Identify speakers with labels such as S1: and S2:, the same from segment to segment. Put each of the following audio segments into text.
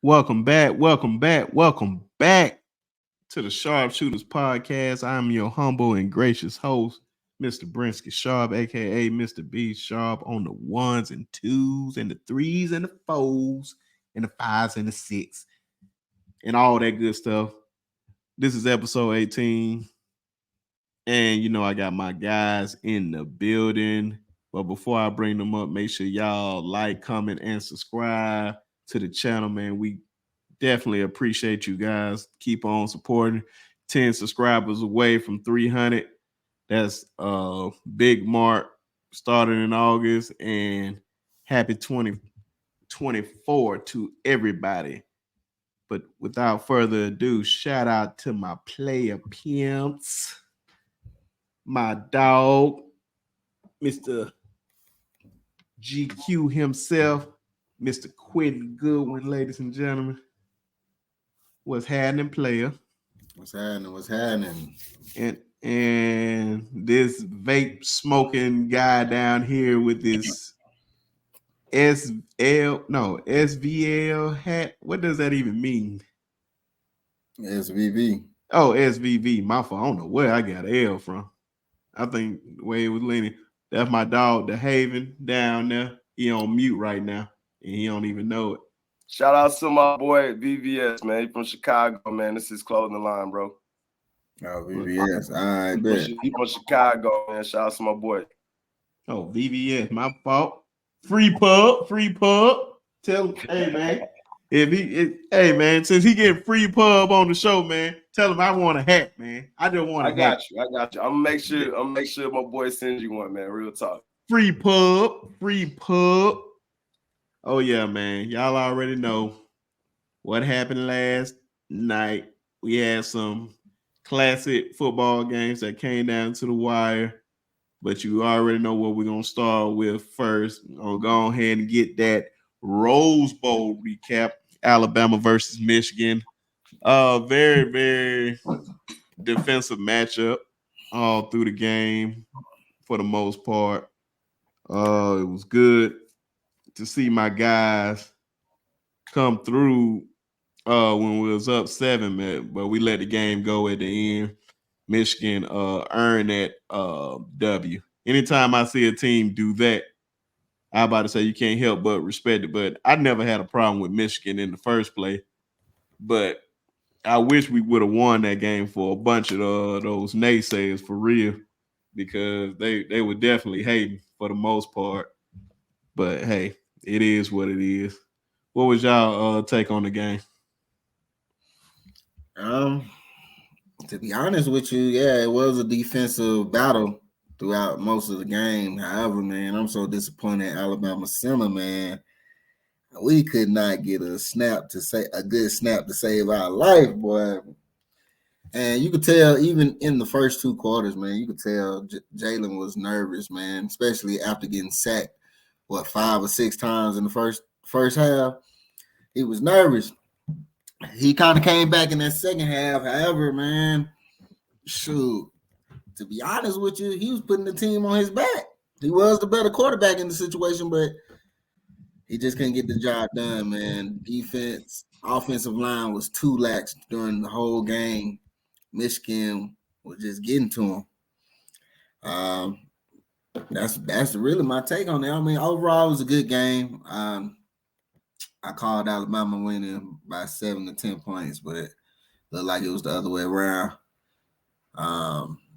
S1: Welcome back to the Sharpshooters Podcast. I'm your humble and gracious host, Mr. Brinsky Sharp, aka Mr. B Sharp, on the ones and twos and the threes and the fours and the fives and the six and all that good stuff. This is episode 18. And I got my guys in the building. But before I bring them up, make sure y'all like, comment, and subscribe to the channel, man. We definitely appreciate you guys. Keep on supporting. 10 subscribers away from 300. That's big mark starting in August. And happy 2024 to everybody. But without further ado, shout out to my player pimps, my dog, Mr. GQ himself, Mr. Quentin Goodwin, ladies and gentlemen. What's happening, player?
S2: What's happening?
S1: And this vape smoking guy down here with this SVL hat. What does that even mean?
S2: SVV.
S1: Oh, SVV. My fault. I don't know where I got L from. I think the way it was leaning. That's my dog, the Haven, down there. He on mute right now, and he don't even know it.
S3: Shout out to my boy VVS, man. He from Chicago, man. This is clothing line, bro.
S2: Oh, VVS. All right, bet.
S3: He from Chicago, man. Shout out to my boy.
S1: Oh, VVS, my fault. Free pub. Tell him, hey man. Hey man, since he getting free pub on the show, man, tell him I want a hat, man. I just want a hat.
S3: I got you. I'm gonna make sure my boy sends you one, man. Real talk.
S1: Free pub. Oh yeah, man. Y'all already know what happened last night. We had some classic football games that came down to the wire, but you already know what we're gonna start with first. I'll go ahead and get that Rose Bowl recap. Alabama versus Michigan. Very, very defensive matchup all through the game for the most part. It was good to see my guys come through when we was up 7, man, but we let the game go at the end. Michigan earned that W. Anytime I see a team do that, I'm about to say you can't help but respect it. But I never had a problem with Michigan in the first place. But I wish we would have won that game for a bunch of those naysayers for real, because they were definitely hating for the most part. But hey, it is what it is. What was y'all take on the game?
S2: To be honest with you, yeah, it was a defensive battle throughout most of the game. However, man, I'm so disappointed in Alabama center, man. We could not get a good snap to save our life, boy. And you could tell even in the first 2 quarters, man, you could tell Jalen was nervous, man, especially after getting sacked, 5 or 6 times in the first half. He was nervous. He kind of came back in that second half. However, man, shoot, to be honest with you, he was putting the team on his back. He was the better quarterback in the situation, but he just couldn't get the job done, man. Offensive line was too lax during the whole game. Michigan was just getting to him. That's really my take on it. I mean, overall, it was a good game. I called Alabama winning by 7 to 10 points, but it looked like it was the other way around.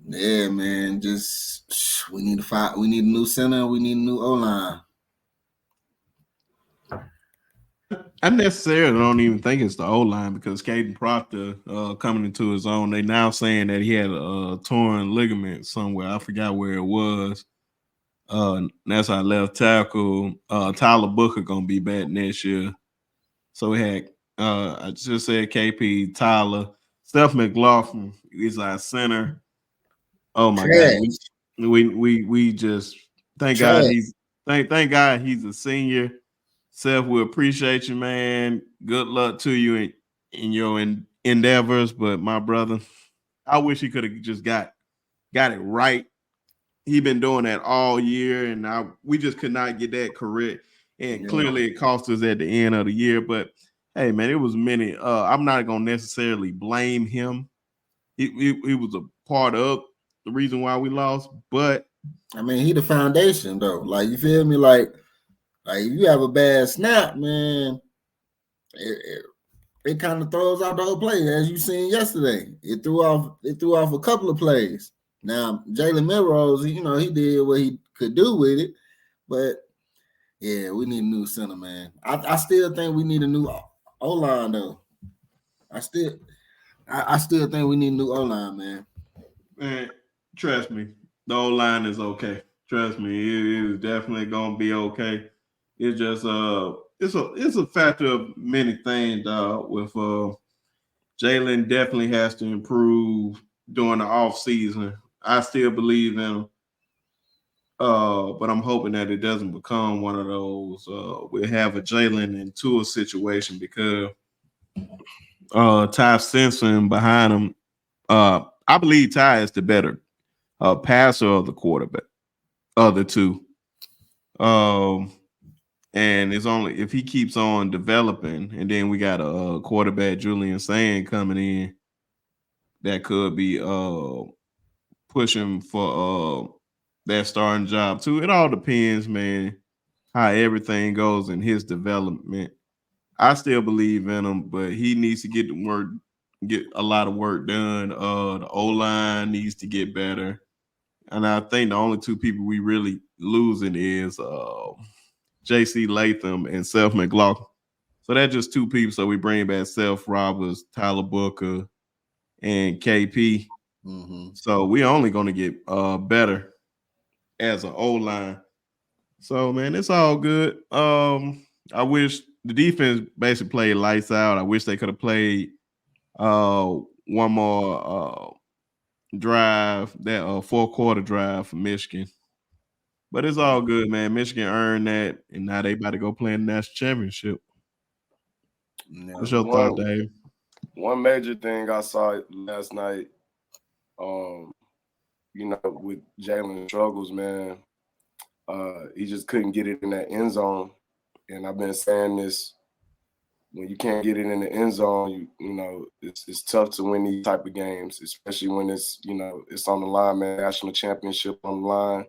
S2: Yeah, man, just we need to fight. We need a new center. We need a new O-line.
S1: I necessarily don't even think it's the O-line, because Caden Proctor coming into his own. They now saying that he had a torn ligament somewhere. I forgot where it was. That's our left tackle. Tyler Booker gonna be back next year. So we had I just said KP, Tyler, Steph McLaughlin is our center. Oh my God, we just thank God thank God he's a senior. Seth, we appreciate you, man. Good luck to you in your endeavors. But my brother, I wish he could have just got it right. He been doing that all year, and we just could not get that correct. And clearly it cost us at the end of the year. But hey man, it was many. I'm not gonna necessarily blame him. He was a part of the reason why we lost, but
S2: I mean, he the foundation though. Like you feel me? Like if you have a bad snap, man, it kind of throws out the whole play, as you seen yesterday. It threw off a couple of plays. Now Jalen Milrose, he did what he could do with it, but yeah, we need a new center, man. I still think we need a new O-line though. I still think we need a new O-line, man.
S1: Man, trust me, the old line is okay. Trust me, it is definitely gonna be okay. It's just it's a factor of many things, with Jalen definitely has to improve during the off season. I still believe in him. But I'm hoping that it doesn't become one of those we have a Jalen and Tua situation because Ty Simpson behind him. I believe Ty is the better passer of the quarterback, of the two. And it's only if he keeps on developing, and then we got a quarterback Julian Sand coming in that could be pushing for that starting job too. It all depends, man, how everything goes in his development. I still believe in him, but he needs to get a lot of work done. The O line needs to get better, and I think the only two people we really losing is J.C. Latham and Seth McLaughlin. So that's just two people. So we bring back Seth Roberts, Tyler Booker, and KP.
S2: Mm-hmm.
S1: So we only going to get better as an O line. So man, it's all good. I wish the defense basically played lights out. I wish they could have played one more drive, that 4-quarter drive for Michigan. But it's all good, man. Michigan earned that, and now they about to go play in the national championship.
S2: Yeah.
S1: What's your thought, Dave?
S3: One major thing I saw last night, with Jalen struggles, man, he just couldn't get it in that end zone. And I've been saying this, when you can't get it in the end zone, it's tough to win these type of games, especially when it's on the line, man. National championship on the line.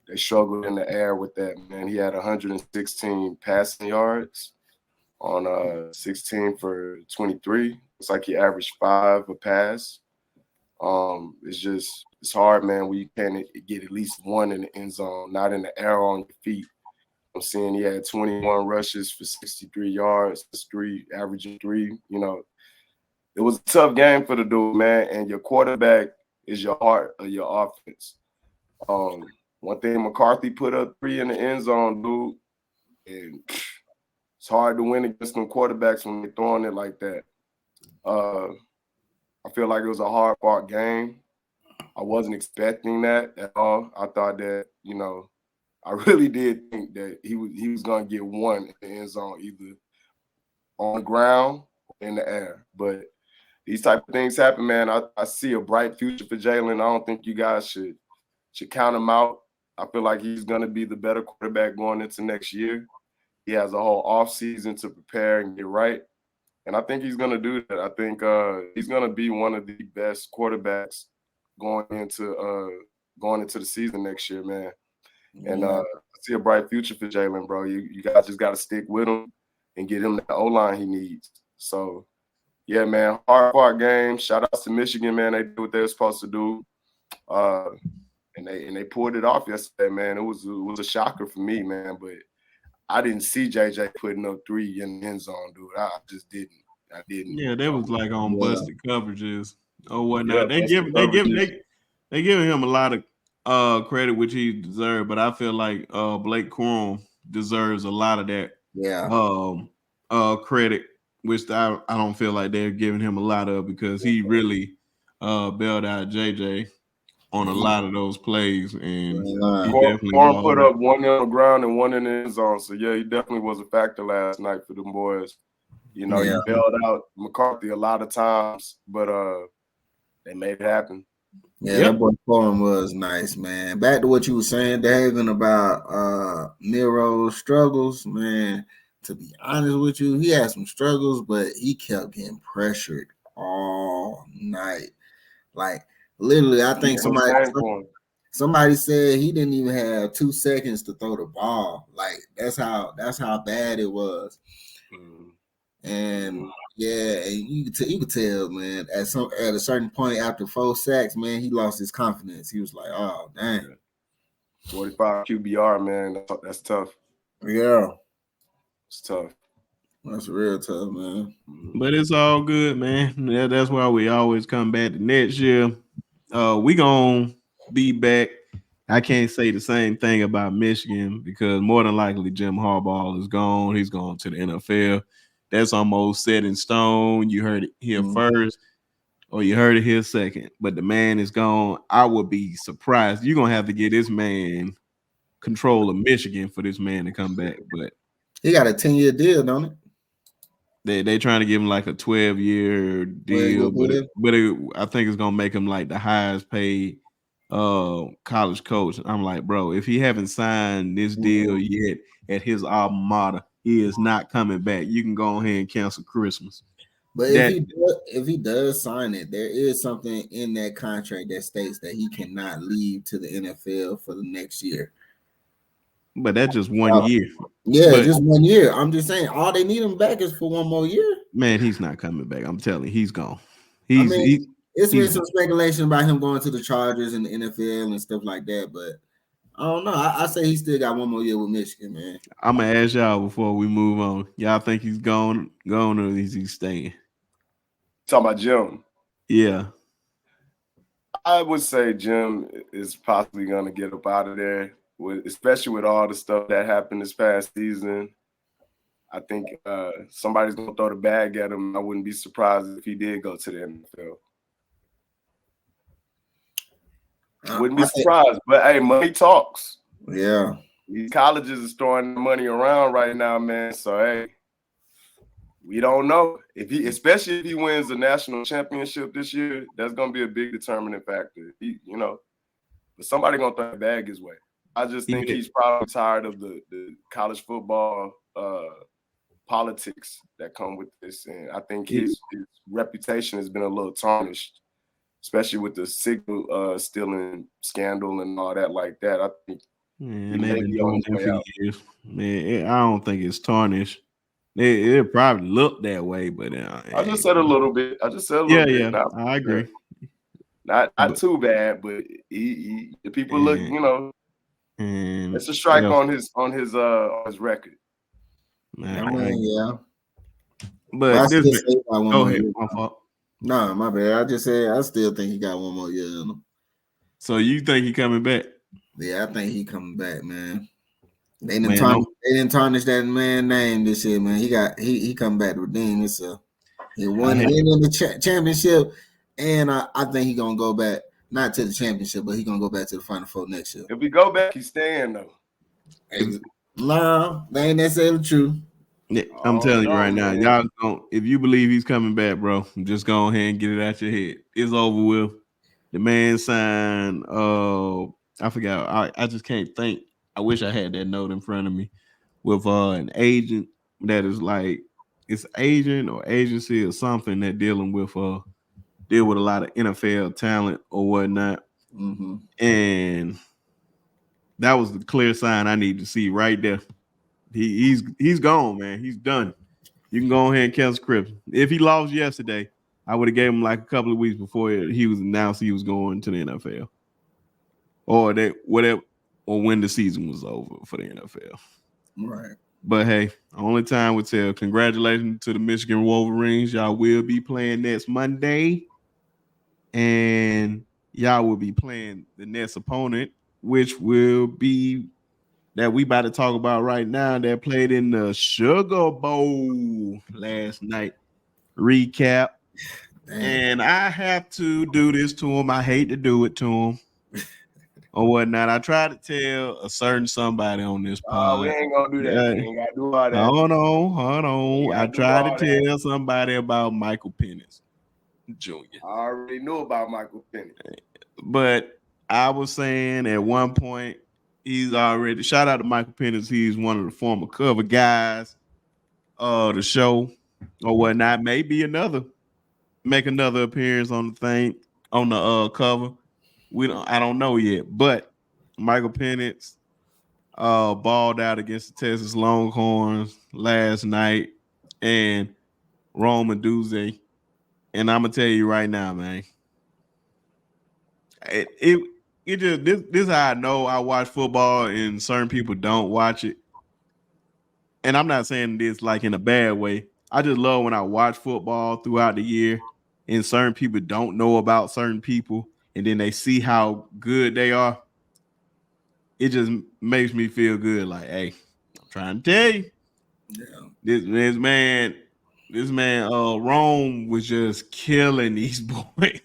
S3: They struggled in the air with that, man. He had 116 passing yards on 16 for 23. It's like he averaged 5 a pass. It's hard, man, when you can't get at least one in the end zone, not in the air on your feet. I'm seeing he had 21 rushes for 63 yards, averaging 3. It was a tough game for the dude, man, and your quarterback is your heart of your offense. One thing, McCarthy put up 3 in the end zone, dude, and it's hard to win against them quarterbacks when they're throwing it like that. I feel like it was a hard-fought game. I wasn't expecting that at all. I thought that, I really did think that he was going to get one in the end zone, either on the ground or in the air. But these type of things happen, man. I see a bright future for Jalen. I don't think you guys should count him out. I feel like he's going to be the better quarterback going into next year. He has a whole offseason to prepare and get right. And I think he's going to do that. I think he's going to be one of the best quarterbacks going into the season next year, man. And I see a bright future for Jalen, bro. You guys just got to stick with him and get him the O-line he needs. So, yeah, man, hard-fought game. Shout-outs to Michigan, man. They did what they were supposed to do. And they pulled it off yesterday, man. It was a shocker for me, man. But I didn't see JJ putting up 3 in the end zone, dude. I just didn't. I didn't.
S1: Yeah, they was like on busted coverages or whatnot.
S3: Yeah,
S1: They giving him a lot of credit, which he deserved, but I feel like Blake Corum deserves a lot of that credit, which I don't feel like they're giving him a lot of, because he really bailed out JJ on a lot of those plays, and he definitely
S3: put up 1 on the ground and 1 in the end zone. So yeah, he definitely was a factor last night for them boys. He bailed out McCarthy a lot of times, but they made it happen.
S2: Yeah, that boy Corum was nice, man. Back to what you were saying, David, about Nero's struggles, man. to be honest with you, he had some struggles, but he kept getting pressured all night. Like literally, I think
S3: It was game for him.
S2: somebody said he didn't even have 2 seconds to throw the ball. Like that's how bad it was. And yeah, and you could tell, man, at a certain point after 4 sacks, man, he lost his confidence. He was like, oh dang.
S3: 45 QBR, man. That's tough.
S2: Yeah.
S3: It's tough.
S2: That's real tough, man.
S1: But it's all good, man. That's why we always come back to next year. We gonna be back. I can't say the same thing about Michigan because more than likely Jim Harbaugh is gone. He's going to the NFL. That's almost set in stone. You heard it here first, or you heard it here second. But the man is gone. I would be surprised. You're gonna have to get this man control of Michigan for this man to come back. But
S2: he got a 10-year deal, don't it?
S1: They trying to give him like a 12-year deal, but I think it's gonna make him like the highest paid college coach. I'm like, bro, if he haven't signed this deal yet at his alma mater, he is not coming back. You can go ahead and cancel Christmas.
S2: But if he does sign it, there is something in that contract that states that he cannot leave to the NFL for the next year.
S1: But that's just 1 year.
S2: Yeah, just 1 year. I'm just saying, all they need him back is for one more year.
S1: Man, he's not coming back. I'm telling you, he's gone.
S2: It's been some speculation about him going to the Chargers and the NFL and stuff like that, but I don't know. I say he still got 1 more year with Michigan, man.
S1: I'm gonna ask y'all before we move on. Y'all think he's gone, or is he staying?
S3: Talking about Jim.
S1: Yeah.
S3: I would say Jim is possibly gonna get up out of there, especially with all the stuff that happened this past season. I think somebody's gonna throw the bag at him. I wouldn't be surprised if he did go to the NFL. Wouldn't be surprised, but hey, money talks.
S2: Yeah,
S3: these colleges is throwing money around right now, man. So hey, we don't know especially if he wins the national championship this year. That's gonna be a big determining factor. But somebody gonna throw the bag his way. I just think he's probably tired of the college football politics that come with this, and I think his reputation has been a little tarnished, especially with the signal stealing scandal and all that like that. I think
S1: they've been doing that for years. Man, I don't think it's tarnished. It probably looked that way, but
S3: I just said a little bit.
S1: Yeah, I agree.
S3: Not too bad, but the people look, it's a strike on his record.
S2: Yeah.
S1: But this go ahead. My fault.
S2: No, my bad. I just said I still think he got 1 more year in him.
S1: So you think he coming back?
S2: Yeah, I think he coming back, man. They didn't tarnish that man name this year, man. He come back to redeem himself. He won in the championship, and I think he gonna go back, not to the championship, but he gonna go back to the Final Four next year.
S3: If we go back, he's staying though.
S2: No, that ain't necessarily true.
S1: Yeah, I'm telling you right now, y'all don't. If you believe he's coming back, bro, just go ahead and get it out your head. It's over with. The man signed. I forgot. I just can't think. I wish I had that note in front of me with an agent that is like it's agent or agency or something that deal with a lot of NFL talent or whatnot.
S2: Mm-hmm.
S1: And that was the clear sign I need to see right there. He's gone, man. He's done. You can go ahead and cancel Crips. If he lost yesterday, I would have gave him like a couple of weeks before he was announced he was going to the NFL, or when the season was over for the NFL.
S2: Right.
S1: But hey, only time will tell. Congratulations to the Michigan Wolverines. Y'all will be playing next Monday, and y'all will be playing the next opponent, which will be that we about to talk about right now, that played in the Sugar Bowl last night. Recap. Damn. And I have to do this to him. I hate to do it to him or whatnot. I tried to tell a certain somebody on this pod.
S3: We ain't gonna do that. We ain't gotta do all that.
S1: Hold on. I tried to tell somebody about Michael Penix Jr.
S3: I already knew about Michael Penix.
S1: But I was saying at one point, he's already, shout out to Michael Penix. He's one of the former cover guys the show or whatnot. Maybe make another appearance on the thing on the cover. I don't know yet, but Michael Penix balled out against the Texas Longhorns last night, and Rome Meduze. And I'm gonna tell you right now, man. It just this is how I know I watch football and certain people don't watch it. And I'm not saying this like in a bad way. I just love when I watch football throughout the year and certain people don't know about certain people and then they see how good they are. It just makes me feel good. Like, hey, I'm trying to tell you, this man, Rome was just killing these boys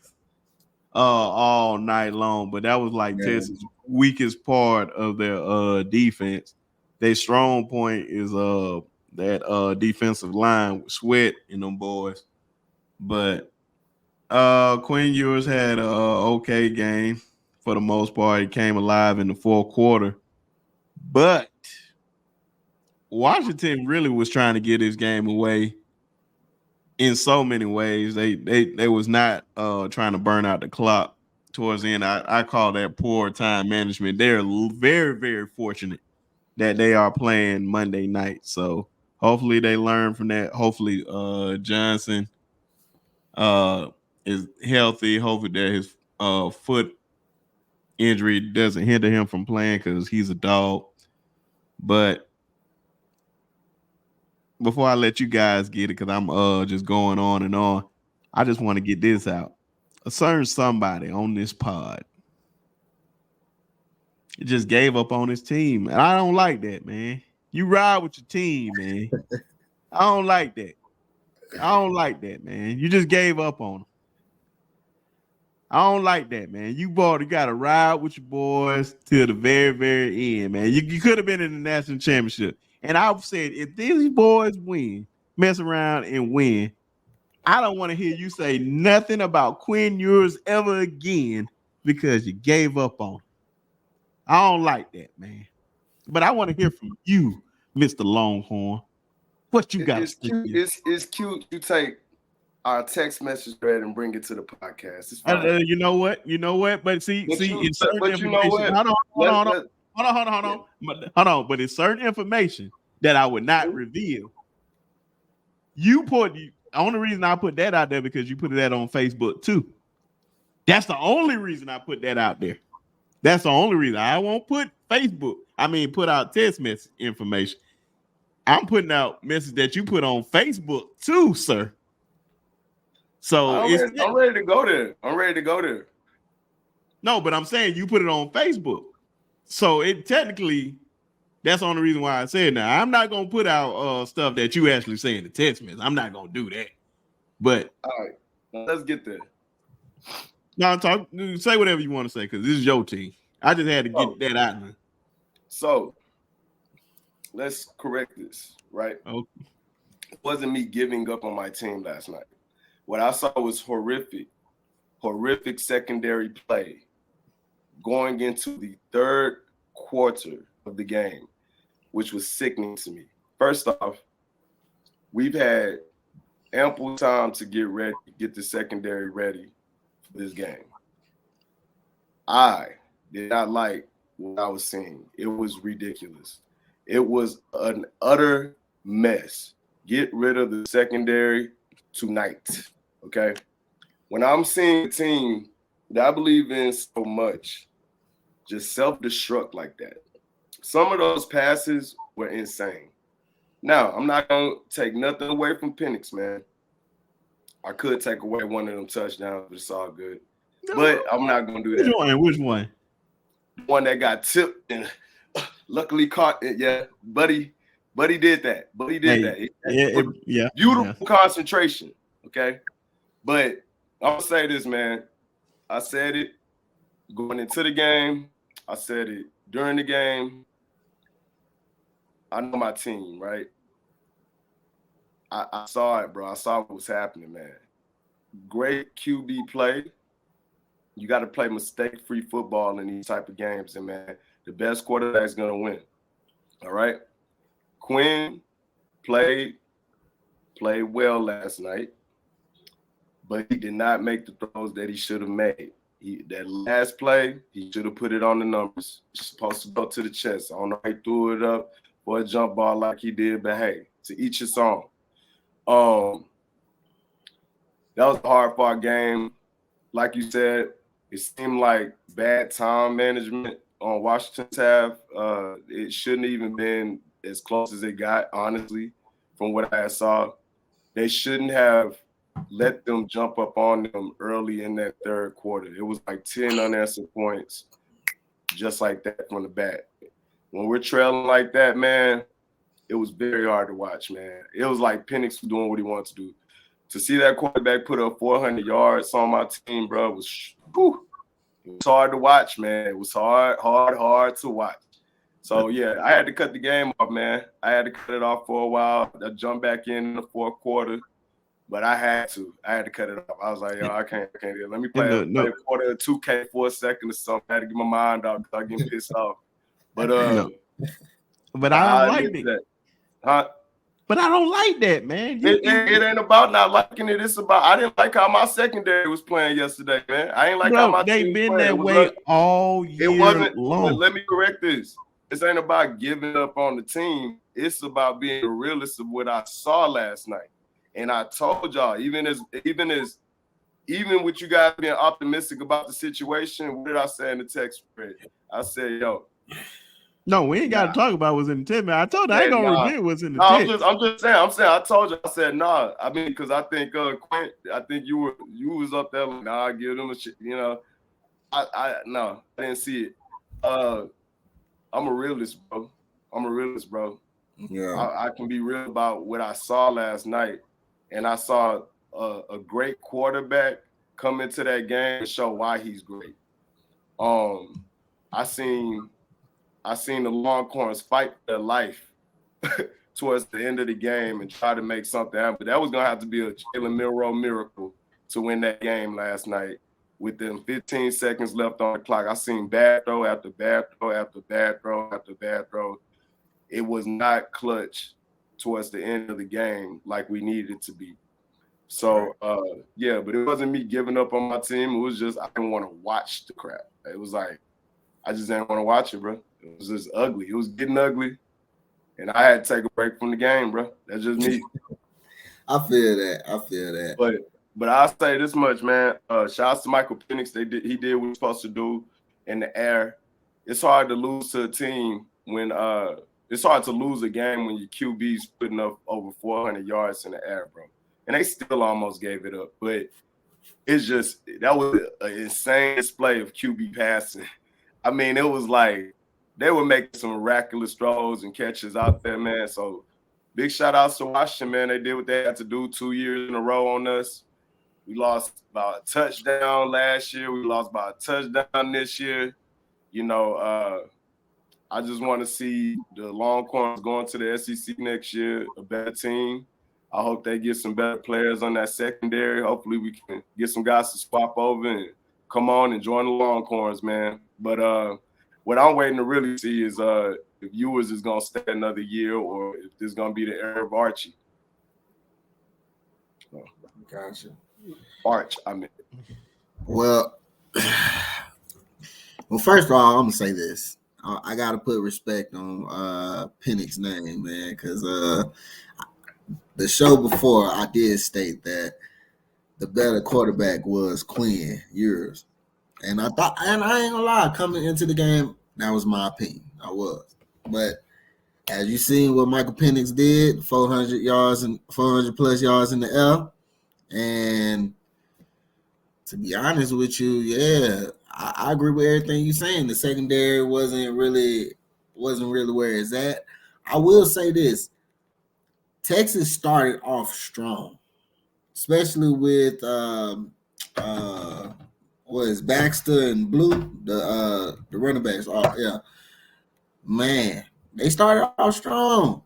S1: all night long. But that was like Texas' weakest part of their defense. Their strong point is that defensive line with Sweat and them boys. But Quinn Ewers had a okay game for the most part. He came alive in the fourth quarter. But Washington really was trying to get this game away in so many ways. They was not trying to burn out the clock towards the end. I call that poor time management. They're very, very fortunate that they are playing Monday night. So hopefully they learn from that. Hopefully Johnson is healthy. Hopefully that his foot injury doesn't hinder him from playing because he's a dog. But before I let you guys get it, because I'm just going on and on, I just want to get this out. A certain somebody on this pod just gave up on his team. And I don't like that, man. You ride with your team, man. I don't like that. I don't like that, man. You just gave up on them. I don't like that, man. You got to ride with your boys till the very, very end, man. You could have been in the national championship. And I've said, if these boys mess around and win, I don't want to hear you say nothing about Quinn Ewers ever again because you gave up on him. I don't like that, man. But I want to hear from you, Mr. Longhorn. What you got?
S3: It's cute. You take our text message thread and bring it to the podcast. It's
S1: fine. You know what? But see, in certain information. Hold on. But it's certain information that I would not reveal. The only reason I put that out there because you put that on Facebook too. That's the only reason I put that out there. That's the only reason I won't put put out text message information. I'm putting out message that you put on Facebook too, sir. So
S3: I'm ready to go there.
S1: No, but I'm saying you put it on Facebook. So it technically, that's the only reason why I said now. I'm not gonna put out stuff that you actually say in the text message. I'm not gonna do that. But
S3: all right, now let's get there.
S1: No, say whatever you want to say because this is your team. I just had to get that out. Man.
S3: So let's correct this, right?
S1: Okay.
S3: It wasn't me giving up on my team last night. What I saw was horrific secondary play going into the third quarter of the game, which was sickening to me. First off, we've had ample time to get the secondary ready for this game. I did not like what I was seeing. It was ridiculous. It was an utter mess. Get rid of the secondary tonight, okay? When I'm seeing a team that I believe in so much just self-destruct like that, some of those passes were insane. Now, I'm not going to take nothing away from Penix, man. I could take away one of them touchdowns, but it's all good. No, but I'm not going to do that.
S1: Which one?
S3: The one that got tipped and luckily caught it. Yeah, Buddy did that. Beautiful concentration, okay? But I'm going to say this, man. I said it going into the game. I said it during the game. I know my team, right? I saw it, bro. I saw what was happening, man. Great QB play. You got to play mistake-free football in these type of games, and, man, the best quarterback is going to win. All right? Quinn played played well last night, but he did not make the throws that he should have made. That last play, he should have put it on the numbers. He's supposed to go to the chest. I don't know, he threw it up for a jump ball like he did, but hey, to each his own. That was a hard-fought game. Like you said, it seemed like bad time management on Washington's half. It shouldn't even been as close as it got, honestly, from what I saw. They shouldn't have let them jump up on them early in that third quarter. It was like 10 unanswered points, just like that from the bat. When we're trailing like that, man, it was very hard to watch, man. It was like Penix was doing what he wanted to do. To see that quarterback put up 400 yards on my team, bro, it was hard to watch, man. It was hard to watch. So, yeah, I had to cut the game off, man. I had to cut it off for a while. I jumped back in the fourth quarter, but I had to. I had to cut it off. I was like, yo, I can't do it. Let me play a quarter of 2K for a second or something. I had to get my mind out because I was getting pissed off. But
S1: but I don't like it.
S3: That. Huh?
S1: But I don't like that, man.
S3: It ain't about not liking it. It's about I didn't like how my secondary was playing yesterday, man. I ain't like how my team
S1: they've been
S3: playing.
S1: that way all year long.
S3: Let me correct this. This ain't about giving up on the team. It's about being a realist of what I saw last night. And I told y'all, even with you guys being optimistic about the situation, what did I say in the text thread? I said, yo.
S1: No, we ain't got to talk about what's in the text, man. I told you I ain't gonna review what's in the text.
S3: I'm just saying. I told you. I said nah. I mean, because I think Quint. I think you was up there. Like, nah, give them a shit. You know, I didn't see it. I'm a realist, bro. Yeah. I can be real about what I saw last night, and I saw a great quarterback come into that game and show why he's great. I seen the Longhorns fight for their life towards the end of the game and try to make something happen. But that was going to have to be a Jalen Milroe miracle to win that game last night with them 15 seconds left on the clock. I seen bad throw after bad throw after bad throw after bad throw. It was not clutch towards the end of the game like we needed it to be. So, yeah, but it wasn't me giving up on my team. It was just I didn't want to watch the crap. It was like I just didn't want to watch it, bro. It was just ugly. It was getting ugly, and I had to take a break from the game, bro. That's just me.
S2: I feel that.
S3: But I'll say this much, man. Shout out to Michael Penix. He did what he's supposed to do in the air. It's hard to lose to a team when it's hard to lose a game when your QB's putting up over 400 yards in the air, bro. And they still almost gave it up. But it's just that was an insane display of QB passing. I mean, it was like they were making some miraculous throws and catches out there, man. So big shout outs to Washington, man. They did what they had to do 2 years in a row on us. We lost about a touchdown last year. We lost about a touchdown this year. You know, I just want to see the Longhorns going to the SEC next year, a better team. I hope they get some better players on that secondary. Hopefully we can get some guys to swap over and come on and join the Longhorns, man. But what I'm waiting to really see is if Ewers is going to stay another year or if this is going to be the era of Archie.
S2: Gotcha.
S3: Arch, I mean.
S2: Well, first of all, I'm going to say this. I got to put respect on Penix's name, man, because the show before I did state that the better quarterback was Quinn Ewers. And I thought, and I ain't gonna lie, coming into the game, that was my opinion. I was. But as you seen what Michael Penix did, 400 yards and 400 plus yards in the air. And to be honest with you, yeah, I agree with everything you're saying. The secondary wasn't really where it's at. I will say this. Texas started off strong, especially with Baxter and Blue, the running backs. Oh, yeah. Man, they started off strong.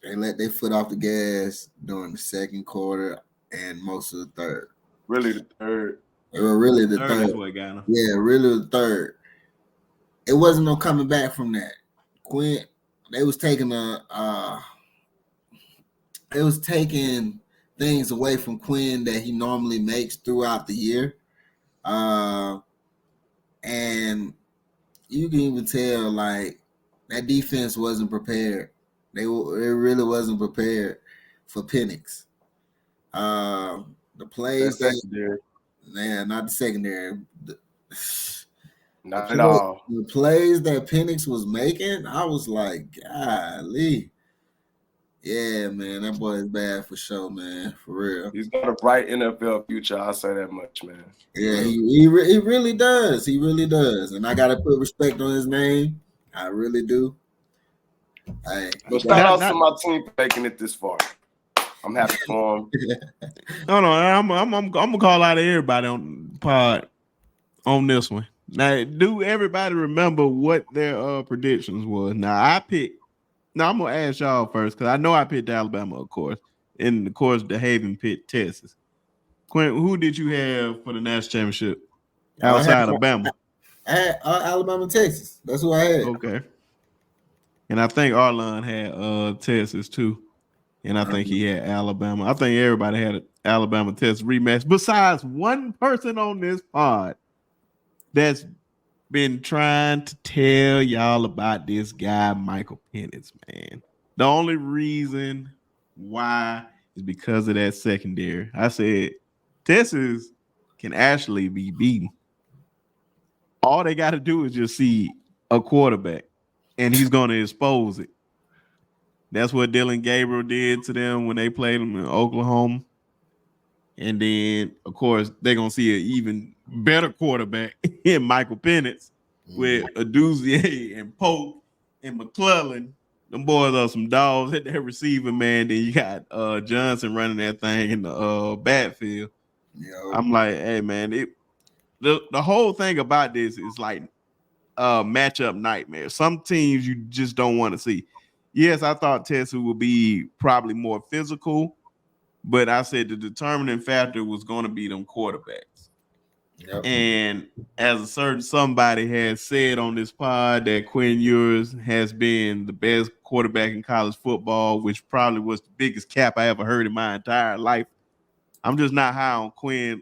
S2: They let their foot off the gas during the second quarter and most of the third.
S3: Really the third.
S2: They were really the third.
S1: That's what got them.
S2: Yeah, really the third. It wasn't no coming back from that. Quinn, they was taking it was taking things away from Quinn that he normally makes throughout the year. And you can even tell like that defense wasn't prepared. It really wasn't prepared for Penix. The plays that not the secondary.
S3: Not at all.
S2: The plays that Penix was making, I was like, golly. Yeah, man, that boy is bad for sure, man. For real.
S3: He's got a bright NFL future. I'll say that much, man.
S2: Yeah, he really does. He really does. And I got to put respect on his name. I really do.
S3: But shout out to my team for making it this far. I'm happy for him.
S1: No, I'm gonna call out everybody on the pod on this one. Now, do everybody remember what their predictions was? Now, I'm gonna ask y'all first because I know I picked Alabama, of course, and of course the Haven picked Texas. Quinn, who did you have for the national championship outside of Bama?
S2: I had Alabama and Texas. That's who I had.
S1: Okay. And I think Arlon had Texas too. And I think he had Alabama. I think everybody had an Alabama Texas rematch besides one person on this pod that's been trying to tell y'all about this guy, Michael Penix, man. The only reason why is because of that secondary. I said Texas can actually be beaten. All they got to do is just see a quarterback, and he's going to expose it. That's what Dylan Gabriel did to them when they played them in Oklahoma. And then, of course, they're going to see an even better quarterback in Michael Penix with Aduzier and Polk and McClellan. Them boys are some dogs at their receiver, man. Then you got Johnson running that thing in the backfield. Yo. I'm like, hey, man, the whole thing about this is like matchup nightmare. Some teams you just don't want to see. Yes, I thought Texas would be probably more physical, but I said the determining factor was going to be them quarterbacks. Yep. And as a certain somebody has said on this pod that Quinn Ewers has been the best quarterback in college football, which probably was the biggest cap I ever heard in my entire life. I'm just not high on Quinn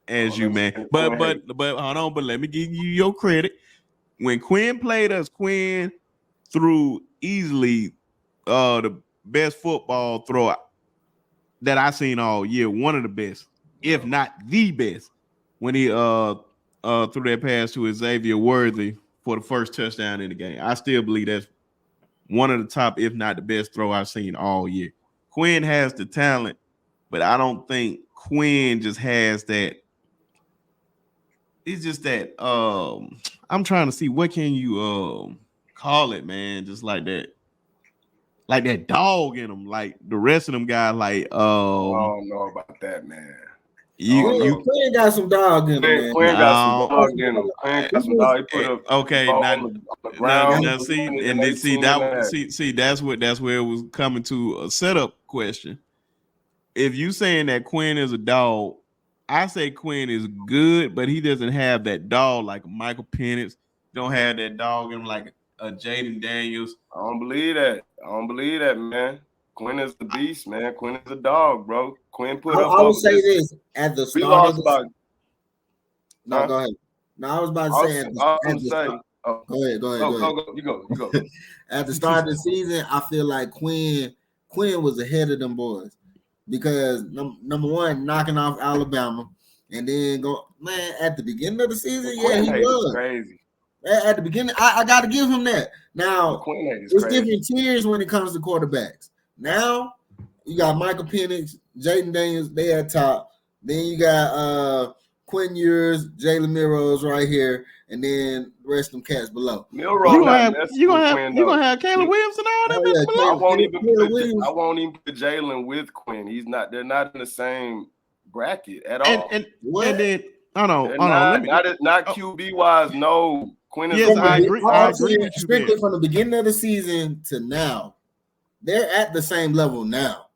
S1: as you, man. But hold on, but let me give you your credit. When Quinn played us, Quinn threw easily the best football throw that I seen all year. One of the best, if not the best, when he threw that pass to Xavier Worthy for the first touchdown in the game. I still believe that's one of the top, if not the best throw I've seen all year. Quinn has the talent, but I don't think Quinn just has that. It's just that I'm trying to see what can you call it, man, just like that dog in him, like the rest of them guys. Like
S3: I don't know about that, man.
S2: Quinn got some dog in him, man.
S3: Quinn got some dog in him. Quinn got some dog. He put a
S1: okay, now see, that's where it was coming to a setup question. If you saying that Quinn is a dog, I say Quinn is good, but he doesn't have that dog like Michael Penix. Don't have that dog in him like Jaden Daniels.
S3: I don't believe that, man. Quinn is the beast, man. Quinn is a dog, bro. Quinn put up.
S2: I will say this at the start of the No, go ahead. No, I was about to say Go ahead. You go. At the start of the season, I feel like Quinn was ahead of them boys. Because number one, knocking off Alabama, and then at the beginning of the season, he was
S3: crazy.
S2: At the beginning, I got to give him that. Now it's different tiers when it comes to quarterbacks. Now you got Michael Penix, Jaden Daniels, they at top. Then you got Quinn Ewers, Jalen Milroe right here, and then the rest of them cats below.
S3: Milroe,
S1: you gonna have Caleb Williams and all that below.
S3: I won't even put Jalen with Quinn. They're not in the same bracket at all.
S1: And then hold on.
S3: Not QB wise. No, Quinn is.
S1: Yes, I agree with you.
S2: Strictly from the beginning of the season to now, they're at the same level now.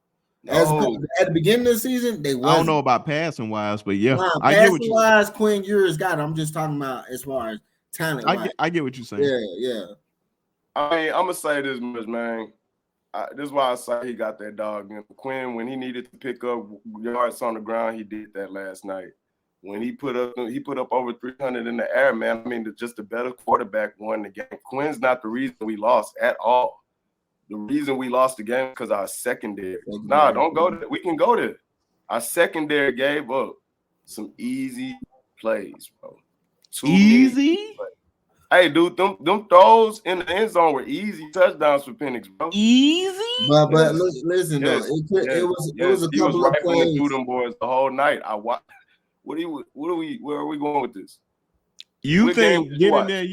S2: At the beginning of the season, they wasn't.
S1: I don't know about passing wise, but yeah,
S2: I get what you wise. Quinn Ewers got it. I'm just talking about as far as talent.
S1: I get what you're saying.
S2: Yeah.
S3: I mean, I'm gonna say this much, man. this is why I say he got that dog. And Quinn, when he needed to pick up yards on the ground, he did that last night. When he put up over 300 in the air, man. I mean, just the better quarterback won the game. Quinn's not the reason we lost at all. The reason we lost the game because our secondary. Nah, don't go there. We can go there. Our secondary gave up some easy plays, bro.
S1: Easy?
S3: Hey, dude, them throws in the end zone were easy touchdowns for Penix, bro.
S1: Easy?
S2: But listen though, it was a couple of plays.
S3: Through them boys the whole night. I watched. Where are we going with this?
S1: You think getting there,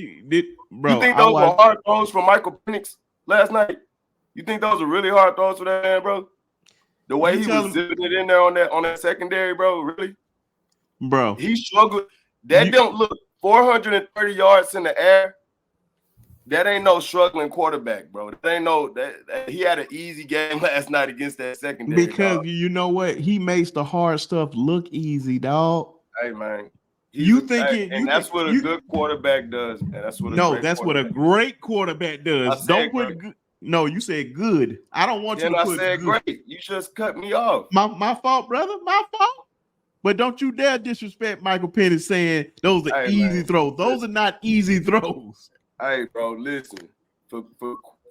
S1: bro?
S3: You think those were hard throws for Michael Penix last night? You think those were really hard throws for that man, bro? The way he was zipping it in there on that secondary, bro, really?
S1: Bro.
S3: He struggled. That don't look 430 yards in the air. That ain't no struggling quarterback, bro. That ain't no that he had an easy game last night against that secondary.
S1: Because
S3: dog.
S1: You know what? He makes the hard stuff look easy, dog.
S3: Hey, man.
S1: That's
S3: what a good quarterback does, man. That's what
S1: a great quarterback does. Don't put good. No, you said good. I don't want you to put
S3: said
S1: good.
S3: Great. You just cut me off.
S1: My fault, brother. My fault. But don't you dare disrespect Michael Penix saying those are easy throws. Those are not easy throws.
S3: Hey, bro, listen. For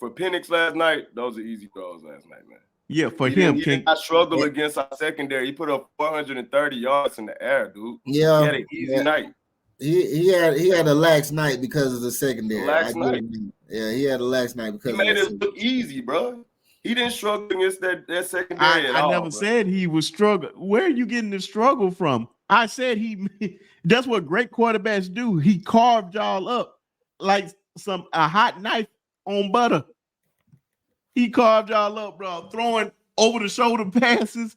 S3: Penix last night, those are easy throws last night, man.
S1: Yeah, he did
S3: not struggle against our secondary. He put up 430 yards in the air, dude.
S2: Yeah,
S3: he had an easy night.
S2: He had a lax night because of the secondary. Yeah, he had a lax night because
S3: he made it look easy, bro. He didn't struggle against that secondary at all.
S1: I never said he was struggling. Where are you getting the struggle from? I said that's what great quarterbacks do. He carved y'all up like a hot knife on butter. He carved y'all up, bro, throwing over the shoulder passes.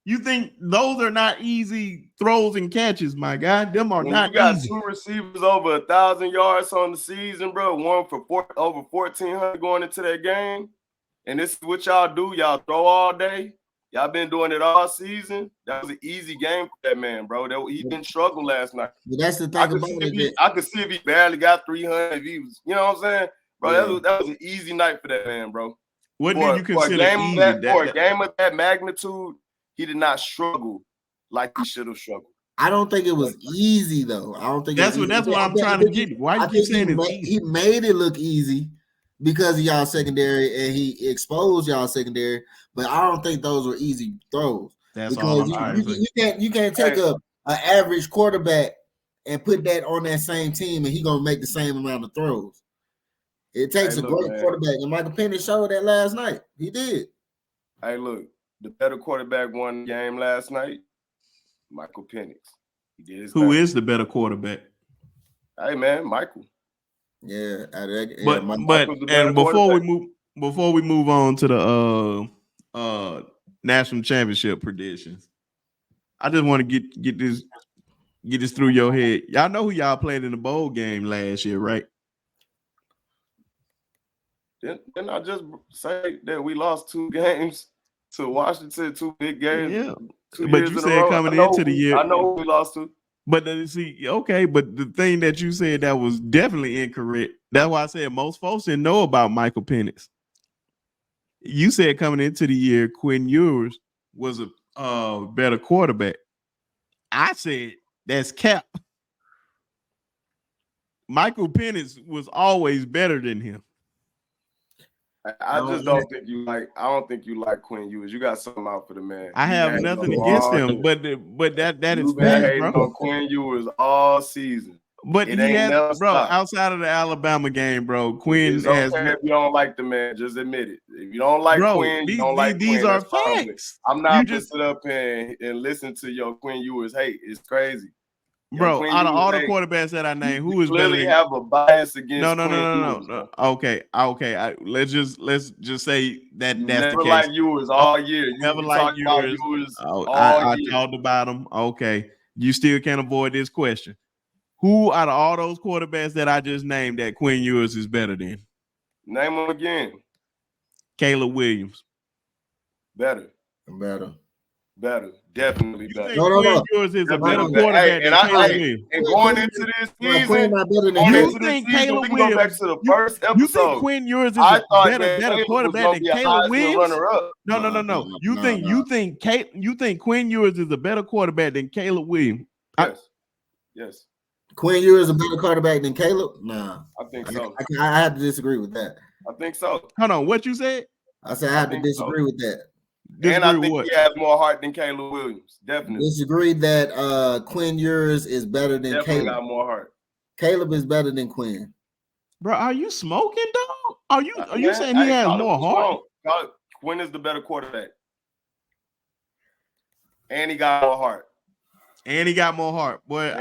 S1: You think those are not easy throws and catches, my guy? Them are not easy.
S3: You got two receivers over 1,000 yards on the season, bro. One for over 1,400 going into that game. And this is what y'all do. Y'all throw all day. Y'all been doing it all season. That was an easy game for that man, bro. He didn't struggle last night.
S2: But that's the thing about it.
S3: I could see if he barely got 300. If he was, you know what I'm saying? Bro, that was an easy night for that man, bro.
S1: What do you consider easy?
S3: For a game of that magnitude, he did not struggle like he should have struggled.
S2: I don't think it was easy, though. I don't think
S1: that's what I'm trying to get. Why you keep saying it's easy?
S2: He made it look easy because of y'all secondary, and he exposed y'all secondary. But I don't think those were easy throws.
S1: That's all I'm saying.
S2: You can't take an average quarterback and put that on that same team, and he gonna make the same amount of throws. It takes a great quarterback, and Michael Penix showed that last night. He did.
S3: Hey, look, the better quarterback won the game last night. Michael Penix. He did his
S1: Who is the better quarterback?
S3: Hey, man, Michael.
S2: Yeah,
S1: before we move on to the national championship predictions, I just want to get this through your head. Y'all know who y'all played in the bowl game last year, right?
S3: Didn't I just say that we lost 2 games to Washington, 2 big games?
S1: Yeah, but you said coming into the year,
S3: I know who we lost to.
S1: But but the thing that you said that was definitely incorrect. That's why I said most folks didn't know about Michael Penix. You said coming into the year, Quinn Ewers was a better quarterback. I said that's cap. Michael Penix was always better than him.
S3: I don't think you like Quinn Ewers. You got something out for the man.
S1: I have nothing against him, but that is bad, bro.
S3: On Quinn Ewers all season.
S1: But he has, bro, outside of the Alabama game, bro, Quinn has.
S3: If you don't like the man, just admit it. If you don't like Quinn, you don't like
S1: these
S3: Quinn.
S1: These are facts.
S3: I'm not just sit up and listen to your Quinn Ewers hate. It's crazy.
S1: Bro, out of all the quarterbacks that I named, who is
S3: clearly have a bias against
S1: no. Okay. Let's just say that that's
S3: never
S1: the case.
S3: Like Ewers all year. You
S1: never like Ewers. I talked about him. Okay, you still can't avoid this question. Who out of all those quarterbacks that I just named that Quinn Ewers is better than?
S3: Name them again.
S1: Caleb Williams.
S3: Better. Better, definitely
S1: You
S3: better.
S1: think Quinn Ewers is a better quarterback than Caleb Williams?
S3: And going into this season,
S1: Caleb
S3: we can
S1: Williams,
S3: go back to the first episode.
S1: You think Quinn Ewers is
S3: I thought
S1: better quarterback than Caleb Williams? No. You think Quinn Ewers is a better quarterback than Caleb Williams?
S3: Yes.
S2: Quinn Ewers is a better quarterback than Caleb? Nah.
S3: I think so.
S2: I have to disagree with that.
S3: I think so.
S1: Hold on, what you said?
S2: I said I have to disagree with that.
S3: And I think he has more heart than Caleb Williams. Definitely.
S2: Disagree that Quinn Ewers is better than
S3: Definitely
S2: Caleb.
S3: got more heart.
S2: Caleb is better than Quinn.
S1: Bro, are you smoking, dog? Are you saying he has more heart?
S3: Quinn is the better quarterback. And he got more heart.
S1: Boy,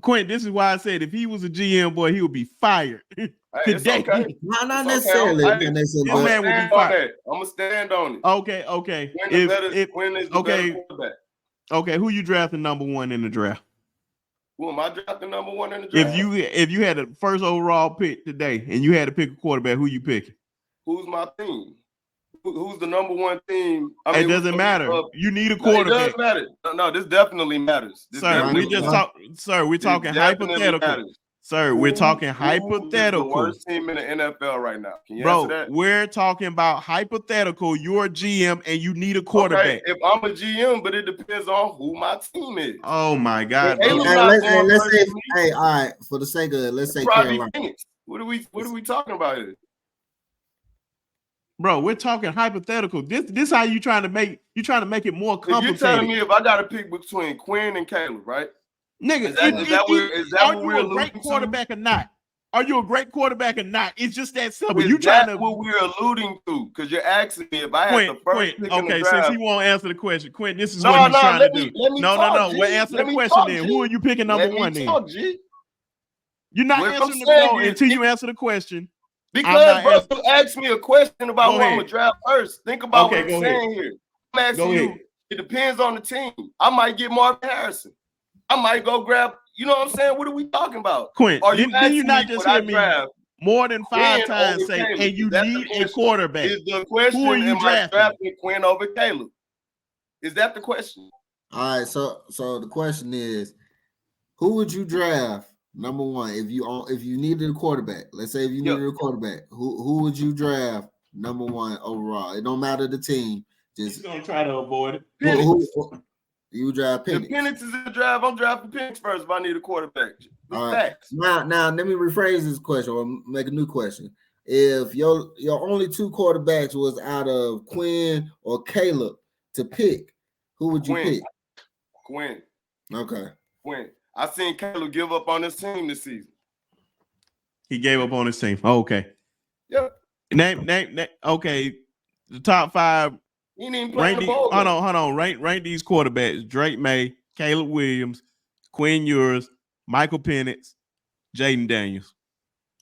S1: Quinn, this is why I said if he was a GM, boy, he would be fired today.
S3: Okay.
S2: Not necessarily.
S1: This man would be fired.
S3: I'm gonna stand on it.
S1: Okay.
S3: Quinn is the better quarterback.
S1: Okay, who you drafting number one in the draft?
S3: Who am I drafting number one in the draft?
S1: If you had the first overall pick today and you had to pick a quarterback, who you picking?
S3: Who's my team? Who's the number one team?
S1: It doesn't matter. You need a quarterback.
S3: It does matter. No, this definitely matters.
S1: We're talking hypothetical. Sir, we're talking hypothetical.
S3: The worst team in the NFL right now. Can you
S1: Bro,
S3: answer that?
S1: we're talking about hypothetical. You're a GM and you need a quarterback.
S3: Okay, if I'm a GM, but it depends on who my team is.
S1: Oh my God!
S2: Let's say, hey, all right, for the sake of it, let's say Carolina.
S3: What are we talking about here?
S1: Bro, we're talking hypothetical. This how you trying to make it more complicated.
S3: You're telling me if I got to pick between Quinn and Caleb, right?
S1: Nigga, are you a great quarterback or not? Are you a great quarterback or not? It's just that simple.
S3: Is that what we're alluding to? Because you're asking me if I had the first pick in the draft.
S1: Since he won't answer the question, Quinn, this is what he's trying to do. No. Well, answer the question then. Who are you picking number one then? You're not answering until you answer the question.
S3: Because bro, you asked me a question about who I'm gonna draft first. Think about what I'm saying here. I'm asking you. It depends on the team. I might get Marvin Harrison. I might go grab. You know what I'm saying? What are we talking about?
S1: Quinn, did you not just hear me more than 5 times say, and you need a quarterback?
S3: Is the question, who are you drafting Quinn over Caleb? Is that the question?
S2: All right. So the question is, who would you draft? Number one, if you needed a quarterback, let's say if you needed a quarterback, who would you draft number one overall? It don't matter the team.
S1: Just gonna try to avoid it.
S3: Penix.
S2: You draft Penix.
S3: If Penix is in the draft, I'm drafting Penix first if I need a quarterback.
S2: All right. Now let me rephrase this question or make a new question. If your only 2 quarterbacks was out of Quinn or Caleb to pick, who would you pick?
S3: Quinn.
S2: Okay.
S3: Quinn. I seen Caleb give up on his team this season.
S1: He gave up on his team. Oh, okay.
S3: Yep.
S1: Name. Okay. The top 5.
S3: He didn't even play the ball.
S1: Hold on. Rank these quarterbacks: Drake May, Caleb Williams, Quinn Ewers, Michael Penix, Jaden Daniels.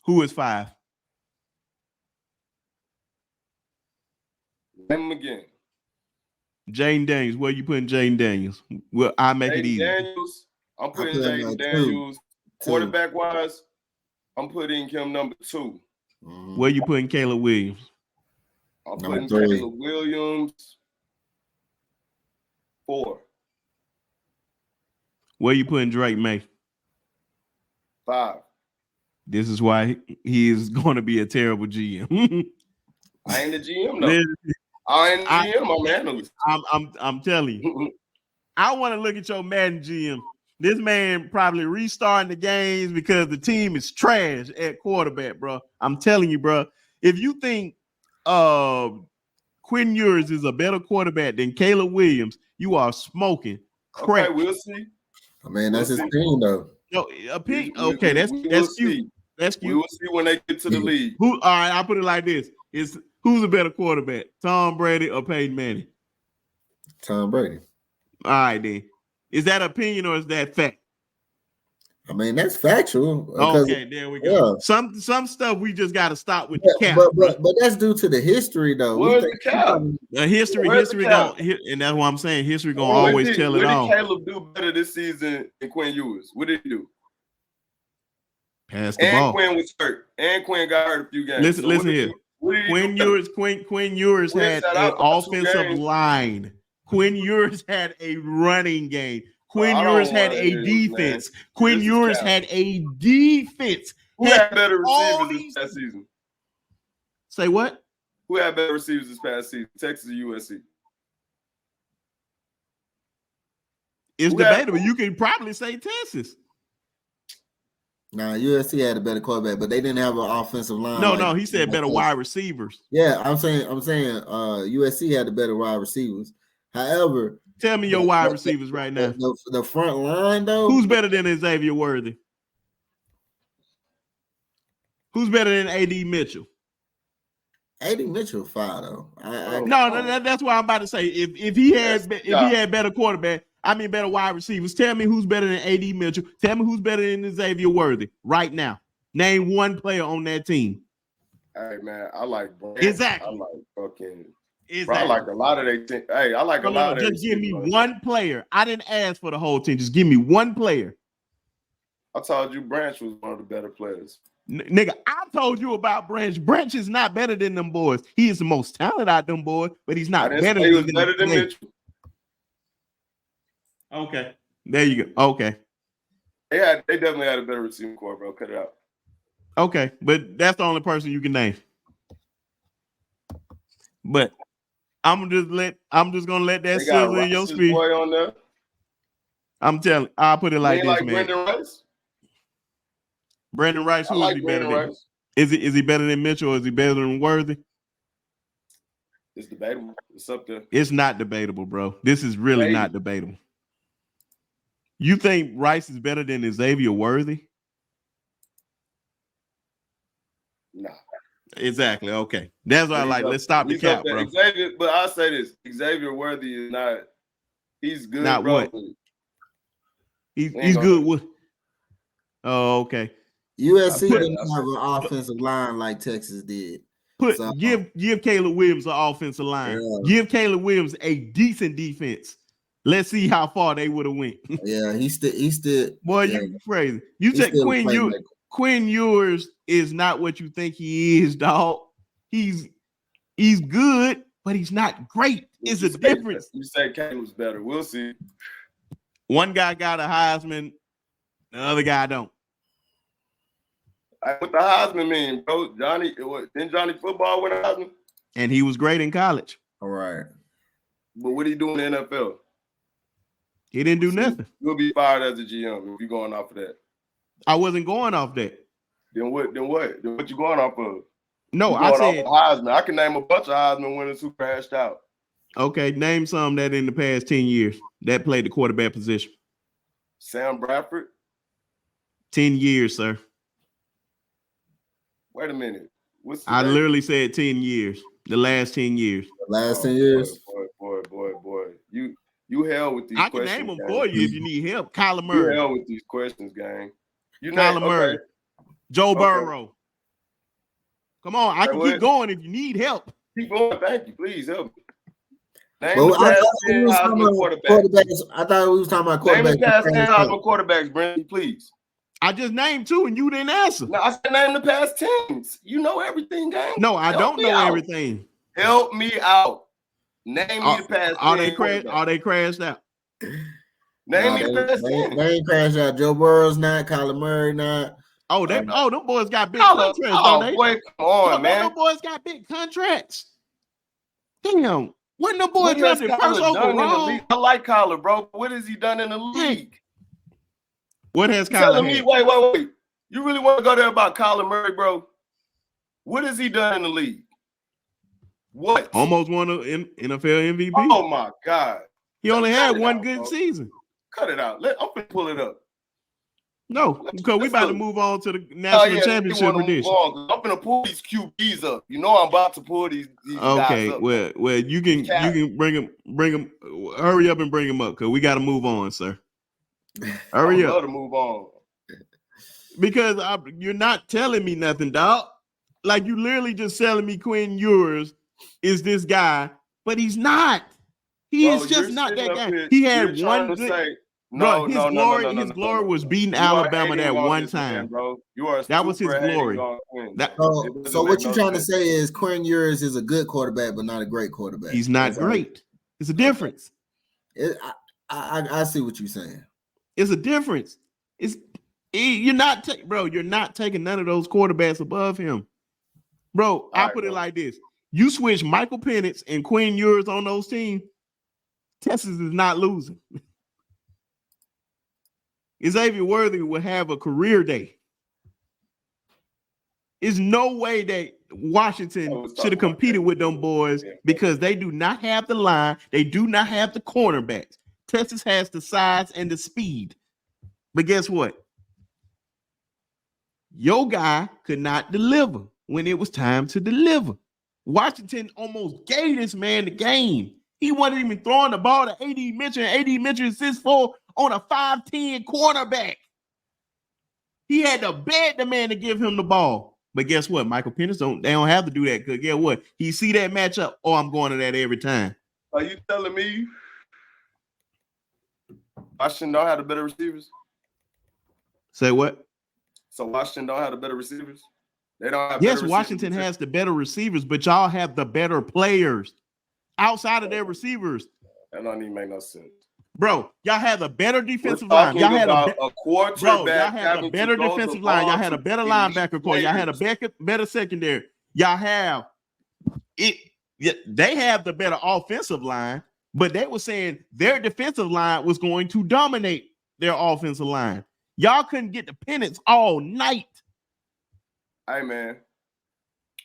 S1: Who is 5?
S3: Name him again.
S1: Jaden Daniels. Where you putting Jaden Daniels? Well, I make it easy.
S3: Daniels. I'm putting Jaden Daniels. Quarterback wise, I'm putting him number 2.
S2: Mm-hmm.
S1: Where you putting Caleb Williams?
S3: I'm putting Caleb Williams 4.
S1: Where you putting Drake May?
S3: 5.
S1: This is why he is going to be a terrible GM.
S3: I ain't the GM though. I ain't the GM. I'm analyst.
S1: I'm telling you. I want to look at your Madden GM. This man probably restarting the games because the team is trash at quarterback, bro. I'm telling you, bro. If you think Quinn Ewers is a better quarterback than Caleb Williams, you are smoking crack.
S3: Okay, we'll see.
S2: I mean, that's his team, though.
S1: No, a pick. Okay, that's cute. That's cute.
S3: We will see when they get to the league.
S1: All right, I'll put it like this: who's a better quarterback, Tom Brady or Peyton Manning?
S2: Tom Brady.
S1: All right, then. Is that opinion or is that fact?
S2: I mean, that's factual.
S1: Okay, there we go. Yeah. Some stuff we just got to stop with the cap.
S2: But that's due to the history, though.
S3: Where's the cap?
S1: The history don't, and that's what I'm saying. History gonna always tell it all.
S3: What did Caleb do better this season than Quinn Ewers? What did he do?
S1: Pass the ball.
S3: And Quinn was hurt. And Quinn got hurt a few games.
S1: Listen here. Quinn Ewers had an offensive line Quinn Ewers had a running game. Quinn
S3: I don't
S1: Ewers had
S3: wanna
S1: a
S3: hear this,
S1: defense.
S3: man.
S1: Quinn
S3: This is
S1: Ewers
S3: cap.
S1: had a defense.
S3: Who had better receivers this
S1: these-
S3: past season?
S1: Say what?
S3: Who had better receivers this past season? Texas or USC?
S1: It's
S3: Who had-
S1: debatable. You can probably say Texas.
S2: Nah, USC had a better quarterback, but they didn't have an offensive line.
S1: No, he said better wide receivers.
S2: Yeah, I'm saying USC had the better wide receivers. However,
S1: tell me your wide receivers right now.
S2: The front line, though.
S1: Who's better than Xavier Worthy? Who's better than AD Mitchell?
S2: AD Mitchell fire though.
S1: No, that's what I'm about to say. If he had better quarterback, better wide receivers. Tell me who's better than AD Mitchell. Tell me who's better than Xavier Worthy right now. Name one player on that team.
S3: Hey man, I like Brand.
S1: Exactly.
S3: I like fucking.
S1: Exactly.
S3: Bro, I like a lot of their team. Hey, I like a lot of.
S1: Just give me one player. I didn't ask for the whole team. Just give me one player.
S3: I told you Branch was one of the better players.
S1: Nigga, I told you about Branch. Branch is not better than them boys. He is the most talented out them boys, but he's not better
S3: he was better than Mitchell.
S1: Okay. There you go. Okay.
S3: Yeah, they definitely had a better receiving core, bro. Cut it out.
S1: Okay, but that's the only person you can name. But I'm just gonna let that sizzle in your speech.
S3: Boy on there.
S1: I'm telling. I'll put it like this, man.
S3: Brandon Rice.
S1: Brandon Rice, who is he better than? Is he better than Mitchell or is he better than Worthy?
S3: It's debatable. It's up there.
S1: It's not debatable, bro. This is really not debatable. You think Rice is better than Xavier Worthy?
S3: Nah.
S1: Exactly. Okay. That's what I like. Let's stop the cap, bro.
S3: Xavier, but I'll say this. Xavier Worthy is not. He's good,
S1: not
S3: bro.
S1: What? He's good. What? Oh, okay.
S2: USC didn't have an offensive line like Texas did.
S1: Give Caleb Williams an offensive line. Yeah. Give Caleb Williams a decent defense. Let's see how far they would have went.
S2: Yeah, he still.
S1: Boy, you crazy. You said Quinn Ewers is not what you think he is, dog. He's good, but he's not great. It's a difference.
S3: You say Caleb's better. We'll see.
S1: One guy got a Heisman, the other guy don't.
S3: What the Heisman mean, bro? Didn't Johnny football win a Heisman?
S1: And he was great in college.
S2: All right.
S3: But what did he do in the NFL?
S1: He didn't do nothing.
S3: You'll be fired as a GM if you're going off of that.
S1: I wasn't going off that.
S3: Then what? Then what you going off of?
S1: No, I said
S3: Heisman. I can name a bunch of Heisman winners who crashed out.
S1: Okay, name some that in the past 10 years that played the quarterback position.
S3: Sam Bradford.
S1: 10 years, sir.
S3: Wait a minute.
S1: I literally said 10 years. The last 10 years.
S2: The last 10 years.
S3: Boy. You hell with these questions.
S1: I can name them for you if you need help. Kyler Murray.
S3: You hell with these questions, gang.
S1: Kyler Murray. Joe Burrow. Come on, I can keep going if you need help.
S3: Keep going. Thank you. Please help me.
S2: I thought we was talking about quarterbacks.
S3: Name the past 10 Heisman quarterbacks, Brandon, please.
S1: I just named 2 and you didn't answer.
S3: No, I said name the past 10s. You know everything, gang.
S1: No, I don't know everything.
S3: Help me out. Name me the past 10.
S1: Are they crashed out?
S3: Name me the past 10.
S2: They ain't crashed out. Joe Burrow's not. Kyler Murray not.
S1: Them boys got big contracts, don't they?
S3: Boy, come on, man.
S1: Them boys got big contracts. Damn. When the boy drafted first overall,
S3: I like Kyler, bro. What has he done in the league?
S1: What has Kyler had?
S3: Wait. You really want to go there about Kyler Murray, bro? What has he done in the league? What?
S1: Almost won an NFL MVP.
S3: Oh my God.
S1: He only had one good season.
S3: Cut it out. I'm gonna pull it up.
S1: No, because we about to move on to the national championship edition.
S3: I'm gonna pull these QBs up. You know I'm about to pull these guys up.
S1: Well, you can bring them. Hurry up and bring them up because we got to move on, sir. Hurry up.
S3: To move on.
S1: Because you're not telling me nothing, dog. Like you literally just telling me Quinn Ewers is this guy, but he's not. He is just not that guy. He had one good. His glory was beating Alabama that one time,
S3: bro.
S1: That was his glory.
S2: So what you're trying to say is Quinn Ewers is a good quarterback, but not a great quarterback.
S1: He's not great. It's a difference.
S2: I see what you're saying.
S1: It's a difference. You're not taking none of those quarterbacks above him. Bro, I put it like this. You switch Michael Penix and Quinn Ewers on those teams, Texas is not losing. Xavier Worthy will have a career day. There's no way that Washington should have competed with them boys because they do not have the line. They do not have the cornerbacks. Texas has the size and the speed. But guess what? Your guy could not deliver when it was time to deliver. Washington almost gave this man the game. He wasn't even throwing the ball to A.D. Mitchell, and A.D. Mitchell is 6'4" on a 5'10" cornerback. He had to beg the man to give him the ball. But guess what? Michael Penix they don't have to do that because guess what? He see that matchup, I'm going to that every time.
S3: Are you telling me Washington don't have the better receivers?
S1: Say what?
S3: So Washington don't have the better receivers? They don't have.
S1: Yes, Washington has the better receivers, but y'all have the better players outside of their receivers.
S3: That don't even make no sense.
S1: Bro, y'all have a better defensive line. Y'all had a quarterback. Bro, y'all had a better defensive line. Y'all had a better linebacker core. Y'all had a better secondary. Y'all have it. They have the better offensive line, but they were saying their defensive line was going to dominate their offensive line. Y'all couldn't get the pennants all night.
S3: Hey, man,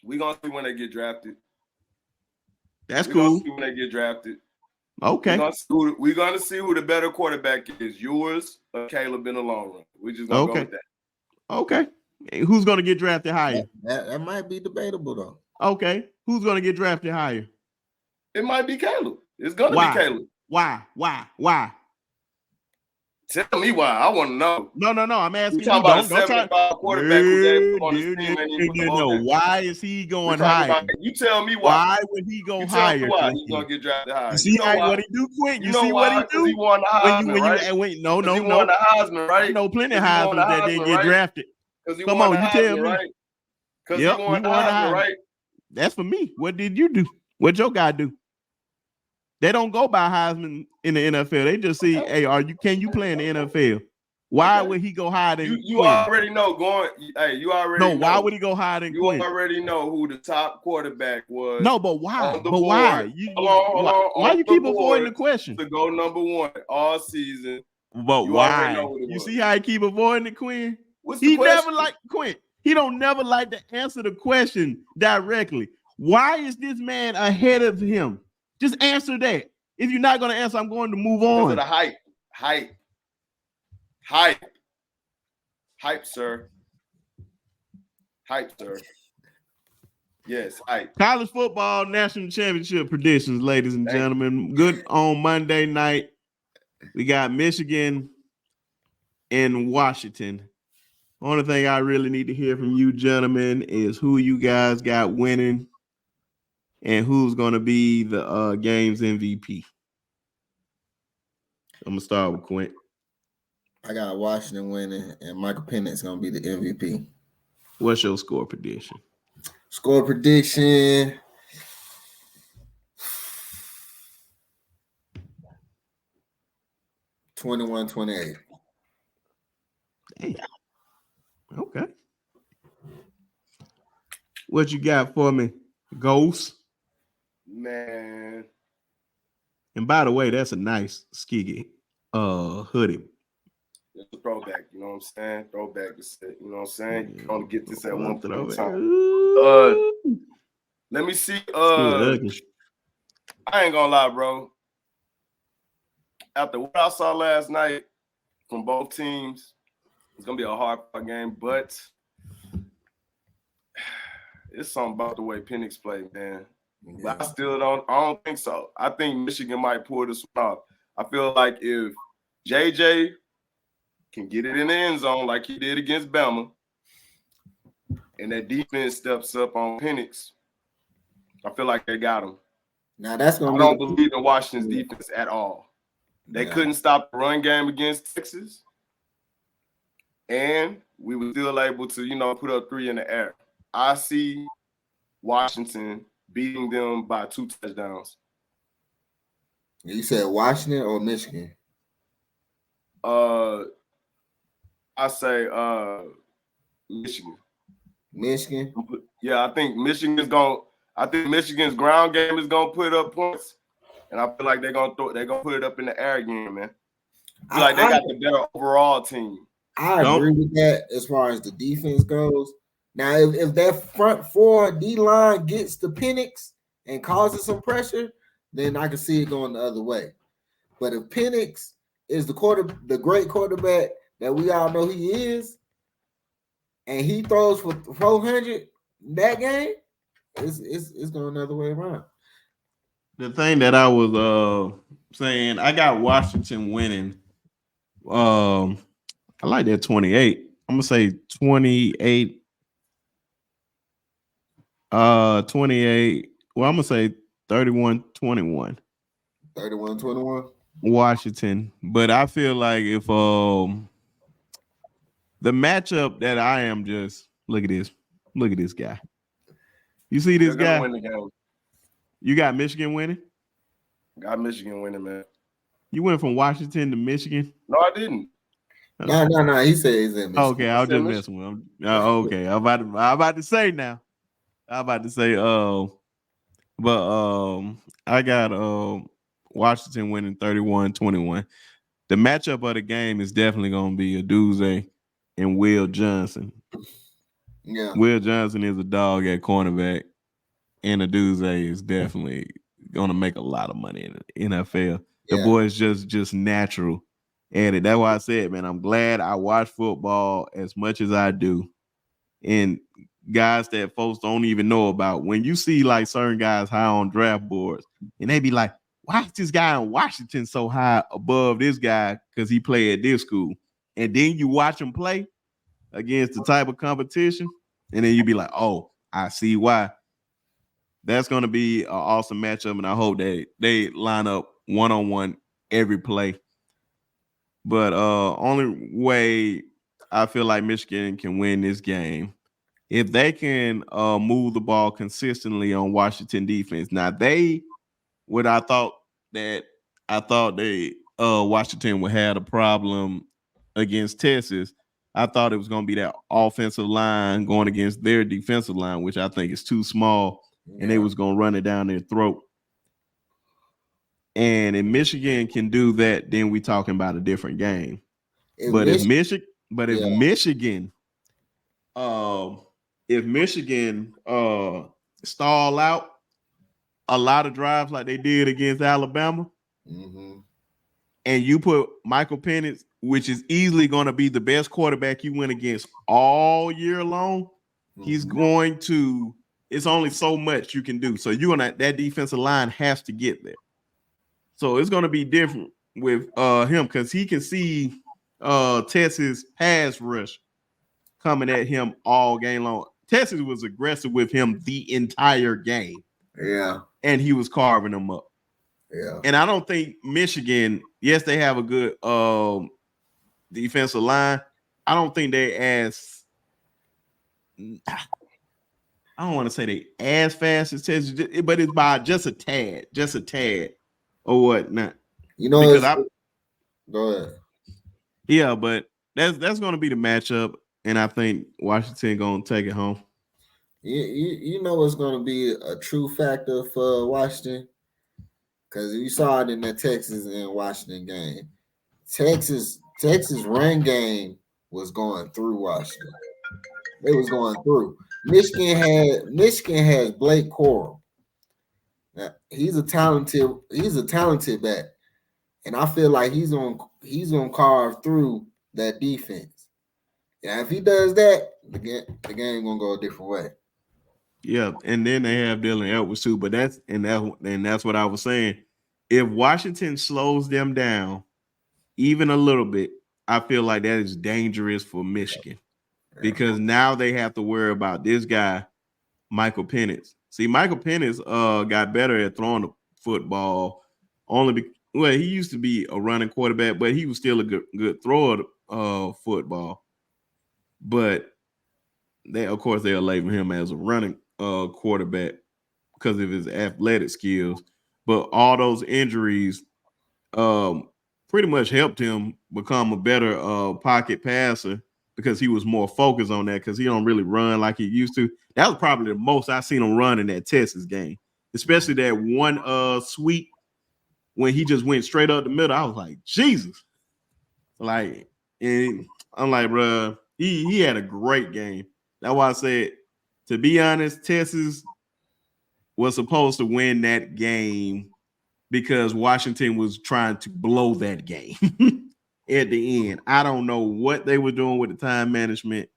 S3: we gonna see when they get drafted.
S1: That's cool.
S3: Gonna see when they get drafted.
S1: Okay.
S3: We're gonna see who the better quarterback is, yours or Caleb in the long run. We just gonna go with that.
S1: Okay. Who's gonna get drafted higher?
S2: That might be debatable though.
S1: Okay. Who's gonna get drafted higher?
S3: It might be Caleb. It's gonna be Caleb.
S1: Why?
S3: Tell me why. I want to know.
S1: No. I'm asking you.
S3: Talking about a 75 quarterback who's able on his team.
S1: Why is he going higher?
S3: You tell me why.
S1: Why would he go higher?
S3: Tell me why he's gonna get drafted higher.
S1: You see what he do, Quint? You see what he do?
S3: He won the Heisman, right?
S1: No.
S3: He won the Heisman, right?
S1: I know plenty of Heisman that didn't get drafted.
S3: Come on, you tell me. Right? Because he won the Heisman, right?
S1: That's for me. What did you do? What your guy do? They don't go by Heisman in the NFL. They just see, hey, can you play in the NFL? Why would he go higher than
S3: you already know you already know.
S1: Why would he go higher than Quinn?
S3: You already know who the top quarterback was.
S1: No, but why? Why? Why you keep avoiding the question?
S3: To go number one all season.
S1: But why? You see how he keep avoiding the Quinn? He never liked Quinn. He don't never like to answer the question directly. Why is this man ahead of him? Just answer that. If you're not going to answer, I'm going to move on.
S3: Because of the hype, sir. Yes, hype.
S1: College football national championship predictions, ladies and gentlemen. Good on Monday night. We got Michigan and Washington. Only thing I really need to hear from you gentlemen is who you guys got winning and who's going to be the game's MVP. I'm going to start with Quint.
S2: I got Washington winning, and Michael Penix going to be the MVP.
S1: What's your score prediction?
S2: Score prediction. (21-28).
S1: Damn. Okay. What you got for me, Ghost?
S3: Man.
S1: And by the way, that's a nice skiggy hoodie.
S3: It's a throwback, you know what I'm saying? Throwback, you know what I'm saying? You want to get this at one point in time. Let me see. I ain't gonna lie, bro. After what I saw last night from both teams, it's gonna be a hard game, but it's something about the way Penix played, man. Yeah. But I don't think so. I think Michigan might pull this one off. I feel like if JJ can get it in the end zone like he did against Bama, and that defense steps up on Penix, I feel like they got him.
S2: Now that's gonna.
S3: I don't believe in Washington's defense at all. They couldn't stop the run game against Texas, and we were still able to, put up 3 in the air. I see Washington beating them by 2 touchdowns.
S2: You said Washington or Michigan?
S3: I say Michigan.
S2: Michigan.
S3: Yeah, I think Michigan's ground game is gonna put up points, and I feel like they're gonna put it up in the air again, man. I feel like they got the better overall team.
S2: I agree with that as far as the defense goes. Now, if that front four D line gets the Penix and causes some pressure, then I can see it going the other way. But if Penix is the great quarterback that we all know he is, and he throws for 400 that game, it's going another way around.
S1: The thing that I was saying, I got Washington winning. I like that 28. I'm gonna say 28. 28. Well, I'm gonna say 31-21.
S2: 31-21.
S1: Washington. But I feel like if the matchup that I am just look at this guy. You see this guy?
S3: Win the game.
S1: You got Michigan winning?
S3: Got Michigan winning, man.
S1: You went from Washington to Michigan?
S3: No, I didn't.
S2: No. He said he's in Michigan.
S1: Okay, I was just messing with him. Okay, I'm about to say now. I'm about to say, but I got Washington winning 31-21. The matchup of the game is definitely gonna be Aduze and Will Johnson.
S2: Yeah,
S1: Will Johnson is a dog at cornerback, and Aduze is definitely gonna make a lot of money in the NFL. The boy is just natural at it. That's why I said, man, I'm glad I watch football as much as I do. And guys that folks don't even know about. When you see like certain guys high on draft boards, and they be like, why is this guy in Washington so high above this guy because he played at this school? And then you watch him play against the type of competition, and then you be like, oh, I see why. That's going to be an awesome matchup, and I hope they line up one-on-one every play. But only way I feel like Michigan can win this game, if they can move the ball consistently on Washington defense. Now I thought Washington would have a problem against Texas. I thought it was going to be that offensive line going against their defensive line, which I think is too small, and they was going to run it down their throat. And if Michigan can do that, then we talking about a different game. If Michigan stall out a lot of drives like they did against Alabama, and you put Michael Penix, which is easily going to be the best quarterback you win against all year long, he's going to. It's only so much you can do. So that defensive line has to get there. So it's going to be different with him because he can see Texas pass rush coming at him all game long. Texas was aggressive with him the entire game.
S2: Yeah.
S1: And he was carving them up.
S2: Yeah.
S1: And I don't think Michigan, yes, they have a good defensive line. I don't think they I don't want to say they as fast as Texas, but it's by just a tad or whatnot.
S2: Because go ahead.
S1: Yeah, but that's going to be the matchup, and I think Washington going to take it home.
S2: You know what's going to be a true factor for Washington? Because you saw it in the Texas and Washington game. Texas run game was going through Washington. It was going through. Michigan has Blake Corum. Now, he's a talented back, and I feel like he's gonna carve through that defense. Yeah, if he does that, the game gonna go a different way.
S1: Yeah, and then they have Dylan Edwards too, but that's what I was saying. If Washington slows them down even a little bit, I feel like that is dangerous for Michigan because now they have to worry about this guy, Michael Penix. See, Michael Penix got better at throwing the football he used to be a running quarterback, but he was still a good thrower of football. But they'll label him as a running quarterback because of his athletic skills. But all those injuries pretty much helped him become a better pocket passer because he was more focused on that because he don't really run like he used to. That was probably the most I seen him run in that Texas game, especially that one sweep when he just went straight up the middle. I was like, Jesus. Like, and I'm like, bro, he had a great game. That's why I said, to be honest, Texas was supposed to win that game because Washington was trying to blow that game at the end. I don't know what they were doing with the time management,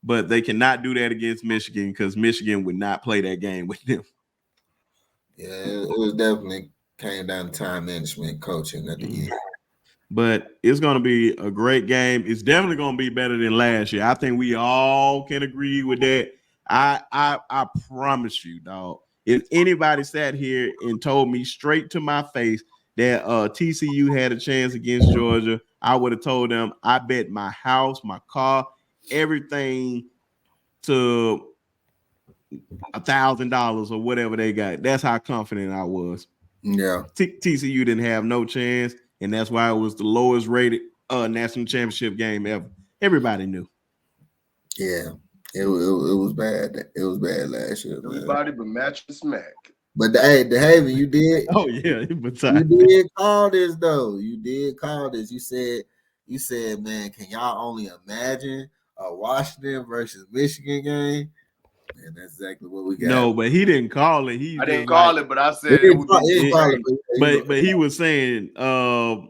S1: but they cannot do that against Michigan because Michigan would not play that game with them.
S2: Yeah, it was definitely came down to time management coaching at the end.
S1: But it's going to be a great game. It's definitely going to be better than last year. I think we all can agree with that. I promise you, dog. If anybody sat here and told me straight to my face that TCU had a chance against Georgia, I would have told them I bet my house, my car, everything to $1,000 or whatever they got. That's how confident I was.
S2: Yeah.
S1: TCU didn't have no chance, and that's why it was the lowest rated national championship game ever. Everybody knew.
S2: Yeah, it was bad. It was bad last year.
S3: Everybody but Match and Smack.
S2: But the Haven, you did.
S1: Oh yeah,
S2: you did call this though. You did call this. You said, man, can y'all only imagine a Washington versus Michigan game? And that's exactly what we got.
S1: No, but he didn't call it.
S3: I didn't call it, but I said it would be.
S1: But he was saying, I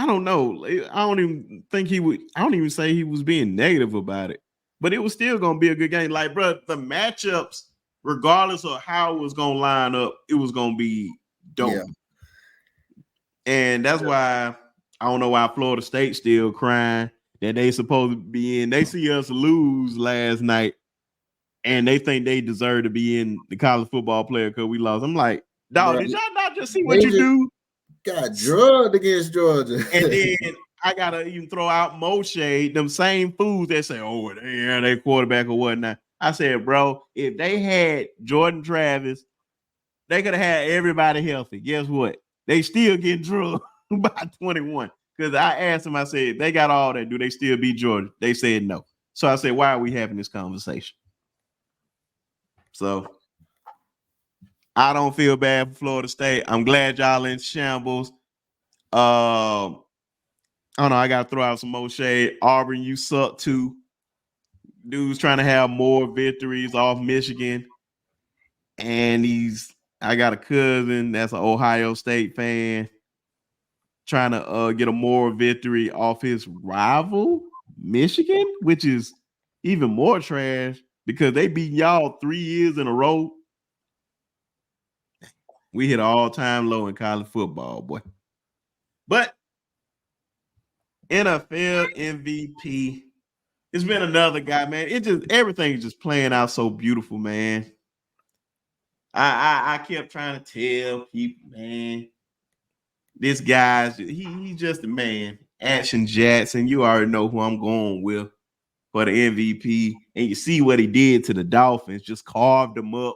S1: don't know. I don't even think he would. I don't even say he was being negative about it. But it was still going to be a good game. Like, bro, the matchups, regardless of how it was going to line up, it was going to be dope. Yeah. And that's why I don't know why Florida State still crying that they supposed to be in. They see us lose last night, and they think they deserve to be in the college football player because we lost. I'm like, dog, did y'all not just see what you do?
S2: Got drugged against Georgia.
S1: And then I gotta even throw out Moshe, them same fools that say, oh, yeah, they quarterback or whatnot. I said, bro, if they had Jordan Travis, they could have had everybody healthy. Guess what? They still get drugged by 21. Because I asked them, I said, they got all that. Do they still beat Georgia? They said no. So I said, why are we having this conversation? So I don't feel bad for Florida State. I'm glad y'all in shambles. I don't know. I got to throw out some more shade. Auburn, you suck too. Dude's trying to have more victories off Michigan. And I got a cousin that's an Ohio State fan trying to get a more victory off his rival, Michigan, which is even more trash because they beat y'all 3 years in a row. We hit an all-time low in college football, boy. But NFL MVP, it's been another guy, man. Everything's just playing out so beautiful, man. I kept trying to tell people, man, this guy's he's just a man. Action Jackson, you already know who I'm going with for the MVP. And you see what he did to the Dolphins, just carved them up.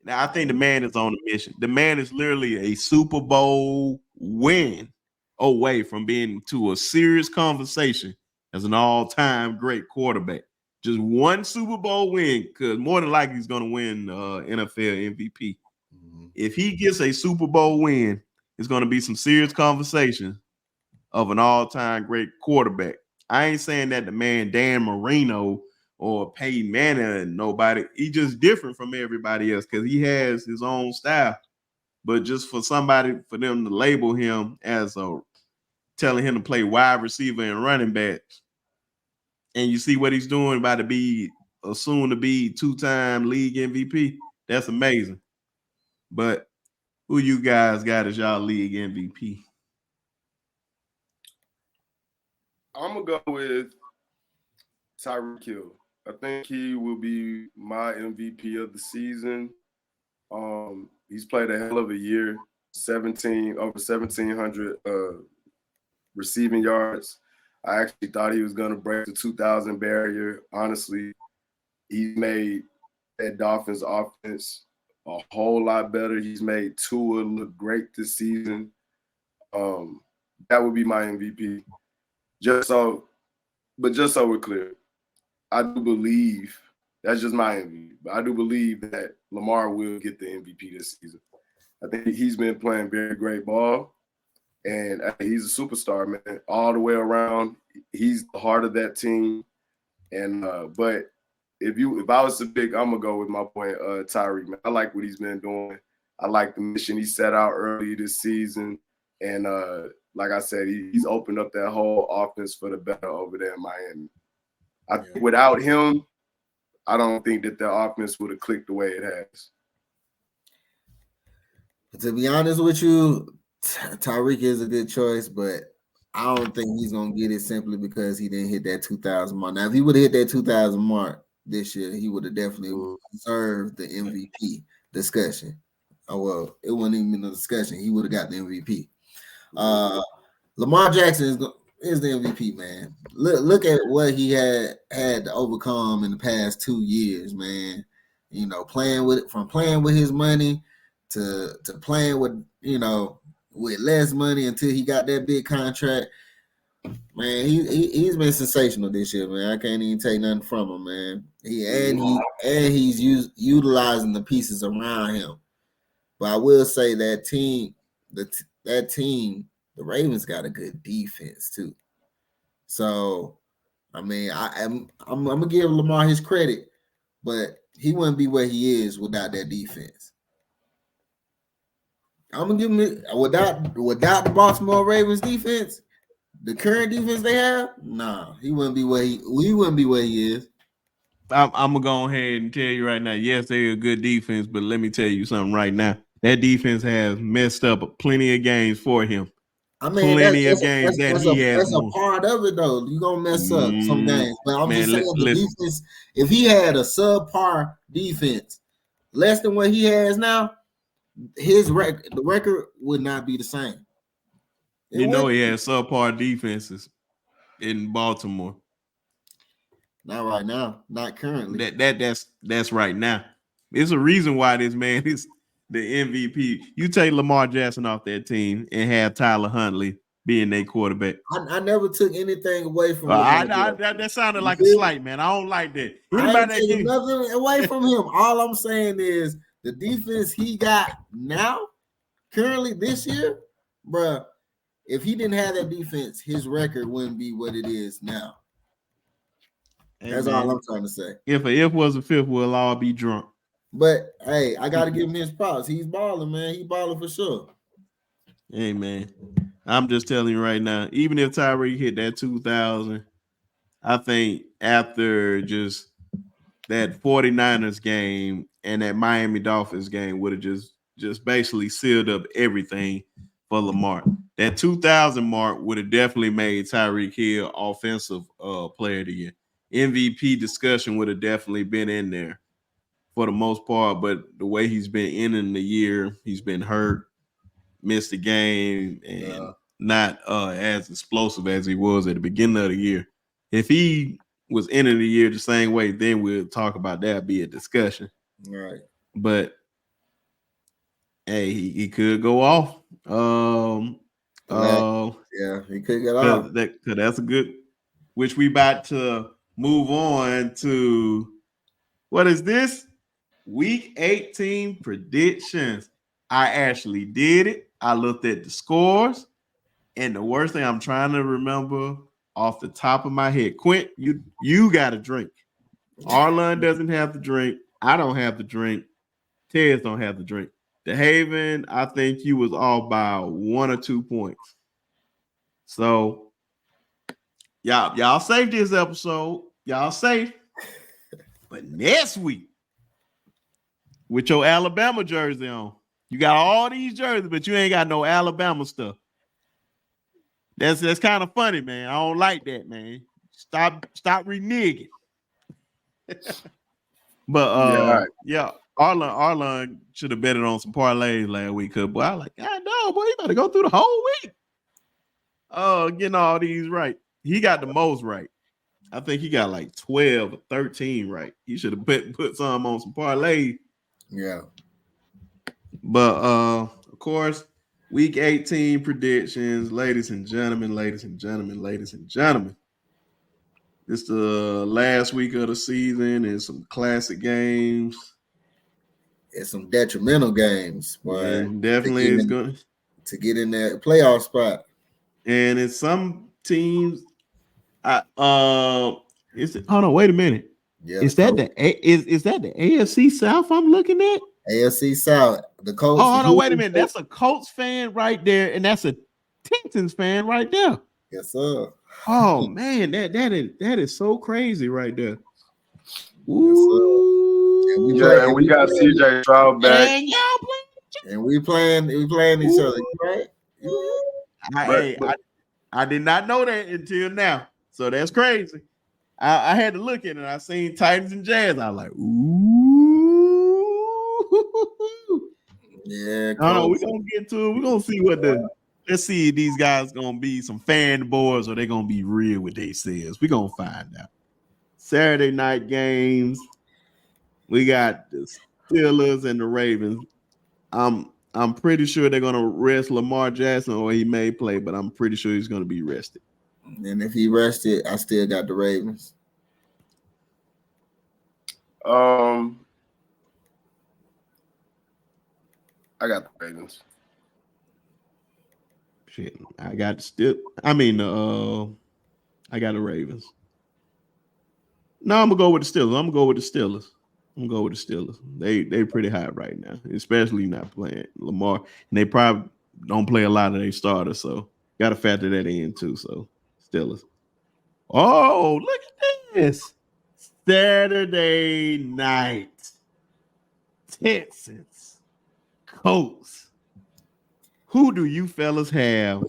S1: Now, I think the man is on a mission. The man is literally a Super Bowl win away from being to a serious conversation as an all-time great quarterback. Just one Super Bowl win, because more than likely he's going to win NFL MVP. Mm-hmm. If he gets a Super Bowl win, it's going to be some serious conversation of an all-time great quarterback. I ain't saying that the man Dan Marino or Peyton Manning and nobody. He just different from everybody else because he has his own style. But just for them to label him as telling him to play wide receiver and running backs, and you see what he's doing about to be soon to be 2-time league MVP, that's amazing. But who you guys got as y'all league MVP?
S3: I'm gonna go with Tyreek Hill. I think he will be my MVP of the season. He's played a hell of a year, over 1,700 receiving yards. I actually thought he was going to break the 2,000 barrier. Honestly, he made that Dolphins offense a whole lot better. He's made Tua look great this season. That would be my MVP. Just so we're clear, I do believe that's just my MVP. But I do believe that Lamar will get the MVP this season. I think he's been playing very great ball, and he's a superstar, man, all the way around. He's the heart of that team. And but if I was to pick, I'm gonna go with my boy Tyreek, man. I like what he's been doing. I like the mission he set out early this season, and like I said, he's opened up that whole offense for the better over there in Miami. I think without him, I don't think that the offense would have clicked the way it has.
S2: To be honest with you, Tyreek is a good choice, but I don't think he's gonna get it simply because he didn't hit that 2,000 mark. Now, if he would have hit that 2,000 mark this year, he would have definitely deserved the MVP discussion. Oh well, it wasn't even a discussion. He would have got the MVP. Lamar Jackson is the MVP, man. Look at what he had to overcome in the past 2 years, man. You know, playing with his money to playing with, you know, with less money until he got that big contract. Man, he's been sensational this year, man. I can't even take nothing from him, man. He's utilizing the pieces around him. But I will say that team, the Ravens got a good defense too. So, I mean, I'm gonna give Lamar his credit, but he wouldn't be where he is without that defense. I'm gonna give him it without the Baltimore Ravens defense, the current defense they have. Nah, he wouldn't be where he is.
S1: I'm gonna go ahead and tell you right now. Yes, they're a good defense, but let me tell you something right now. That defense has messed up plenty of games for him.
S2: I mean,
S1: Plenty of games that he has
S2: that's
S1: won.
S2: a part of it, though. You're gonna mess up some games, but I'm just saying the defense. If he had a subpar defense, less than what he has now, the record would not be the same.
S1: He has subpar defenses in Baltimore.
S2: Not right now, not currently.
S1: That's right now. There's a reason why this man is the MVP. You take Lamar Jackson off that team and have Tyler Huntley being their quarterback.
S2: I never took anything away from
S1: that sounded like a slight, man. I don't like that.
S2: I ain't taking nothing away from him. All I'm saying is the defense he got now, currently this year, bruh, if he didn't have that defense, his record wouldn't be what it is now. Hey, that's all I'm trying to say.
S1: If a if was a fifth, we'll all be drunk.
S2: But hey, I gotta give him his props. He's balling, man. He's balling for sure.
S1: Hey, man. I'm just telling you right now, even if Tyreek hit that 2,000, I think after just that 49ers game and that Miami Dolphins game would have just basically sealed up everything for Lamar. That 2,000 mark would have definitely made Tyreek Hill offensive player of the year. MVP discussion would have definitely been in there for the most part, but the way he's been ending the year, he's been hurt, missed the game, and not as explosive as he was at the beginning of the year. If he was ending the year the same way, then we'll talk about that, be a discussion.
S2: Right.
S1: But hey, he could go off.
S2: Yeah, he could get off.
S1: That's a good, which we about to move on to. What is this? Week 18 predictions. I actually did it. I looked at the scores, and the worst thing I'm trying to remember off the top of my head, Quint, you got a drink. Arlon doesn't have the drink. I don't have the drink. Tez don't have the drink. The Haven, I think you was off by 1 or 2 points. So y'all safe this episode. Y'all safe. But next week, with your Alabama jersey on, you got all these jerseys, but you ain't got no Alabama stuff. That's kind of funny, man. I don't like that, man. Stop reneging. But Arlon should have betted on some parlays last week. Cause boy, I was like, God no, boy, you better go through the whole week. Getting all these right. He got the most right. I think he got like 12 or 13 right. He should have put some on some parlays.
S2: Yeah.
S1: But of course, Week 18 predictions, ladies and gentlemen. It's the last week of the season and some classic games.
S2: It's some detrimental games, boy.
S1: Yeah, definitely is going
S2: to get in that playoff spot.
S1: And in some teams, is it? Hold on, wait a minute.
S2: Yeah,
S1: is that is that the AFC South I'm looking at?
S2: AFC South, the Colts.
S1: Oh, hold on, wait a minute. That's a Colts fan right there, and that's a Texans fan right there.
S2: Yes, sir.
S1: Oh man, that is so crazy right there. Ooh.
S3: Yes, and we got CJ Stroud back.
S1: And y'all playing.
S2: And we playing each other, right?
S1: I did not know that until now. So that's crazy. I had to look at it. I seen Titans and Jazz. I was like, ooh.
S2: Yeah.
S1: Oh, we're gonna get to it. We're gonna see let's see if these guys gonna be some fanboys or they're gonna be real with themselves. We're gonna find out. Saturday night games. We got the Steelers and the Ravens. I'm pretty sure they're gonna rest Lamar Jackson, or he may play, but I'm pretty sure he's gonna be rested.
S2: And if he rested, I still got the Ravens.
S3: I got the Ravens.
S1: Shit, I got I got the Ravens. No, I'm gonna go with the Steelers. They pretty high right now, especially not playing Lamar, and they probably don't play a lot of their starters, so got to factor that in too. So Steelers. Oh, look at this Saturday night, Texans, Colts. Who do you fellas have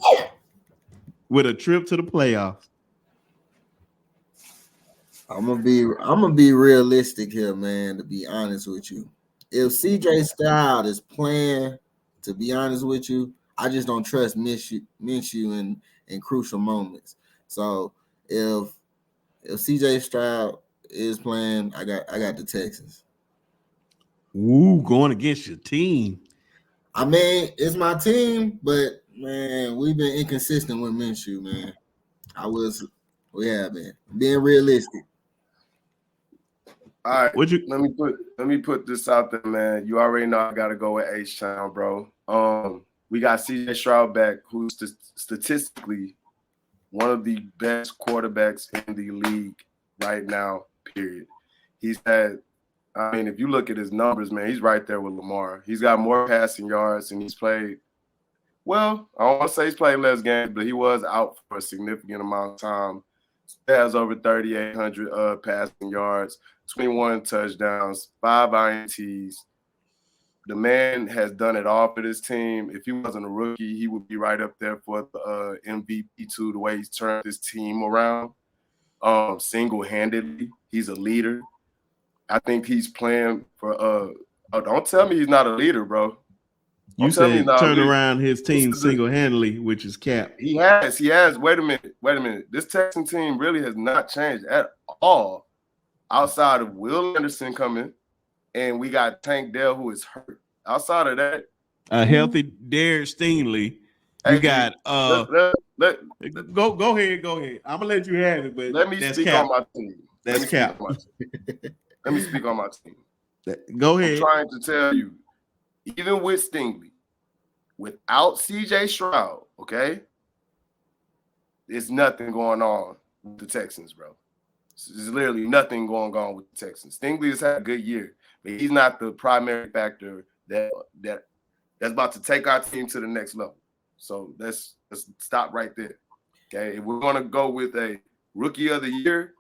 S1: with a trip to the playoffs?
S2: I'm gonna be realistic here, man. To be honest with you, if CJ Stroud is playing, to be honest with you, I just don't trust Minshew in crucial moments. So if CJ Stroud is playing, I got the Texans.
S1: Ooh, going against your team.
S2: I mean, it's my team, but man, we've been inconsistent with Minshew, man. We have been being realistic.
S3: All right, let me put this out there, man. You already know I gotta go with H-Town, bro. We got CJ Stroud back, who's statistically one of the best quarterbacks in the league right now, period. He's had, I mean, if you look at his numbers, man, he's right there with Lamar. He's got more passing yards, and he's played, well, I don't want to say he's played less games, but he was out for a significant amount of time. He has over 3,800 passing yards, 21 touchdowns, 5 INTs. The man has done it all for this team. If he wasn't a rookie, he would be right up there for the MVP too, the way he's turned his team around single-handedly. He's a leader. I think he's playing for don't tell me he's not a leader, bro.
S1: You said turn around his team single-handedly, which is cap.
S3: He has. Wait a minute. This Texan team really has not changed at all outside of Will Anderson coming, and we got Tank Dell, who is hurt. Outside of that,
S1: a healthy Derek Stingley. You got go ahead. I'm gonna let you have it, but
S3: let me speak on my team.
S1: That's cap.
S3: Let me speak on my team.
S1: Go ahead.
S3: I'm trying to tell you, even with Stingley, without CJ Stroud, okay, there's nothing going on with the Texans, bro. There's literally nothing going on with the Texans. Stingley has had a good year, but he's not the primary factor that's about to take our team to the next level. So let's stop right there. Okay, if we're gonna go with a rookie of the year,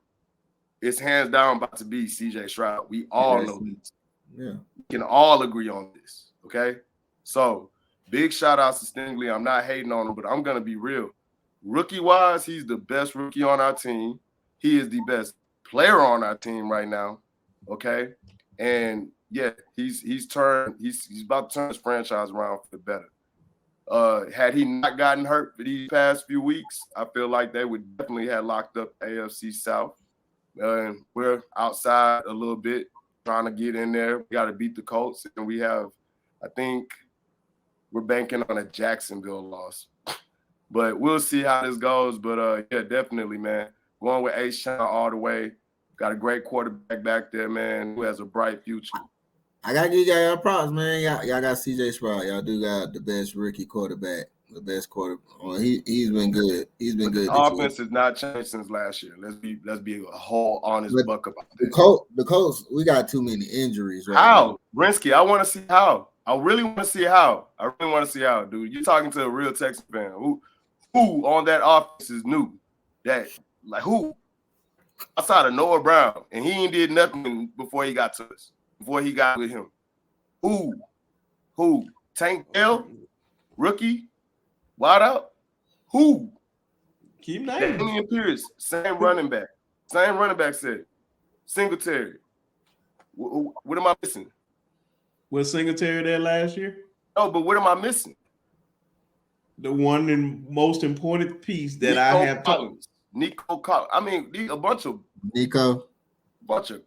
S3: it's hands down about to be CJ Stroud. We all know this.
S2: Yeah,
S3: we can all agree on this. Okay, so big shout outs to Stingley. I'm not hating on him, but I'm gonna be real. Rookie wise, he's the best rookie on our team. He is the best player on our team right now. Okay, and yeah, he's about to turn his franchise around for the better. Had he not gotten hurt for these past few weeks, I feel like they would definitely have locked up AFC South. And we're outside a little bit, trying to get in there. We got to beat the Colts, and we have, I think, we're banking on a Jacksonville loss. But we'll see how this goes. But yeah, definitely, man. Going with A-Sean all the way. Got a great quarterback back there, man, who has a bright future.
S2: I gotta give y'all props, man. Y'all got CJ Stroud. Y'all do got the best rookie quarterback, the best quarterback. Well, he's been good. He's been good.
S3: The offense has not changed since last year. Let's be a whole honest buck about that.
S2: The Colts, we got too many injuries right
S3: now. Brinsky, I want to see how. I really want to see how. Dude. You're talking to a real Texas fan. Who on that offense is new? That like who? Outside of Noah Brown, and he ain't did nothing before he got to us. Before he got with him. Who? Tank Dell? Rookie? Wide out? Who?
S1: Keep naming.
S3: Damian Pierce, same running back. Same running back said. Singletary. What am I missing?
S1: Was Singletary there last year?
S3: No, but what am I missing?
S1: The one and most important piece that
S3: Nico
S1: I have
S3: Collins. Nico Collins. I mean, a bunch of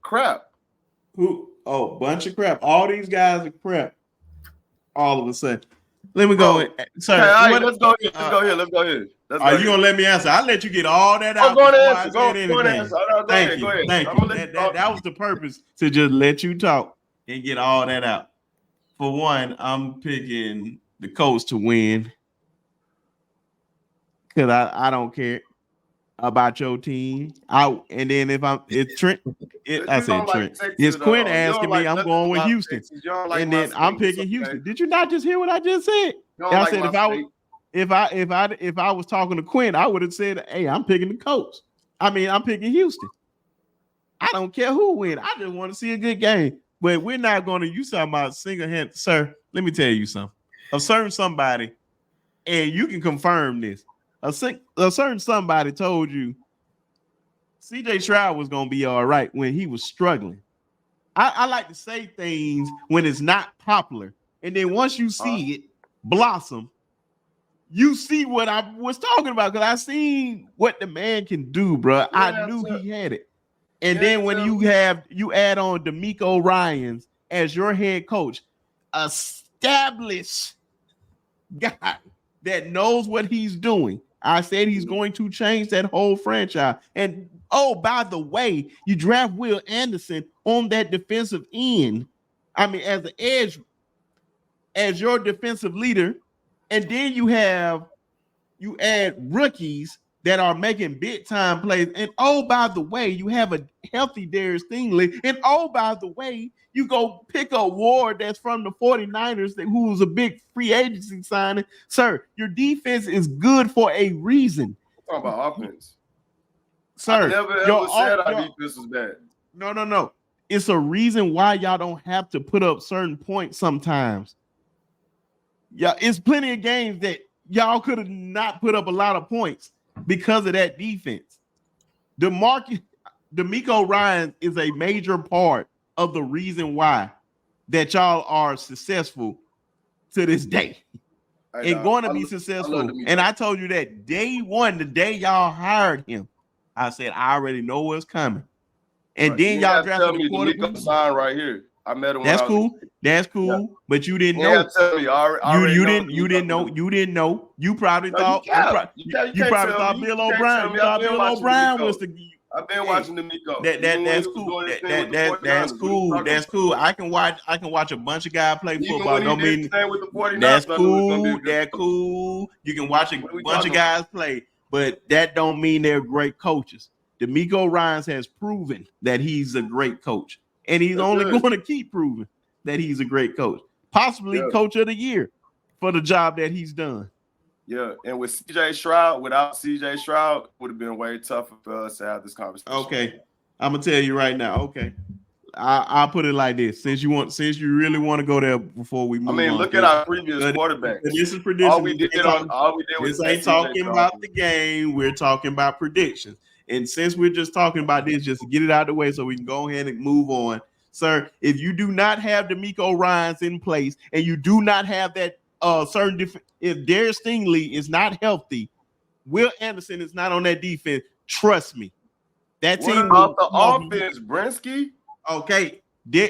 S3: crap.
S1: Who? Oh, bunch of crap. All these guys are crap. All of a sudden. Let me go. Sir,
S3: okay, let's go here. Let's go here.
S1: Are you gonna let me answer? I'll let you get all that out.
S3: Go ahead. Go ahead.
S1: Thank you. That was the purpose, to just let you talk and get all that out. For one, I'm picking the Colts to win because I don't care about your team. And then if Trent, I said Trent. It's Quinn asking me, I'm going with Houston, and then I'm picking Houston. Did you not just hear what I just said? I said if I was talking to Quinn, I would have said, "Hey, I'm picking the Colts. I'm picking Houston. I don't care who wins. I just want to see a good game." But we're not going to. You talking about single hand, sir? Let me tell you something. A certain somebody, and you can confirm this. A certain somebody told you CJ Stroud was going to be all right when he was struggling. I like to say things when it's not popular, and then once you see it blossom, you see what I was talking about, because I seen what the man can do, bro. I knew he had it. And then when you add on DeMeco Ryans as your head coach, established guy that knows what he's doing. I said he's going to change that whole franchise. And by the way, you draft Will Anderson on that defensive end. As an edge, as your defensive leader, and then you add rookies that are making big time plays. And by the way, you have a healthy Darius Stingley. And by the way, you go pick a Ward that's from the 49ers who was a big free agency signing. Sir, your defense is good for a reason.
S3: I'm talking about offense.
S1: Sir,
S3: I never ever said our defense was bad.
S1: No. It's a reason why y'all don't have to put up certain points sometimes. Yeah, it's plenty of games that y'all could have not put up a lot of points because of that defense. DeMeco Ryans is a major part of the reason why that y'all are successful to this day and going to be successful. And I told you that day one, the day y'all hired him, I said, I already know what's coming. And then y'all drafted the quarterback.
S3: Sign right here. I met him.
S1: That's cool. That's cool. Yeah. But you didn't know. You didn't know. You probably thought. You probably thought Bill O'Brien. You thought Bill O'Brien was the.
S3: I've been watching DeMeco.
S1: That's cool. That's cool. That's cool. I can watch a bunch of guys play football. Don't mean that's cool. That's cool. You can watch a bunch of guys play, but that don't mean they're great coaches. DeMeco Ryans has proven that he's a great coach. And he's only going to keep proving that he's a great coach. Possibly coach of the year for the job that he's done.
S3: Yeah, and with CJ Stroud, without CJ Stroud, it would have been way tougher for us to have this conversation.
S1: Okay, I'm gonna tell you right now. Okay, I'll put it like this: since you really want to go there before we move on.
S3: Look at our previous quarterbacks.
S1: This is prediction.
S3: All we did was
S1: this ain't talking about the game. We're talking about predictions. And since we're just talking about this, just to get it out of the way so we can go ahead and move on. Sir, if you do not have DeMeco Ryans in place and you do not have that if Darius Stingley is not healthy, Will Anderson is not on that defense, trust me. That team
S3: about the offense, Brinsky?
S1: Okay.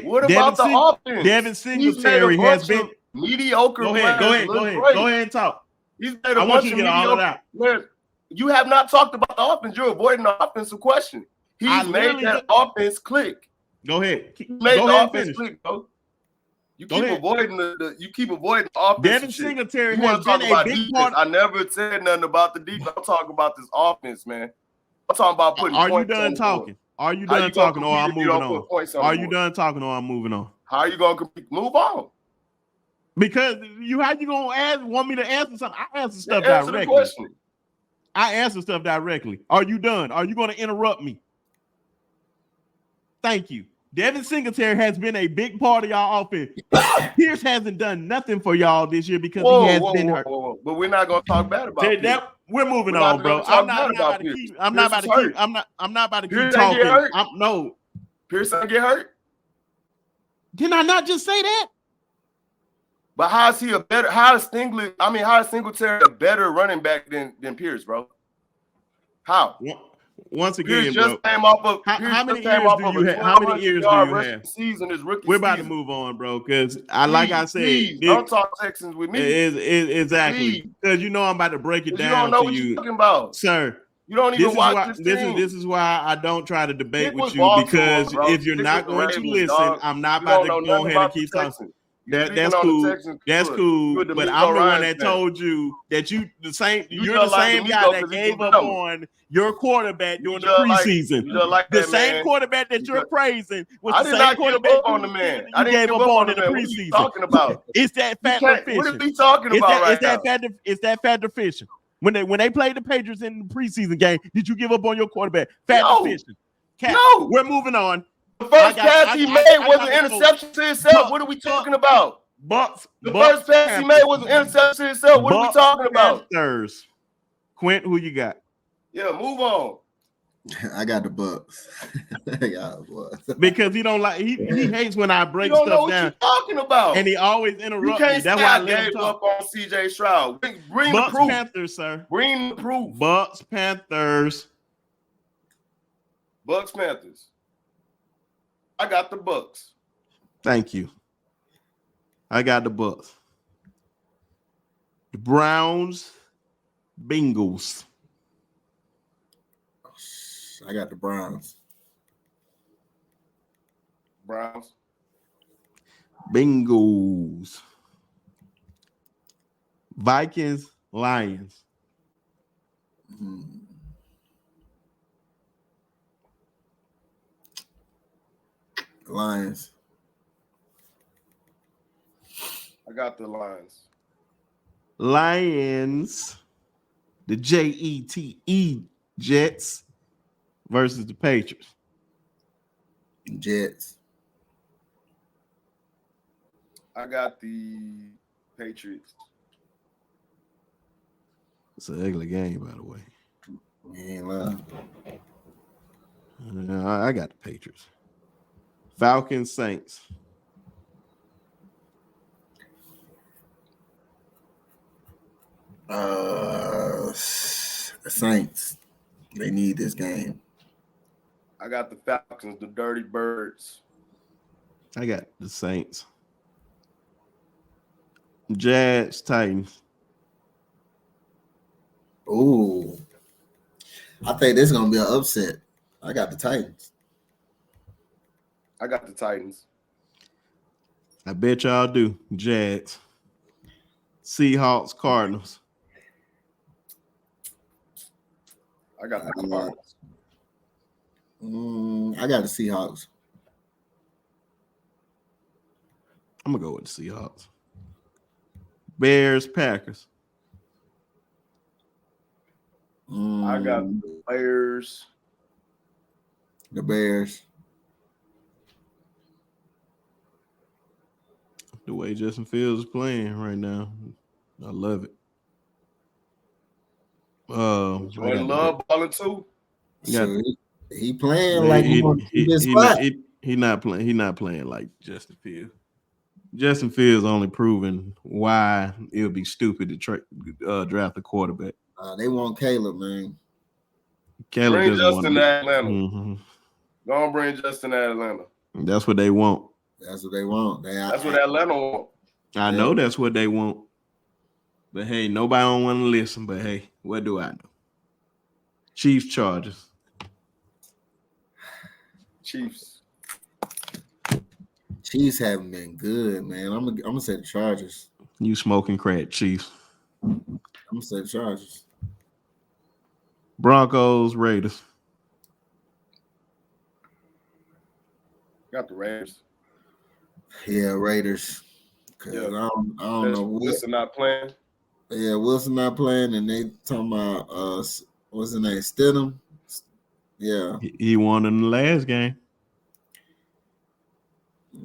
S3: What about the offense?
S1: Devin Singletary has been
S3: mediocre
S1: Go
S3: players.
S1: ahead. Go ahead and talk.
S3: He's made a
S1: I want
S3: bunch
S1: you
S3: of
S1: to get all of
S3: mediocre
S1: that.
S3: players. You have not talked about the offense. You're avoiding the offensive question. He's made that offense click.
S1: Go ahead.
S3: Made the offense click, bro. You keep avoiding the offense.
S1: Devin Singletary
S3: you want
S1: has
S3: to talk
S1: been
S3: about
S1: a big
S3: defense.
S1: part.
S3: I never said nothing about the defense. I'm talking about this offense, man. I'm talking about putting
S1: Are you
S3: points
S1: done
S3: on the
S1: talking?
S3: board.
S1: Are you done talking or I'm moving on? Are you
S3: board?
S1: done talking or I'm moving on?
S3: How are you going to move on?
S1: Because how you going to want me to answer something? I answer stuff
S3: Answer
S1: directly.
S3: the question.
S1: I answer stuff directly. Are you done? Are you going to interrupt me? Thank you. Devin Singletary has been a big part of y'all offense. Pierce hasn't done nothing for y'all this year because he has been hurt.
S3: But we're not going to talk bad about Pierce.
S1: We're moving on, bro. I'm not about to keep talking. No.
S3: Pierce ain't get hurt.
S1: Did I not just say that?
S3: But how is Singletary a better running back than Pierce, bro? How?
S1: Once again,
S3: Pierce just
S1: bro.
S3: Came off of,
S1: how many years do you have? How many years do you have?
S3: Season is rookie
S1: We're about to move on, bro. Because I said,
S3: don't talk Texans with me.
S1: Exactly. Because I'm about to break it down.
S3: You don't know
S1: to
S3: what
S1: you,
S3: you're talking about,
S1: sir.
S3: You don't even watch this team.
S1: This is why I don't try to debate with you because if you're not going to listen, I'm not about to go ahead and keep talking. That's cool. That's cool. But I'm the one that told you that you're the same guy that gave up on your quarterback during the preseason. The same quarterback that you're praising was the same quarterback
S3: on the man.
S1: You gave up on in the preseason.
S3: Talking about
S1: it's that factor fishing.
S3: What are we talking about right now?
S1: It's that factor fishing. When they played the Patriots in the preseason game, did you give up on your quarterback? Factor fishing.
S3: No.
S1: We're moving on.
S3: The first pass he made was an interception to himself. What are we talking about? The first pass he made was an interception to himself. What are we talking about?
S1: Panthers. Quint, who you got?
S3: Yeah, move on.
S2: I got the Bucks.
S1: Because he don't like he hates when I break stuff down.
S3: You don't know what you're talking about.
S1: And he always interrupts
S3: me.
S1: That's why I let him talk.
S3: Up on CJ Stroud. Bring
S1: Bucks
S3: the proof.
S1: Panthers, sir.
S3: Bring the proof.
S1: Bucks Panthers.
S3: Bucks Panthers. I got the Bucks.
S1: Thank you. I got the Bucks. The Browns, Bengals.
S2: I got the Browns.
S1: Bengals. Vikings, Lions.
S2: Lions.
S3: I got the Lions.
S1: Lions, the Jets, Jets versus the Patriots.
S2: Jets.
S3: I got the Patriots.
S1: It's an ugly game, by the way.
S2: Ain't lying.
S1: I got the Patriots. Falcons, Saints.
S2: The Saints. They need this game.
S3: I got the Falcons, the Dirty Birds.
S1: I got the Saints. Jags, Titans.
S2: Ooh. I think this is going to be an upset. I got the Titans.
S3: I got the Titans.
S1: I bet y'all do. Jags. Seahawks, Cardinals.
S3: I got the Cardinals.
S2: I got the Seahawks.
S1: I'm going to go with the Seahawks. Bears, Packers.
S3: I got the Bears.
S2: The Bears.
S1: The way Justin Fields is playing right now, I love it.
S3: Jordan Love balling too.
S2: So he playing like
S1: he not playing. He not playing like Justin Fields. Justin Fields only proven why it would be stupid to draft a quarterback.
S2: They want Caleb, man.
S1: Caleb
S3: bring Justin to Atlanta.
S1: Mm-hmm.
S3: Go on, bring Justin to Atlanta.
S1: That's what they want.
S2: That's what they want.
S3: That's what Atlanta want.
S1: I know that's what they want. But hey, nobody don't want to listen. But hey, what do I know? Chiefs Chargers.
S3: Chiefs.
S2: Chiefs haven't been good, man. I'm gonna say the Chargers.
S1: You smoking crack, Chiefs.
S2: I'm gonna say the Chargers.
S1: Broncos, Raiders.
S3: Got the Raiders.
S2: Yeah, Raiders. Cause
S3: Yeah.
S2: I don't know what.
S3: Wilson not playing.
S2: Yeah, Wilson not playing, and they talking about what's his name, Stidham. Yeah,
S1: He won in the last game.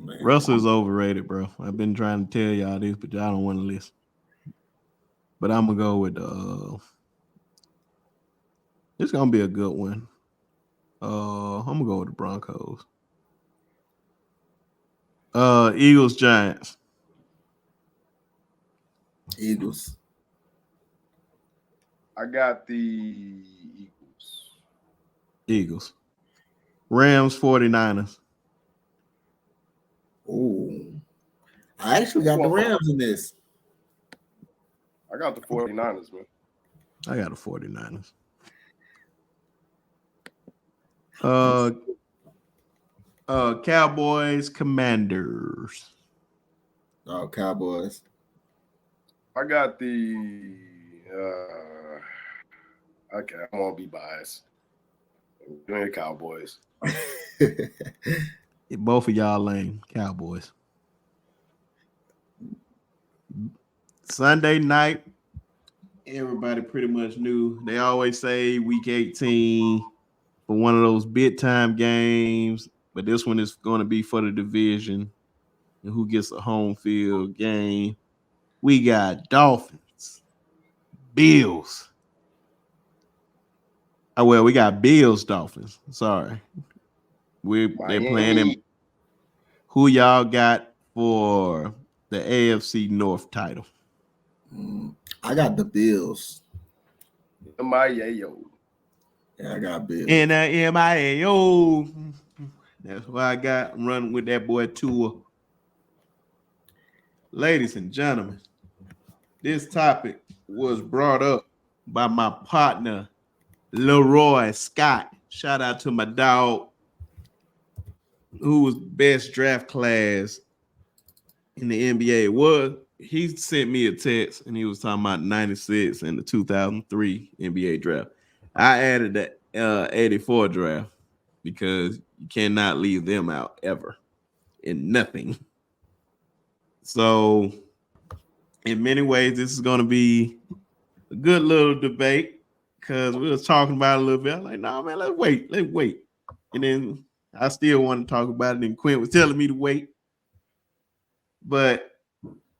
S2: man.
S1: Russell's overrated, bro. I've been trying to tell y'all this, but y'all don't want to listen. But I'm gonna go with it's gonna be a good one. I'm gonna go with the Broncos. Eagles, Giants.
S2: Eagles.
S3: I got the Eagles.
S1: Eagles. Rams, 49ers.
S2: Ooh. I actually got the Rams in this.
S3: I got the 49ers, man.
S1: I got the 49ers. Cowboys, Commanders.
S2: Oh, Cowboys.
S3: I got the okay, I won't be biased. Give me the Cowboys.
S1: Both of y'all lame. Cowboys. Sunday night, everybody pretty much knew. They always say week 18 for one of those big time games, but this one is going to be for the division and who gets a home field game. We got Dolphins, Bills. Oh, well, we got Bills, Dolphins. Sorry. They're playing them. Who y'all got for the AFC North title?
S2: I got the Bills.
S3: M-I-A-O.
S2: Yeah, I got Bills.
S1: N-I-M-I-A-O. That's what I got. I'm running with that boy Tua. Ladies and gentlemen, this topic was brought up by my partner, Leroy Scott. Shout out to my dog, who was best draft class in the NBA. He sent me a text and he was talking about 96 and the 2003 NBA draft. I added the 84 draft because you cannot leave them out ever in nothing. So in many ways, this is going to be a good little debate because we was talking about it a little bit. I'm like, no, man, let's wait. And then I still want to talk about it. And Quint was telling me to wait. But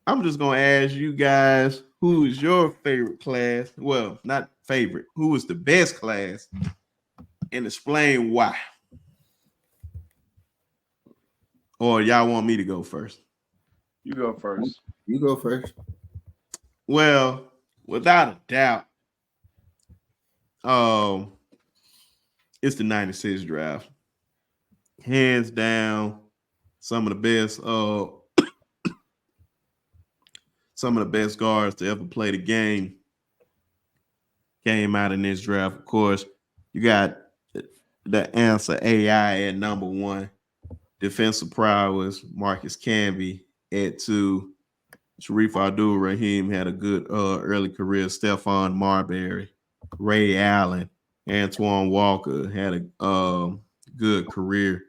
S1: I'm just going to ask you guys, who is your favorite class? Well, not favorite. Who is the best class? And explain why. Or y'all want me to go first?
S3: You go first.
S2: You go first.
S1: Well, without a doubt, it's the 96 draft. Hands down, some of the best guards to ever play the game came out in this draft. Of course, you got the answer AI at number 1. Defensive prowess, Marcus Camby at 2. Sharif Abdul-Rahim had a good early career. Stephon Marbury, Ray Allen, Antoine Walker had a good career.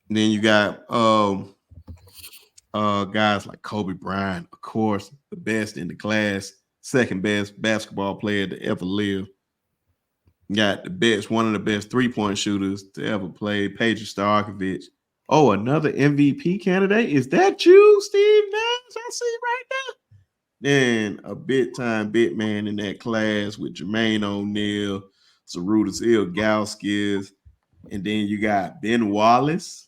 S1: And then you got guys like Kobe Bryant, of course, the best in the class, second best basketball player to ever live. Got one of the best 3-point shooters to ever play, Pedro Stojakovic. Oh, another MVP candidate? Is that you, Steve Nash? I see right now. Then a big man in that class with Jermaine O'Neal, Sarutas Ilgauskas, and then you got Ben Wallace.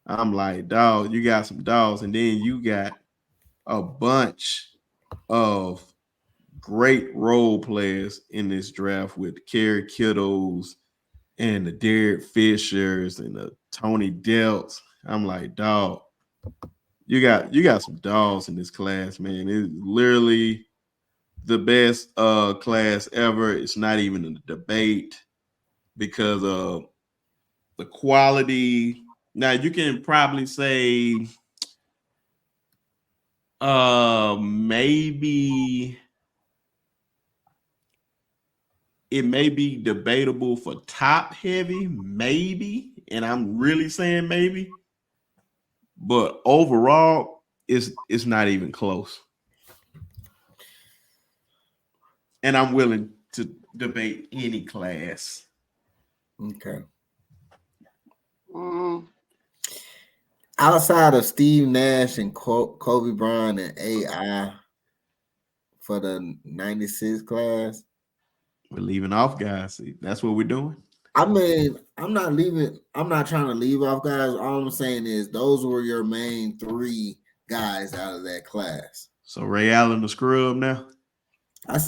S1: I'm like, dog, you got some dogs, and then you got a bunch of great role players in this draft with Kerry Kittles and the Derek Fishers and the Tony Delts. I'm like, dog, You got some dogs in this class, man. It's literally the best class ever. It's not even a debate because of the quality. Now you can probably say maybe it may be debatable for top heavy, maybe, and I'm really saying maybe, but overall, it's not even close. And I'm willing to debate any class.
S2: Okay.
S3: Mm,
S2: Outside of Steve Nash and Kobe Bryant and AI for the 96 class,
S1: We're leaving off guys. See, that's what we're doing.
S2: I mean, I'm not trying to leave off guys. All I'm saying is those were your main three guys out of that class.
S1: So Ray Allen the scrub now.
S2: I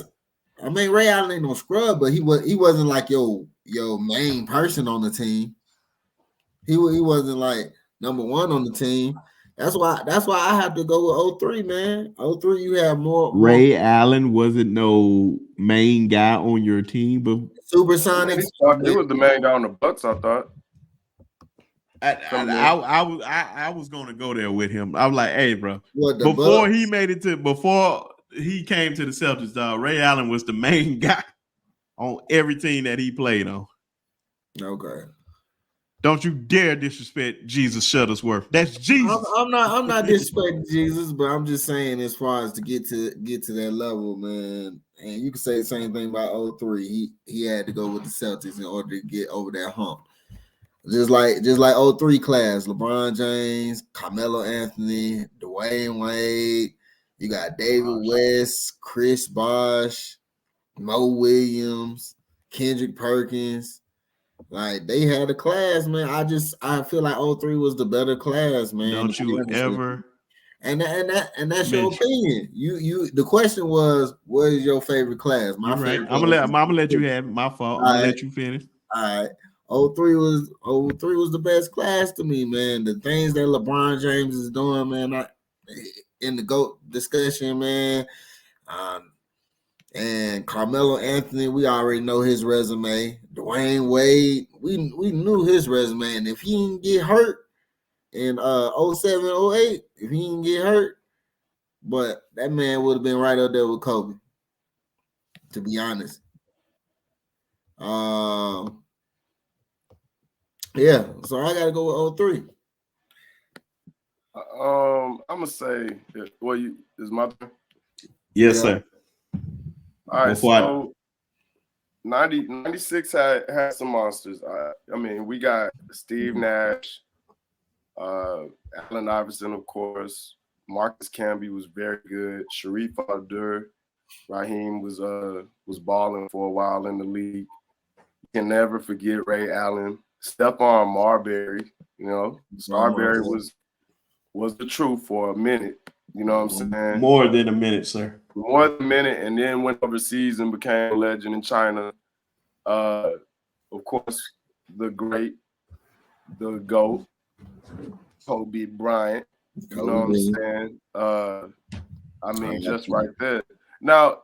S2: mean, Ray Allen ain't no scrub, but he wasn't like your main person on the team. He wasn't like number one on the team. That's why I have to go with 03, man. 03, you have more.
S1: Ray Allen wasn't no main guy on your team, but
S2: Supersonics.
S3: he was the main guy on the Bucks, I thought.
S1: I was gonna go there with him. I was like, hey, bro.
S2: Before
S1: he came to the Celtics, Ray Allen was the main guy on every team that he played on.
S2: Okay.
S1: Don't you dare disrespect Jesus Shuttlesworth. That's Jesus.
S2: I'm not disrespecting Jesus, but I'm just saying as far as to get to that level, man. And you can say the same thing about 03. He had to go with the Celtics in order to get over that hump. Just like 03 class, LeBron James, Carmelo Anthony, Dwayne Wade, you got David West, Chris Bosh, Mo Williams, Kendrick Perkins. Like they had a class, man. I feel like 03 was the better class, man.
S1: Don't you ever
S2: and that's your opinion. You the question was, what is your favorite class? My favorite.
S1: I'm gonna let you have it. My fault. I'm gonna let you finish.
S2: All right. 03 was the best class to me, man. The things that LeBron James is doing, man, in the GOAT discussion, man. And Carmelo Anthony, we already know his resume. Dwayne Wade, we knew his resume. And if he didn't get hurt in 07, 08, if he didn't get hurt, but that man would have been right up there with Kobe, to be honest. Yeah, so I gotta go with 03.
S3: I'm gonna say, is my turn?
S1: Yes, sir.
S3: All right, so 96 had some monsters. I mean, we got Steve Nash, Allen Iverson, of course. Marcus Camby was very good. Sharif Abdur, Raheem was balling for a while in the league. You can never forget Ray Allen. Stephon Marbury, Marbury was the truth for a minute. You know what I'm saying?
S1: More than a minute, sir.
S3: More than a minute, and then went overseas and became a legend in China. Of course, the great, the GOAT, Kobe Bryant. You know what I'm saying? I mean, just right there. Now,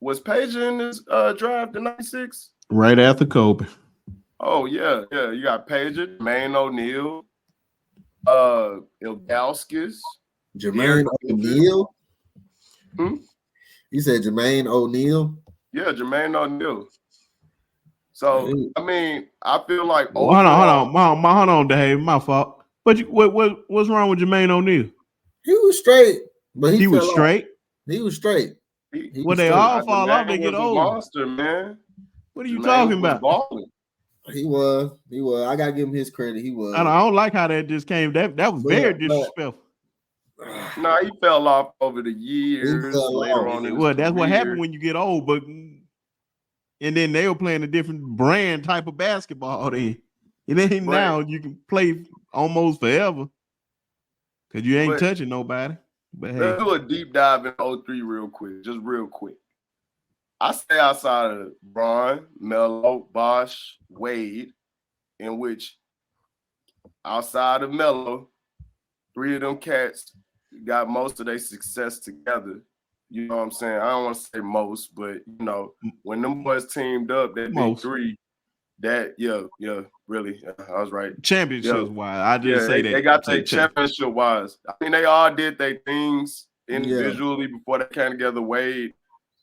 S3: was Pager in this draft in 96?
S1: Right after Kobe.
S3: Oh, yeah. You got Pager, Jermaine O'Neal, Ilgauskas.
S2: Jermaine O'Neal? You said Jermaine O'Neal?
S3: Yeah, Jermaine O'Neal. So, I mean, I feel like
S1: hold on, Dave. My fault. But what's wrong with Jermaine O'Neal?
S2: He was straight, but he
S1: was straight.
S2: He was straight.
S1: When they all fall off, they get old.
S3: Monster, man.
S1: What are you talking about?
S2: He was. I gotta give him his credit. He was.
S1: I don't like how that just came. That was very disrespectful.
S3: No, he fell off over the years. Later on,
S1: well, that's what happened when you get old. But and then they were playing a different brand type of basketball. Then and then now you can play almost forever because you ain't touching nobody. But hey,
S3: let's do a deep dive in 03 real quick, just real quick. I say outside of Bron, Melo, Bosh, Wade, in which outside of Melo, 3 of them cats, got most of their success together. You know what I'm saying? I don't want to say most, but you know, when them boys teamed up, that big three, that really, I was right.
S1: Championships wise, I just say that
S3: they got their championship wise. I mean, they all did their things individually before they came together. Wade,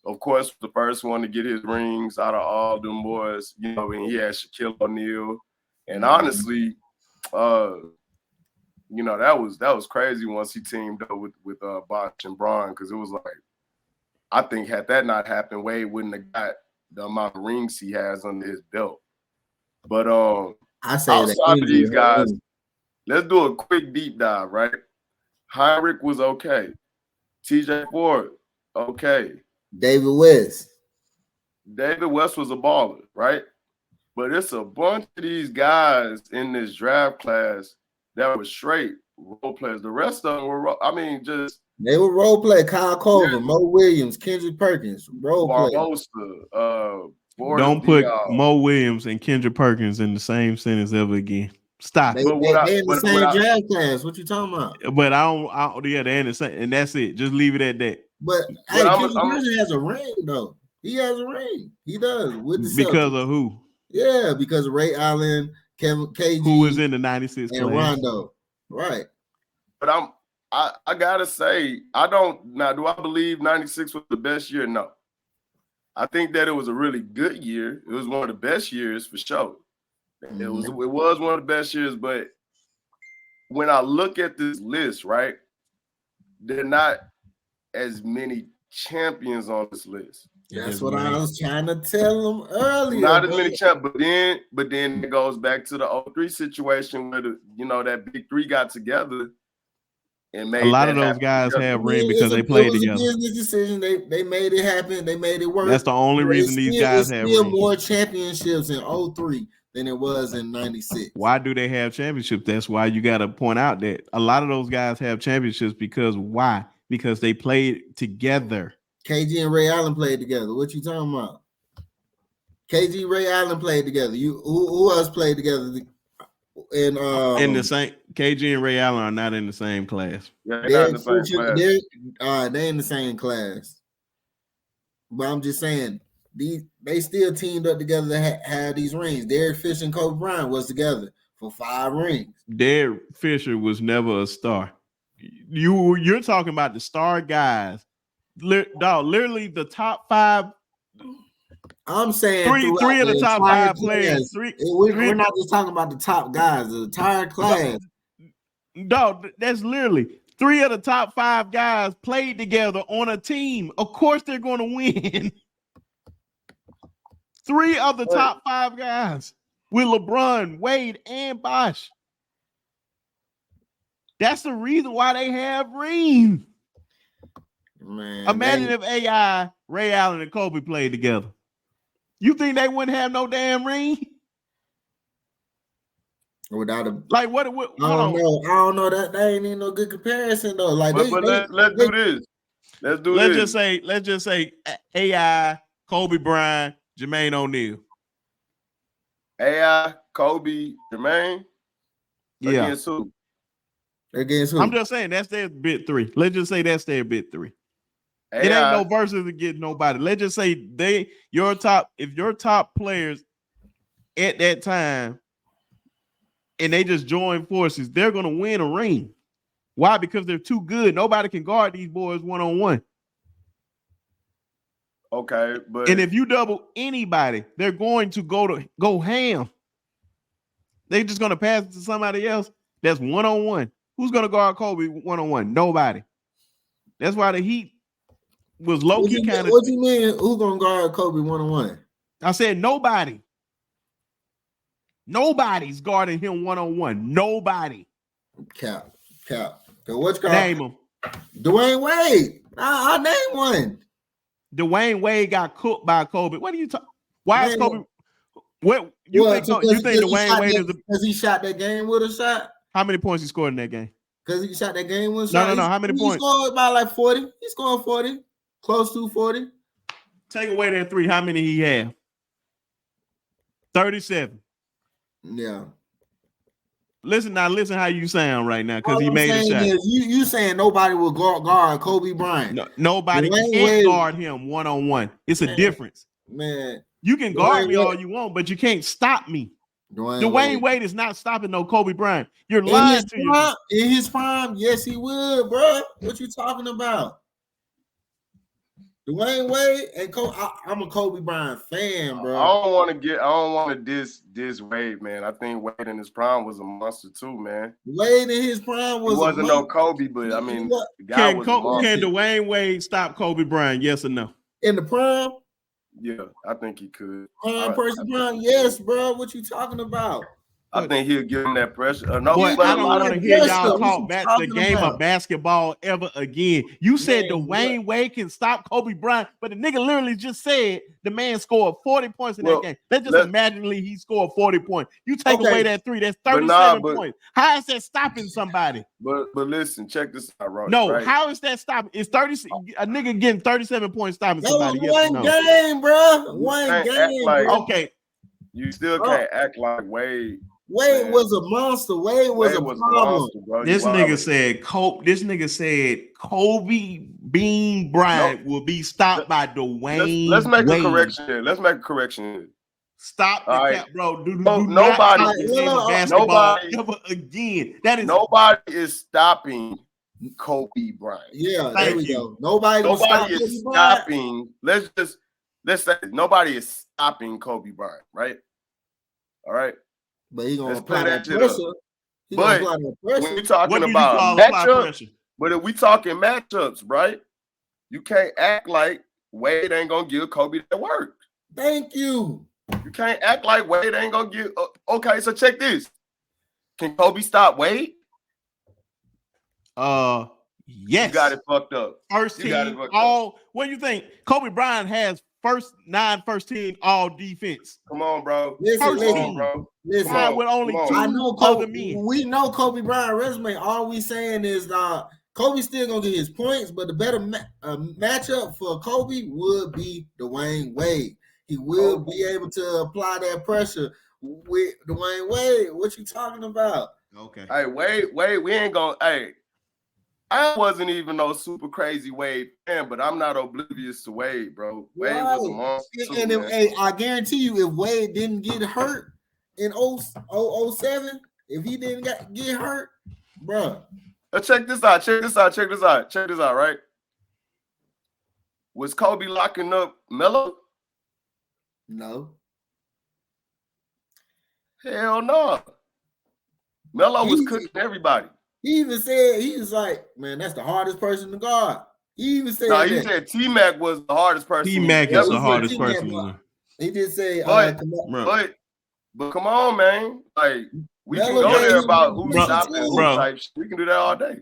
S3: of course, was the first one to get his rings out of all them boys. You know, and he had Shaquille O'Neal, and honestly, you know, that was crazy once he teamed up with Bosh and Braun, because it was like, I think had that not happened, Wade wouldn't have got the amount of rings he has under his belt. But
S2: I say
S3: outside of these guys, let's do a quick deep dive, right? Heinrich was okay. TJ Ford, okay.
S2: David West
S3: was a baller, right? But it's a bunch of these guys in this draft class that were straight role players. The rest of them were,
S2: they were role play. Kyle Culver, Mo Williams, Kendrick Perkins, role play.
S1: Don't put Mo Williams and Kendrick Perkins in the same sentence ever again. Stop.
S2: They in the same draft class. What you talking about?
S1: But I don't. Yeah, they're in the same, and that's it. Just leave it at that.
S2: But hey, Kendrick Perkins has a ring though. He has a ring. He does with the Celtics.
S1: Because of who?
S2: Yeah, because of Ray Allen, KG,
S1: who was in the '96
S2: and
S1: class.
S2: Rondo. Right.
S3: But I gotta say, do I believe 96 was the best year? No. I think that it was a really good year. It was one of the best years for sure. It was one of the best years, but when I look at this list, right, there are not as many champions on this list.
S2: That's what I was trying to tell them earlier.
S3: Not as many champions, but then it goes back to the 03 situation where that big three got together and made
S1: a lot of those guys have ring because they played together.
S2: It was a business decision. They made it happen. They made it work.
S1: That's the only reason these guys have
S2: still more championships in 03 than it was in 96.
S1: Why do they have championships? That's why you got to point out that a lot of those guys have championships because why? Because they played together.
S2: KG and Ray Allen played together. What you talking about? KG, Ray Allen played together. Who else played together? In
S1: the same, KG and Ray Allen are not in the same class.
S3: Yeah, they're in the same class.
S2: They're in the same class. But I'm just saying, they still teamed up together to have these rings. Derek Fisher and Kobe Bryant was together for 5 rings.
S1: Derek Fisher was never a star. You're talking about the star guys. Literally the top 5.
S2: I'm saying
S1: three of the top 5 players.
S2: We're not just talking about the top guys, the entire class.
S1: No, that's literally 3 of the top 5 guys played together on a team. Of course, they're going to win. 3 of the top 5 guys with LeBron, Wade, and Bosh. That's the reason why they have rings.
S2: Man,
S1: imagine if AI, Ray Allen, and Kobe played together. You think they wouldn't have no damn ring?
S2: Without a
S1: like what?
S2: I don't know. That ain't even no good comparison though. Like,
S3: let's do this.
S1: Let's just say AI, Kobe Bryant, Jermaine O'Neal.
S3: AI, Kobe, Jermaine.
S1: Yeah.
S2: Against who?
S1: I'm just saying that's their big 3. Let's just say that's their big 3.
S3: AI,
S1: it ain't no versus against nobody. Let's just say if your top players at that time and they just join forces, they're gonna win a ring. Why? Because they're too good. Nobody can guard these boys one-on-one.
S3: Okay, but
S1: and if you double anybody, they're going to go ham. They're just gonna pass it to somebody else that's one-on-one. Who's gonna guard Kobe one-on-one? Nobody. That's why the Heat was low-key kind of.
S2: What you mean? Who gonna guard Kobe one-on-one?
S1: I said nobody. Nobody's guarding him one-on-one. Nobody.
S2: Cap. What's
S1: name him?
S2: Dwayne Wade. I'll name one.
S1: Dwayne Wade got cooked by Kobe. What are you talking? Why is Kobe? What you think Dwayne Wade is?
S2: Because he shot that game with a shot.
S1: How many points he scored in that game?
S2: Because he shot that game with a shot.
S1: No. How many points?
S2: He scored about like 40. He scored 40. Close to 40.
S1: Take away that 3. How many he had? 37.
S2: Yeah.
S1: Listen how you sound right now because
S2: All
S1: he
S2: I'm
S1: made a
S2: saying
S1: shot.
S2: is you saying nobody will guard Kobe Bryant.
S1: No, nobody
S2: Dwayne
S1: can't
S2: Wade,
S1: guard him one-on-one. It's a difference.
S2: man.
S1: You can guard
S2: Dwayne
S1: me
S2: Wade,
S1: all you want, but you can't stop me.
S2: Dwayne
S1: Dwayne
S2: Wade.
S1: Wade is not stopping no Kobe Bryant. You're lying to yourself.
S2: In his prime, yes, he would, bro. What you talking about? Dwayne Wade and I'm a Kobe Bryant fan, bro.
S3: I don't want to diss Wade, man. I think Wade in his prime was a monster too, man.
S2: Wade in his prime was
S3: he wasn't no Kobe, but I mean, the guy was a monster.
S1: Can Dwayne Wade stop Kobe Bryant? Yes or no?
S2: In the prime?
S3: Yeah, I think he could.
S2: Prime, yes, bro. What you talking about?
S3: I think he'll give him that pressure.
S1: No, but I don't want to hear y'all talk about the game of basketball ever again. You said Dwayne Wade can stop Kobe Bryant, but the nigga literally just said the man scored 40 points in that game. Let's just imagine he scored 40 points. You take away that 3, that's 37 points. How is that stopping somebody?
S3: But listen, check this out, right?
S1: No, how is that stopping? It's 30. A nigga getting 37 points stopping somebody.
S2: That was one game, bro. One game.
S1: Okay.
S3: You still can't act like Wade.
S2: Wade was a monster. Wade was a problem.
S3: Bro.
S1: This nigga said Kobe Bean Bryant will be stopped by Dwayne.
S3: Let's make
S1: Wade.
S3: a correction here. Let's make a correction here.
S1: Stop the cap, bro.
S3: Nobody
S1: ever again. That is
S3: nobody is stopping Kobe Bryant.
S2: Yeah, there we go. Nobody
S3: is stopping. Let's say nobody is stopping Kobe Bryant, right? All right.
S2: But he's gonna apply that pressure.
S3: But when we're talking about matchups, but if we talking matchups, right? You can't act like Wade ain't gonna give Kobe that work.
S2: Thank you.
S3: You can't act like Wade ain't gonna give. Okay, so check this. Can Kobe stop Wade?
S1: Yes.
S3: You got it fucked up.
S1: First team, all. What do you think? Kobe Bryant has first team all defense.
S3: Come on, bro.
S2: Listen,
S3: bro.
S2: Listen,
S1: with only two
S2: I know Kobe,
S1: other men.
S2: We know Kobe Bryant resume. All we saying is Kobe still gonna get his points, but the better matchup for Kobe would be Dwayne Wade. He will be able to apply that pressure with Dwayne Wade. What you talking about?
S3: Okay. Hey, Wade, we ain't gonna. Hey, I wasn't even no super crazy Wade fan, but I'm not oblivious to Wade, bro. Wade was a monster.
S2: And if, I guarantee you, if Wade didn't get hurt in 07, if he didn't get hurt, bro.
S3: Check this out, right? Was Kobe locking up Melo?
S2: No.
S3: Hell no. Melo was cooking everybody.
S2: He even said, he was like, man, that's the hardest person to guard. He even said
S3: he said T-Mac was the hardest person.
S1: T-Mac is the hardest person.
S2: He did say,
S3: but come on, man. Like, we can go there about who's stopping who type shit. We can do that all day.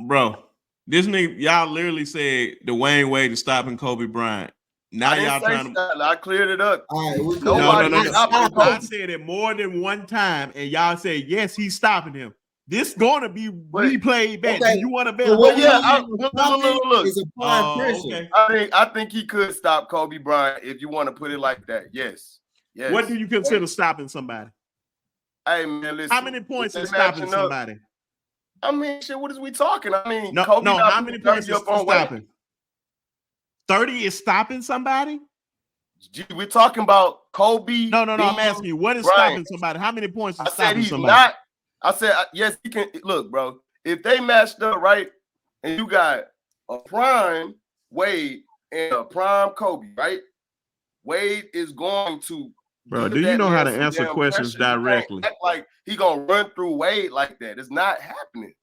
S1: Bro, this nigga, y'all literally said Dwayne Wade is stopping Kobe Bryant. Now y'all trying to.
S3: I cleared it up.
S2: All right,
S1: no. I said it more than one time, and y'all said yes, he's stopping him. This gonna be replayed back. Okay. Do you want to bet?
S3: Well, yeah. Look. Okay. I think he could stop Kobe Bryant if you want to put it like that. Yes.
S1: What do you consider stopping somebody?
S3: Hey man, listen.
S1: How many points is stopping somebody?
S3: I mean, shit. What is we talking? I mean,
S1: Kobe how many points is stopping? 30 is stopping somebody?
S3: We're talking about Kobe.
S1: No. I'm asking you, what is stopping somebody? How many points is stopping somebody?
S3: I said, yes, he can. Look, bro, if they matched up, right, and you got a prime Wade and a prime Kobe, right? Wade is going to.
S1: Bro, do you know how to answer questions directly?
S3: Act like he going to run through Wade like that. It's not happening.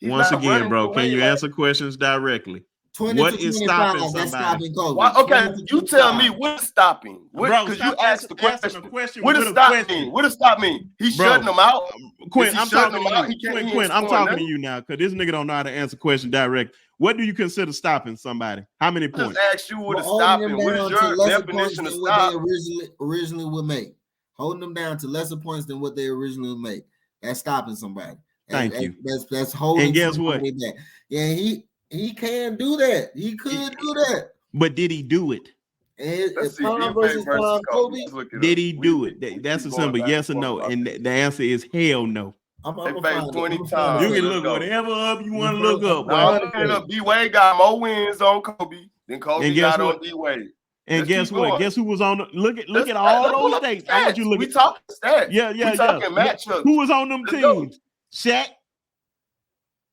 S1: Once again, bro, can you answer questions directly? What is stopping somebody?
S3: Okay, you tell me what is stopping. Because you asked the question. What does stop mean? What does stop mean? He's shutting them out.
S1: Quinn, I'm talking to you. Quinn, I'm talking to you now because this nigga don't know how to answer questions direct. What do you consider stopping somebody? How many points?
S3: I just asked you what is stopping. What is your definition of stop?
S2: What they originally would make. Holding them down to lesser points than what they originally would make. That's stopping somebody.
S1: Thank you.
S2: That's holding.
S1: And guess what?
S2: Back. Yeah, he can do that. He could do that.
S1: But did he do it?
S2: Kobe,
S1: did he do it? That's a simple yes or no. And the answer is hell no.
S3: They faced 20 times.
S1: You can look whatever up you want to look up.
S3: No, D-Wade got more wins on Kobe than Kobe got on D-Wade.
S1: And guess what? Guess who was on? Look at all those states. I want you to look.
S3: We talking stats.
S1: Yeah.
S3: We talking matchups.
S1: Who was on them teams? Shaq.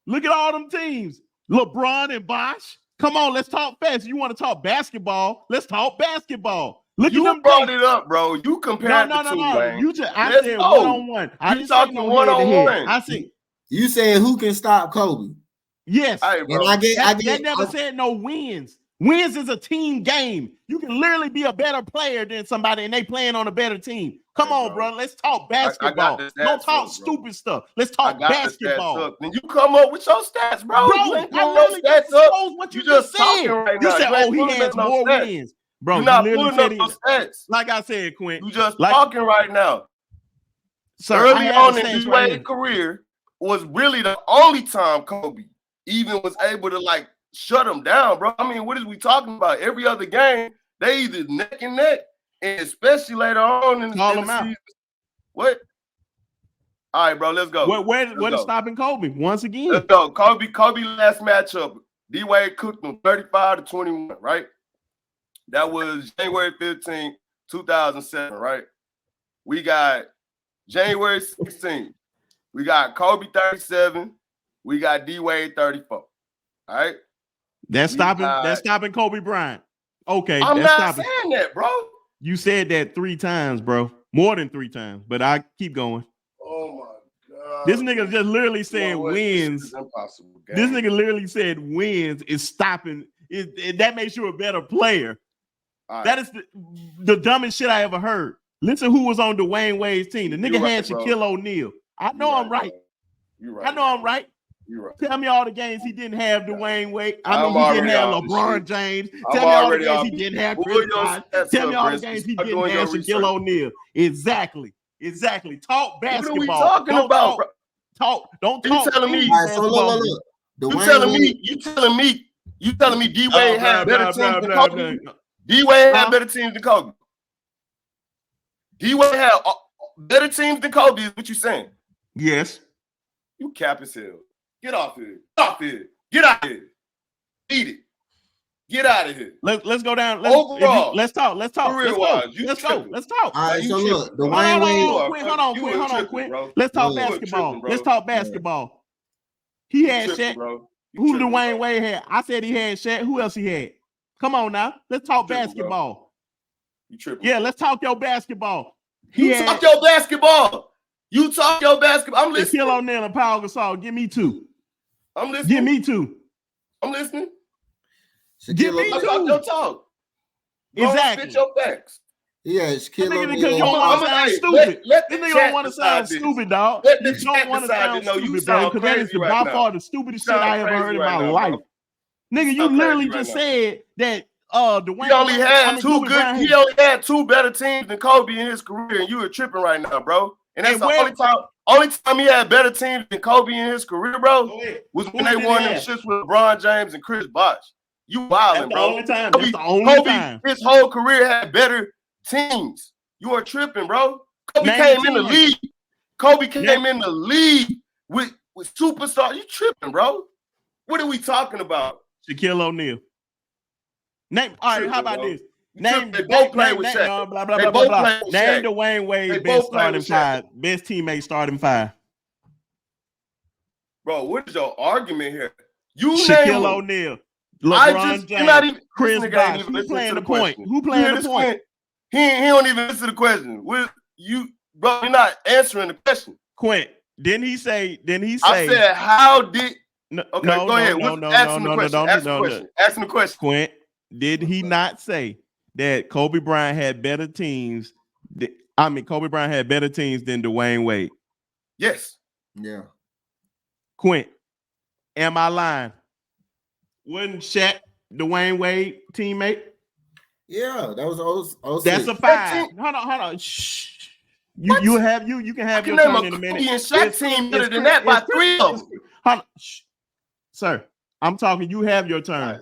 S1: Look at all them teams. LeBron and Bosh. Come on, let's talk fast. You want to talk basketball? Let's talk basketball. Look
S3: you
S1: at them
S3: brought it up, bro. You compared the two.
S1: No. You just I said one-on-one. I didn't say no head-to-head. I said
S2: you said who can stop Kobe?
S1: Yes.
S3: Right,
S2: and I
S1: never said no wins. Wins is a team game. You can literally be a better player than somebody, and they playing on a better team. Come on, bro. Let's talk basketball. Don't talk stupid stuff. Let's talk basketball.
S3: Then you come up with your stats, bro. You ain't pulling no stats up.
S1: What you just said.
S3: Right
S1: you
S3: now.
S1: said, "Oh, he has more wins." Bro,
S3: you're not pulling up those stats.
S1: Like I said, Quint.
S3: You just talking right now.
S1: Sir,
S3: early on in D-Wade's career was really the only time Kobe even was able to shut him down, bro. I mean, what is we talking about? Every other game, they either neck and neck, and especially later on in the season. What? All right, bro, let's go.
S1: What is stopping Kobe once again?
S3: Let's go. Kobe last matchup. D-Wade cooked him 35-21, right? That was January 15th, 2007, right? We got January 16th. We got Kobe 37. We got D-Wade 34. All right?
S1: That's stopping Kobe Bryant. Okay.
S3: I'm not saying that, bro.
S1: You said that 3 times, bro. More than 3 times. But I keep going.
S3: Oh my God.
S1: This nigga just literally said wins.
S3: This is impossible.
S1: This nigga literally said wins is stopping. That makes you a better player. Right. That is the dumbest shit I ever heard. Listen who was on Dwayne Wade's team. The nigga had Shaquille O'Neal. I know I'm right. I know I'm right.
S3: You're right.
S1: Tell me all the games he didn't have Dwayne Wade. I mean, he didn't have LeBron James. Tell me all the games he didn't have Chris Paul. Tell me all the games he didn't have Shaquille O'Neal. Exactly. Talk basketball.
S3: What are we talking about, bro?
S1: Don't talk.
S3: You telling me? You telling me D-Wade had better teams than Kobe? D-Wade had better teams than Kobe. D-Wade had better teams than Kobe is what you saying?
S1: Yes.
S3: You cap as hell. Get off here. Get out of here. Eat it. Get out of here.
S1: Let's go down.
S3: Overall,
S1: let's talk. Let's go. Let's talk.
S2: All right, so look, Dwayne Wade.
S1: Hold on, Quint. Let's talk basketball. Let's talk basketball. He had Shaq. Who Dwayne Wade had? I said he had Shaq. Who else he had? Come on now. Let's talk basketball.
S3: You tripping?
S1: Yeah, let's talk your basketball.
S3: Talk your basketball. You talk your basketball. I'm listening.
S1: Shaquille O'Neal and Paul Gasol. Give me 2.
S3: I'm listening.
S1: Give me 2.
S3: I'm listening.
S1: Give me 2.
S3: Talk your talk.
S1: Exactly.
S3: Spit your facts.
S2: Yeah, Shaquille O'Neal.
S1: Because you don't want to sound stupid. This nigga don't want to sound stupid, dog. You don't want to sound stupid, bro. Because that is by far the stupidest shit I ever heard in my life. Nigga, you literally just said that Dwayne.
S3: He only had 2 better teams than Kobe in his career, and you were tripping right now, bro. And that's the only time he had better teams than Kobe in his career, bro, was when they won them shits with LeBron James and Chris Bosh. You wildin', bro.
S1: That's the only time.
S3: His whole career had better teams. You are tripping, bro. Kobe came in the league with superstar. You tripping, bro. What are we talking about?
S1: Shaquille O'Neal. All right, how about this?
S3: They both play with Shaq.
S1: Name Dwayne Wade best starting 5. Best teammate starting 5.
S3: Bro, what is your argument here?
S1: Shaquille O'Neal, LeBron James, Chris Bosh. Who playing the point? Who playing the point?
S3: He don't even listen to the question. Bro, you're not answering the question.
S1: Quint, didn't he say?
S3: I said, how did? Okay, go ahead. Ask him the question.
S1: Quint, did he not say that Kobe Bryant had better teams? Kobe Bryant had better teams than Dwayne Wade.
S3: Yes.
S2: Yeah.
S1: Quint, am I lying? Wasn't Shaq Dwayne Wade teammate?
S2: Yeah, that was 06.
S1: That's a 5. Hold on. Shh. You can have your turn in a minute.
S3: Shaq team better than that by 3 of them.
S1: Sir, I'm talking. You have your turn.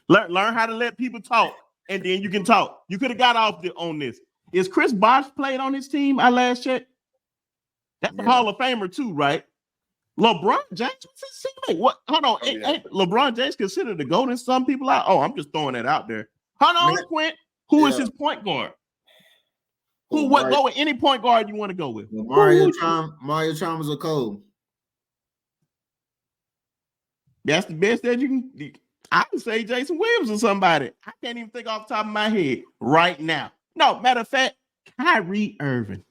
S1: Learn how to let people talk, and then you can talk. You could have got off on this. Is Chris Bosh played on his team? I last checked. That's the Hall of Famer too, right? LeBron James was his teammate. What? Hold on. Ain't LeBron James considered the GOAT in some people out? Oh, I'm just throwing that out there. Hold on, Quint. Who is his point guard? What go with any point guard you want to go with?
S2: Mario Chalmers or Cole?
S1: That's the best that you can. I would say Jason Williams or somebody. I can't even think off the top of my head right now. No, matter of fact, Kyrie Irving.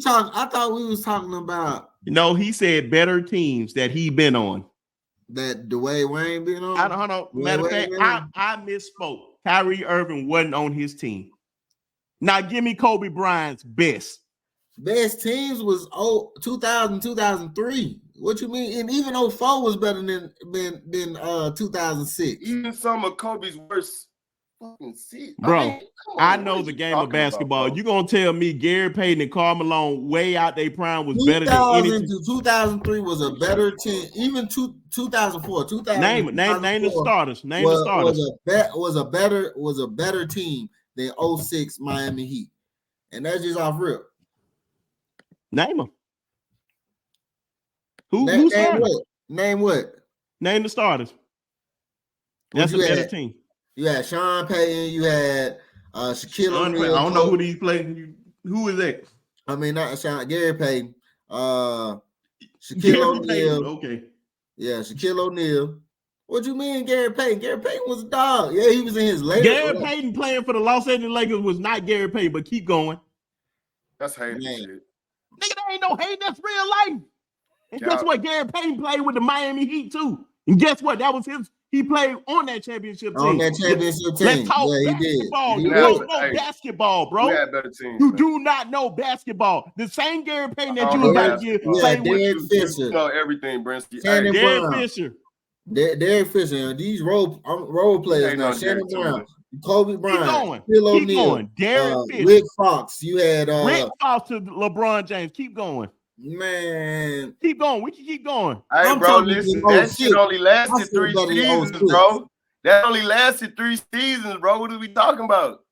S2: I thought we was talking about.
S1: He said better teams that he been on.
S2: That Dwayne Wayne been on.
S1: Hold on. Matter of fact, I misspoke. Kyrie Irving wasn't on his team. Now give me Kobe Bryant's best.
S2: Best teams was 2000, 2003. What you mean? And even 04 was better than 2006.
S3: Even some of Kobe's worst fucking seasons.
S1: Bro, I know the game of basketball. You gonna tell me Gary Payton and Karl Malone way out their prime was better than any?
S2: 2003 was a better team. Even 2004, 2000.
S1: Name the starters. Name the starters.
S2: Was a better team than 06 Miami Heat, and that's just off rip.
S1: Name them.
S2: Name what? Name what?
S1: Name the starters. That's a better team.
S2: You had Sean Payton. You had Shaquille O'Neal.
S1: I don't know who these players. Who is that?
S2: I mean, not Sean. Gary Payton. Shaquille O'Neal.
S1: Okay.
S2: Yeah, Shaquille O'Neal. What you mean, Gary Payton? Gary Payton was a dog. Yeah, he was in his later.
S1: Gary Payton playing for the Los Angeles Lakers was not Gary Payton, but keep going.
S3: That's hating shit.
S1: Nigga, that ain't no hate. That's real life. And guess what? Gary Payton played with the Miami Heat too. And guess what? That was his. He played on that championship team.
S2: Let's talk
S1: basketball. You don't know basketball, bro.
S3: We had better teams,
S1: you do not know basketball. The same Gary Payton that you about to play with.
S2: Derek Fisher.
S3: You know everything, Brinsky.
S2: Derek
S1: Fisher.
S2: Derek Fisher. These role players now. Shannon Brown. Kobe Bryant, Phil O'Neal, Rick Fox. You had
S1: Rick Fox to LeBron James. Keep going,
S2: man.
S1: Keep going. We can keep going.
S3: Hey, bro, listen. That shit only lasted 3 seasons, bro. That only lasted 3 seasons, bro. What are we talking about?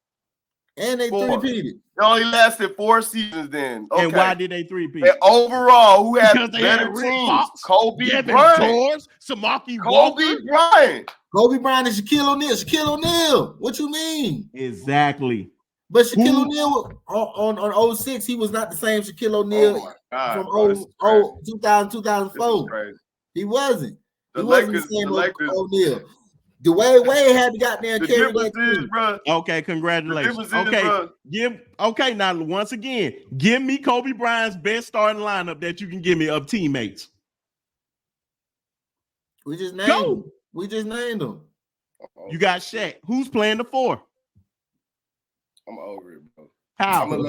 S2: And they three-peated.
S3: It only lasted 4 seasons then. Okay.
S1: And why did they three-peat?
S3: And overall, who had better teams?
S1: Fox,
S3: Kobe
S1: Devin
S3: Bryant.
S1: George, Samaki
S3: Kobe Bryant.
S2: Kobe Bryant and Shaquille O'Neal. Shaquille O'Neal. What you mean?
S1: Exactly.
S2: But Shaquille O'Neal on 06, he was not the same Shaquille O'Neal from 2000, 2004. He wasn't. He wasn't the same O'Neal. Dwayne Wade had to goddamn carry that team.
S1: Okay, congratulations. Okay, now once again, give me Kobe Bryant's best starting lineup that you can give me of teammates.
S2: We just named them.
S1: You got Shaq. Who's playing the 4?
S3: I'm over it, bro.
S1: How?
S3: I'm gonna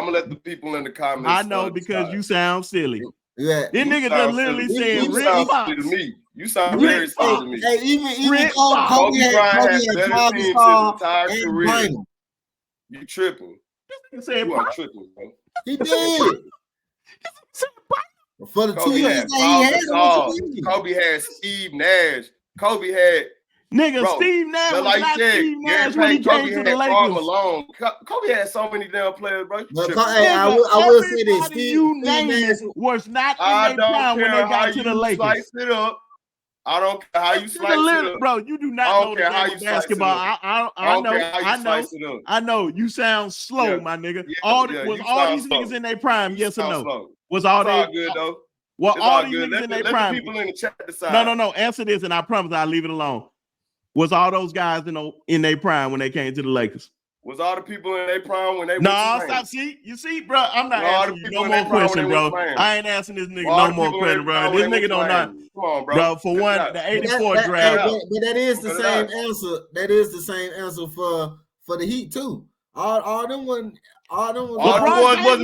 S3: let the people in the comments.
S1: I know because you sound silly.
S2: Yeah,
S1: this nigga just literally saying Rick Fox.
S3: To me. You sound very silly to me.
S2: Hey, even
S3: Rick Kobe Bryant had better teams his entire career. You tripping? You are tripping, bro.
S2: He did. For the
S3: Kobe
S2: 2 years that
S3: he had, Kobe had Steve Nash. Kobe had
S1: Steve Nash was not Steve Nash when he came to the Lakers.
S3: Malone. Kobe had so many damn players, bro.
S2: I will say this:
S1: Steve Nash was not in their prime when they got to the Lakers.
S3: Slice it up. I don't care how you slice it up,
S1: bro. You do not know the game of basketball. I know. You sound slow, my nigga. All these niggas in their prime? Yes or no? Was all they
S3: good though?
S1: Well, all these niggas in their prime.
S3: Let the people in the chat decide.
S1: No. Answer this, and I promise I'll leave it alone. Was all those guys in their prime when they came to the Lakers?
S3: Was all the people in their prime when they
S1: No, stop. You see, bro, I'm not asking you no more questions, bro. I ain't asking this nigga no more questions, bro. This nigga don't know.
S3: Come on,
S1: bro. For one, the 84 draft.
S2: But that is the same answer. That is the same answer for the Heat too. All them wasn't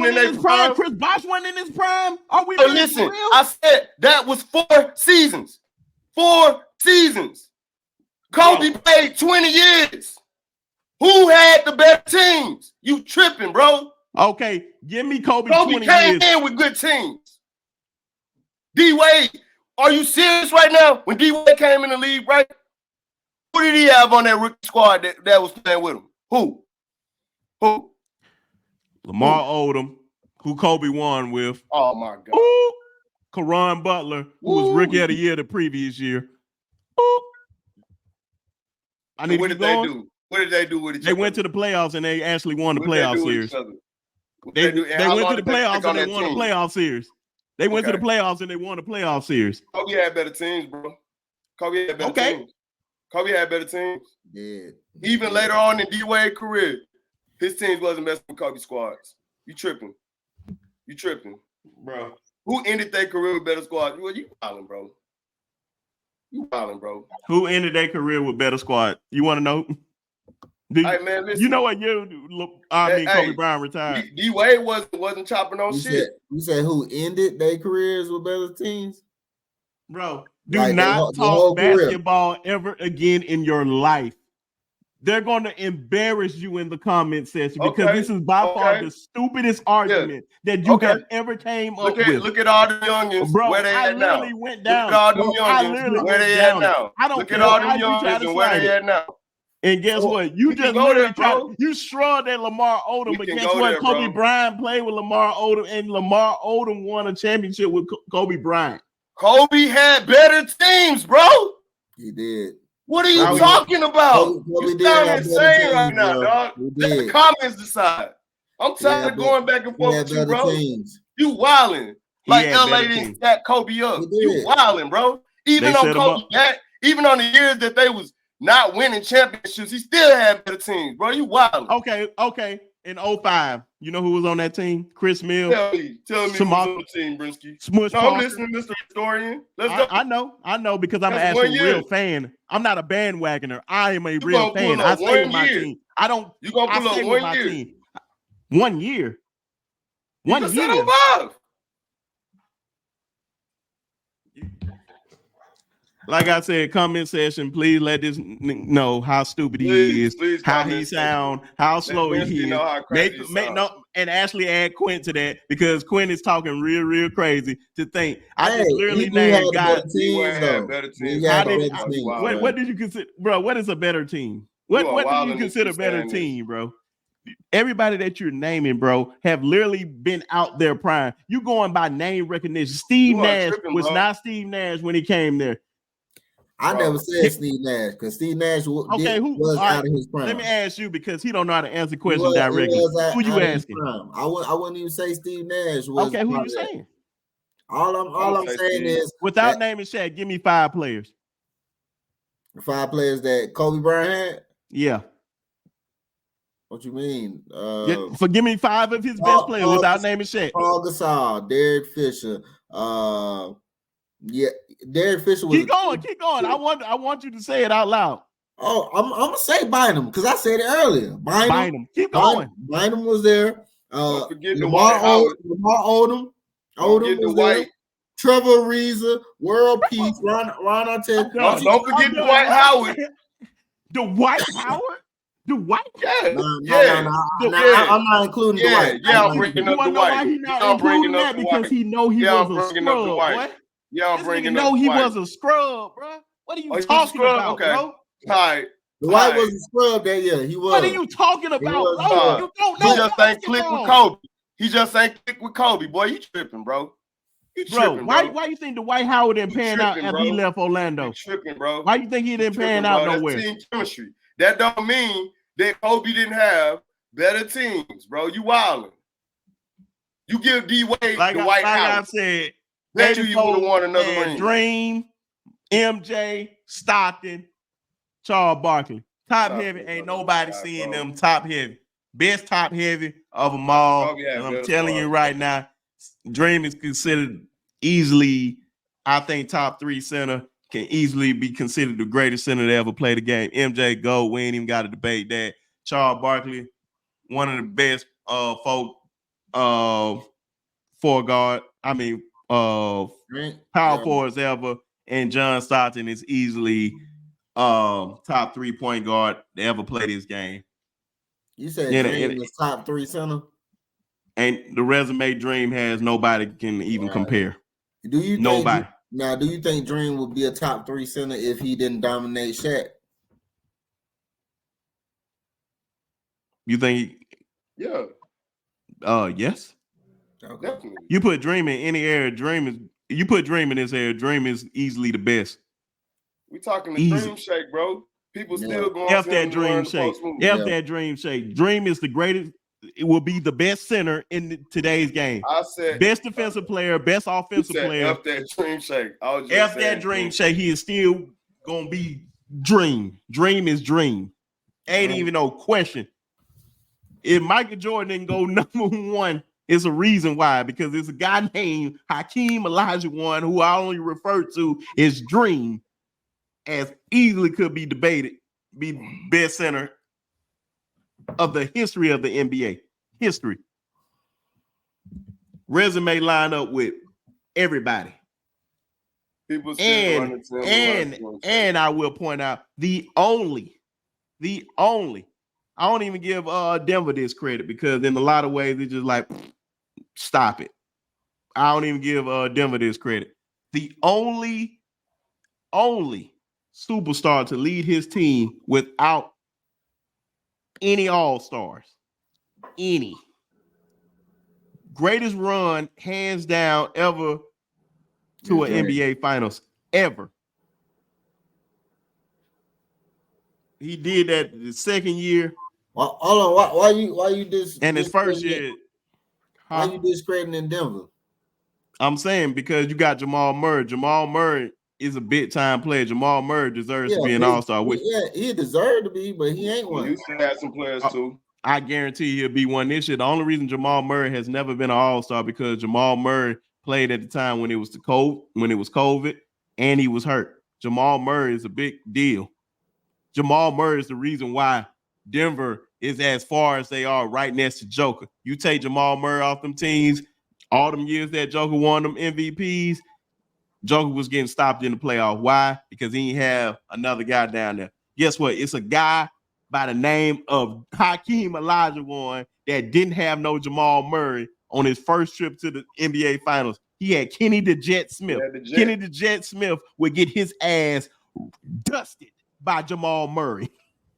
S1: in his prime. Chris Bosh wasn't in his prime. Are we?
S3: Listen, I said that was 4 seasons. 4 seasons. Kobe played 20 years. Who had the better teams? You tripping, bro?
S1: Okay, give me Kobe 20
S3: came
S1: years.
S3: in with good teams. D-Wade, are you serious right now? When D-Wade came in the league, right? Who did he have on that rookie squad that was playing with him? Who? Who?
S1: Lamar Odom, who Kobe won with.
S3: Oh my God.
S1: Ooh, Caron Butler, who was Rookie of the Year the previous year. Ooh. I need
S3: what
S1: to
S3: did
S1: keep going.
S3: they do? What did they do with each other?
S1: They went to the playoffs and they actually won the
S3: What did they
S1: playoff
S3: do with
S1: series.
S3: each other?
S1: They
S3: How
S1: went
S3: long
S1: to the
S3: did they
S1: playoffs
S3: stick on
S1: and they
S3: that
S1: won the
S3: team?
S1: playoff series. They went to the
S3: Okay.
S1: playoffs and they won the playoff series.
S3: Kobe had better teams, bro. Kobe had better teams. Kobe had better teams.
S2: Yeah.
S3: Even later on in D-Wade's career, his teams wasn't messing with Kobe squads. You tripping.
S1: Bro.
S3: Who ended their career with better squads? Well, you wilding, bro.
S1: Who ended their career with better squad? You want to know?
S3: Hey, man, listen.
S1: You know what year? Kobe Bryant retired.
S3: D-Wade wasn't chopping on shit.
S2: You said who ended their careers with better teams?
S1: Bro, do
S2: like
S1: not talk basketball ever again in your life. They're going to embarrass you in the comment section because this is by far the stupidest argument that you have ever came up with.
S3: Look at all the youngins.
S1: Bro,
S3: where they
S1: I
S3: at
S1: literally
S3: now.
S1: went down.
S3: Look at all them youngins. Where they at now.
S1: I don't
S3: look
S1: care
S3: at all
S1: how
S3: them
S1: you try
S3: youngins
S1: to
S3: and where they at now.
S1: And guess what? You just literally you shrugged at Lamar Odom, but guess what? Kobe Bryant played with Lamar Odom, and Lamar Odom won a championship with Kobe Bryant.
S3: Kobe had better teams, bro.
S2: He did.
S3: What are you talking about?
S2: Kobe
S3: you sound insane right now, dog. Let the comments decide. I'm tired of going back and forth with you, bro. You wilding. Like LA didn't stack Kobe up. You wilding, bro. Even on Kobe even on the years that they was not winning championships, he still had better teams, bro. You wilding.
S1: Okay. In 05, you know who was on that team? Chris Mills.
S3: Tell me who's on the team, Brinsky. I'm listening, Mr. Historian. Let's go.
S1: I know because I'm an actual real fan. I'm not a bandwagoner. I am a real fan. I stay with my team.
S3: You gonna pull up 1 year?
S1: Team. 1 year.
S3: You just said 05.
S1: Like I said, comment session. Please let this know how stupid he is, how he sound, how slow he is. And actually add Quint to that because Quint is talking real crazy. To think I just literally named guys. What did you consider, bro? What is a better team? What do you consider a better team, bro? Everybody that you're naming, bro, have literally been out there prime. You going by name recognition. Steve Nash was not Steve Nash when he came there.
S2: I never said Steve Nash because Steve Nash was out of his prime.
S1: Let me ask you because he don't know how to answer questions directly. Who you asking?
S2: I wouldn't even say Steve Nash was.
S1: Okay, who you saying?
S2: All I'm saying is
S1: without naming Shaq, give me 5 players.
S2: 5 players that Kobe Bryant had?
S1: Yeah.
S2: What you mean?
S1: Give me 5 of his best players without naming Shaq.
S2: Paul Gasol, Derek Fisher, yeah, Derek Fisher was.
S1: Keep going. I want you to say it out loud.
S2: Oh, I'm gonna say Bynum because I said it earlier.
S1: Bynum. Keep going.
S2: Bynum was there.
S3: Lamar
S2: Odom was there. Trevor Ariza, World Peace, Ron Artest.
S3: Don't forget Dwight Howard.
S1: Dwight Howard? Dwight?
S3: Yeah.
S2: I'm not including Dwight.
S3: Yeah, I'm bringing up Dwight.
S1: Why he not including that? Because he know he was a scrub, boy.
S3: Yeah, I'm bringing up
S1: Dwight. He was a scrub, bro. What are you talking about, bro?
S3: All right.
S2: Dwight was a scrub that year. He was.
S1: What are you talking about, bro? You don't know.
S3: He just ain't click with Kobe. He just ain't click with Kobe, boy. You tripping, bro.
S1: Why you think Dwight Howard didn't pan out after he left Orlando?
S3: You tripping, bro.
S1: Why you think he didn't pan out nowhere?
S3: That's team chemistry. That don't mean that Kobe didn't have better teams, bro. You wilding. You give D-Wade Dwight Howard.
S1: I said,
S3: bet you would have won another ring.
S1: Dream, MJ, Stockton, Charles Barkley. Top heavy, ain't nobody seeing them top heavy. Best top heavy of them all. And I'm telling you right now, Dream is considered easily, I think, top 3 center, can easily be considered the greatest center to ever play the game. MJ, go. We ain't even got to debate that. Charles Barkley, one of the best power forwards ever. And John Stockton is easily top 3 point guard to ever play this game.
S2: You said Dream was top 3 center?
S1: And the resume Dream has, nobody can even compare.
S2: Do you
S1: nobody?
S2: Do you think Dream would be a top 3 center if he didn't dominate Shaq?
S1: You think
S3: Yeah,
S1: Yes.
S2: Okay.
S3: definitely.
S1: You put Dream in any era, you put Dream in this era, Dream is easily the best.
S3: We talking the
S1: Easy.
S3: Dream Shake, bro. People
S2: Yeah.
S3: still going
S1: F
S3: to him
S1: that
S3: to learn
S1: Dream
S3: the
S1: Shake.
S3: post move.
S1: F
S2: Yeah.
S1: that Dream Shake. Dream is the greatest. It will be the best center in today's game.
S3: I said,
S1: Best defensive player, best
S3: you
S1: offensive
S3: said
S1: player.
S3: F that Dream Shake. I was just
S1: F
S3: saying
S1: that Dream Shake. He is still gonna be Dream. Dream is Dream. Ain't even no question. If Michael Jordan didn't go number one, it's a reason why, because it's a guy named Hakeem Olajuwon, who I only refer to as Dream, as easily could be debated, be best center of the history of the NBA. History. Resume line up with everybody.
S3: people still running to him.
S1: And I will point out the only, I don't even give Denver this credit, because in a lot of ways it's just like, stop it. I don't even give Denver this credit. The only superstar to lead his team without any all-stars. Any. Greatest run, hands down, ever to an NBA Finals. Ever. He did that the second year.
S2: Well, hold on. Why you
S1: And his first year.
S2: Why you discrediting in Denver?
S1: I'm saying because you got Jamal Murray. Jamal Murray is a big time player. Jamal Murray deserves to be an all-star.
S2: He deserved to be, but he ain't one.
S3: You still had some players too.
S1: I guarantee he'll be one this year. The only reason Jamal Murray has never been an all-star because Jamal Murray played at the time when it was COVID, and he was hurt. Jamal Murray is a big deal. Jamal Murray is the reason why Denver is as far as they are right next to Joker. You take Jamal Murray off them teams, all them years that Joker won them MVPs, Joker was getting stopped in the playoff. Why? Because he didn't have another guy down there. Guess what? It's a guy by the name of Hakeem Olajuwon that didn't have no Jamal Murray on his first trip to the NBA Finals. He had Kenny the Jet Smith. Kenny the Jet Smith would get his ass dusted by Jamal Murray.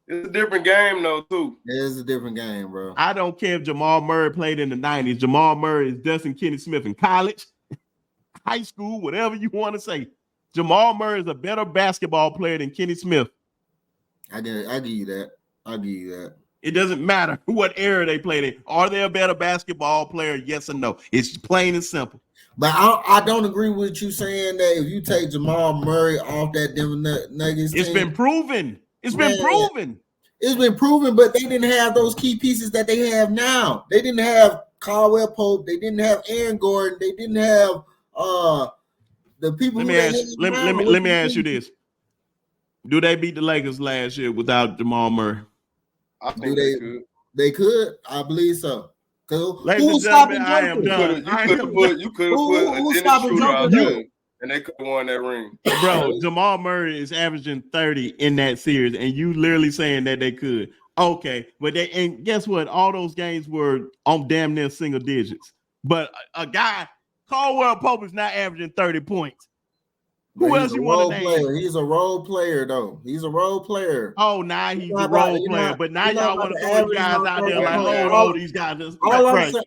S3: It's a different game, though, too.
S2: It is a different game, bro.
S1: I don't care if Jamal Murray played in the 90s. Jamal Murray is dusting Kenny Smith in college, high school, whatever you want to say. Jamal Murray is a better basketball player than Kenny Smith.
S2: I give you that. I'll give you that.
S1: It doesn't matter what era they played in. Are they a better basketball player? Yes or no. It's plain and simple.
S2: But I don't agree with you saying that if you take Jamal Murray off that Denver Nuggets team,
S1: it's been proven. It's been proven,
S2: but they didn't have those key pieces that they have now. They didn't have Caldwell Pope. They didn't have Aaron Gordon. They didn't have the people.
S1: Let me ask you this: do they beat the Lakers last year without Jamal Murray?
S3: I think they could.
S2: They could. I believe so.
S1: Ladies and gentlemen, I am done.
S3: You could have put a Dennis Schroeder out there, and they could have won that ring.
S1: Bro, Jamal Murray is averaging 30 in that series, and you literally saying that they could. Okay, but and guess what? All those games were on damn near single digits. But a guy, Caldwell Pope, is not averaging 30 points. Who else you want to name?
S2: He's a role player, though. He's a role player.
S1: Oh, now he's a role player. But now y'all want to throw these guys out there like, oh, these guys.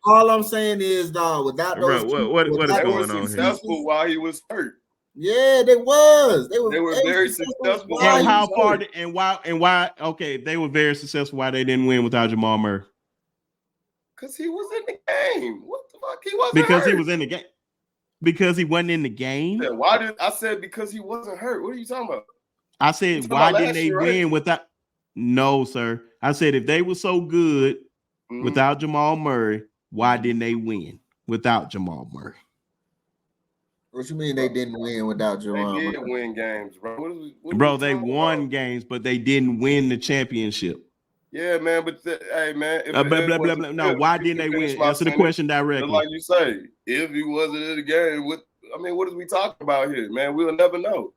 S2: All I'm saying is, dog, without those,
S1: what is going on
S3: successful while he was hurt.
S2: Yeah, they was. They were
S3: very successful.
S1: And how far and why? Okay, they were very successful. Why they didn't win without Jamal Murray?
S3: Because he was in the game. What the fuck? He wasn't
S1: because
S3: hurt.
S1: He was in the game. Because he wasn't in the game.
S3: Yeah, why did I said because he wasn't hurt? What are you talking about?
S1: I said why didn't they win without? No, sir. I said if they were so good without Jamal Murray, why didn't they win without Jamal Murray?
S2: What you mean they didn't win without Jamal Murray?
S3: They did win games, bro.
S1: Bro, they won games, but they didn't win the championship.
S3: Yeah, man, but hey, man.
S1: Blah. No, why didn't they win? Answer the question directly.
S3: Like you say, if he wasn't in the game, what is we talking about here, man? We'll never know.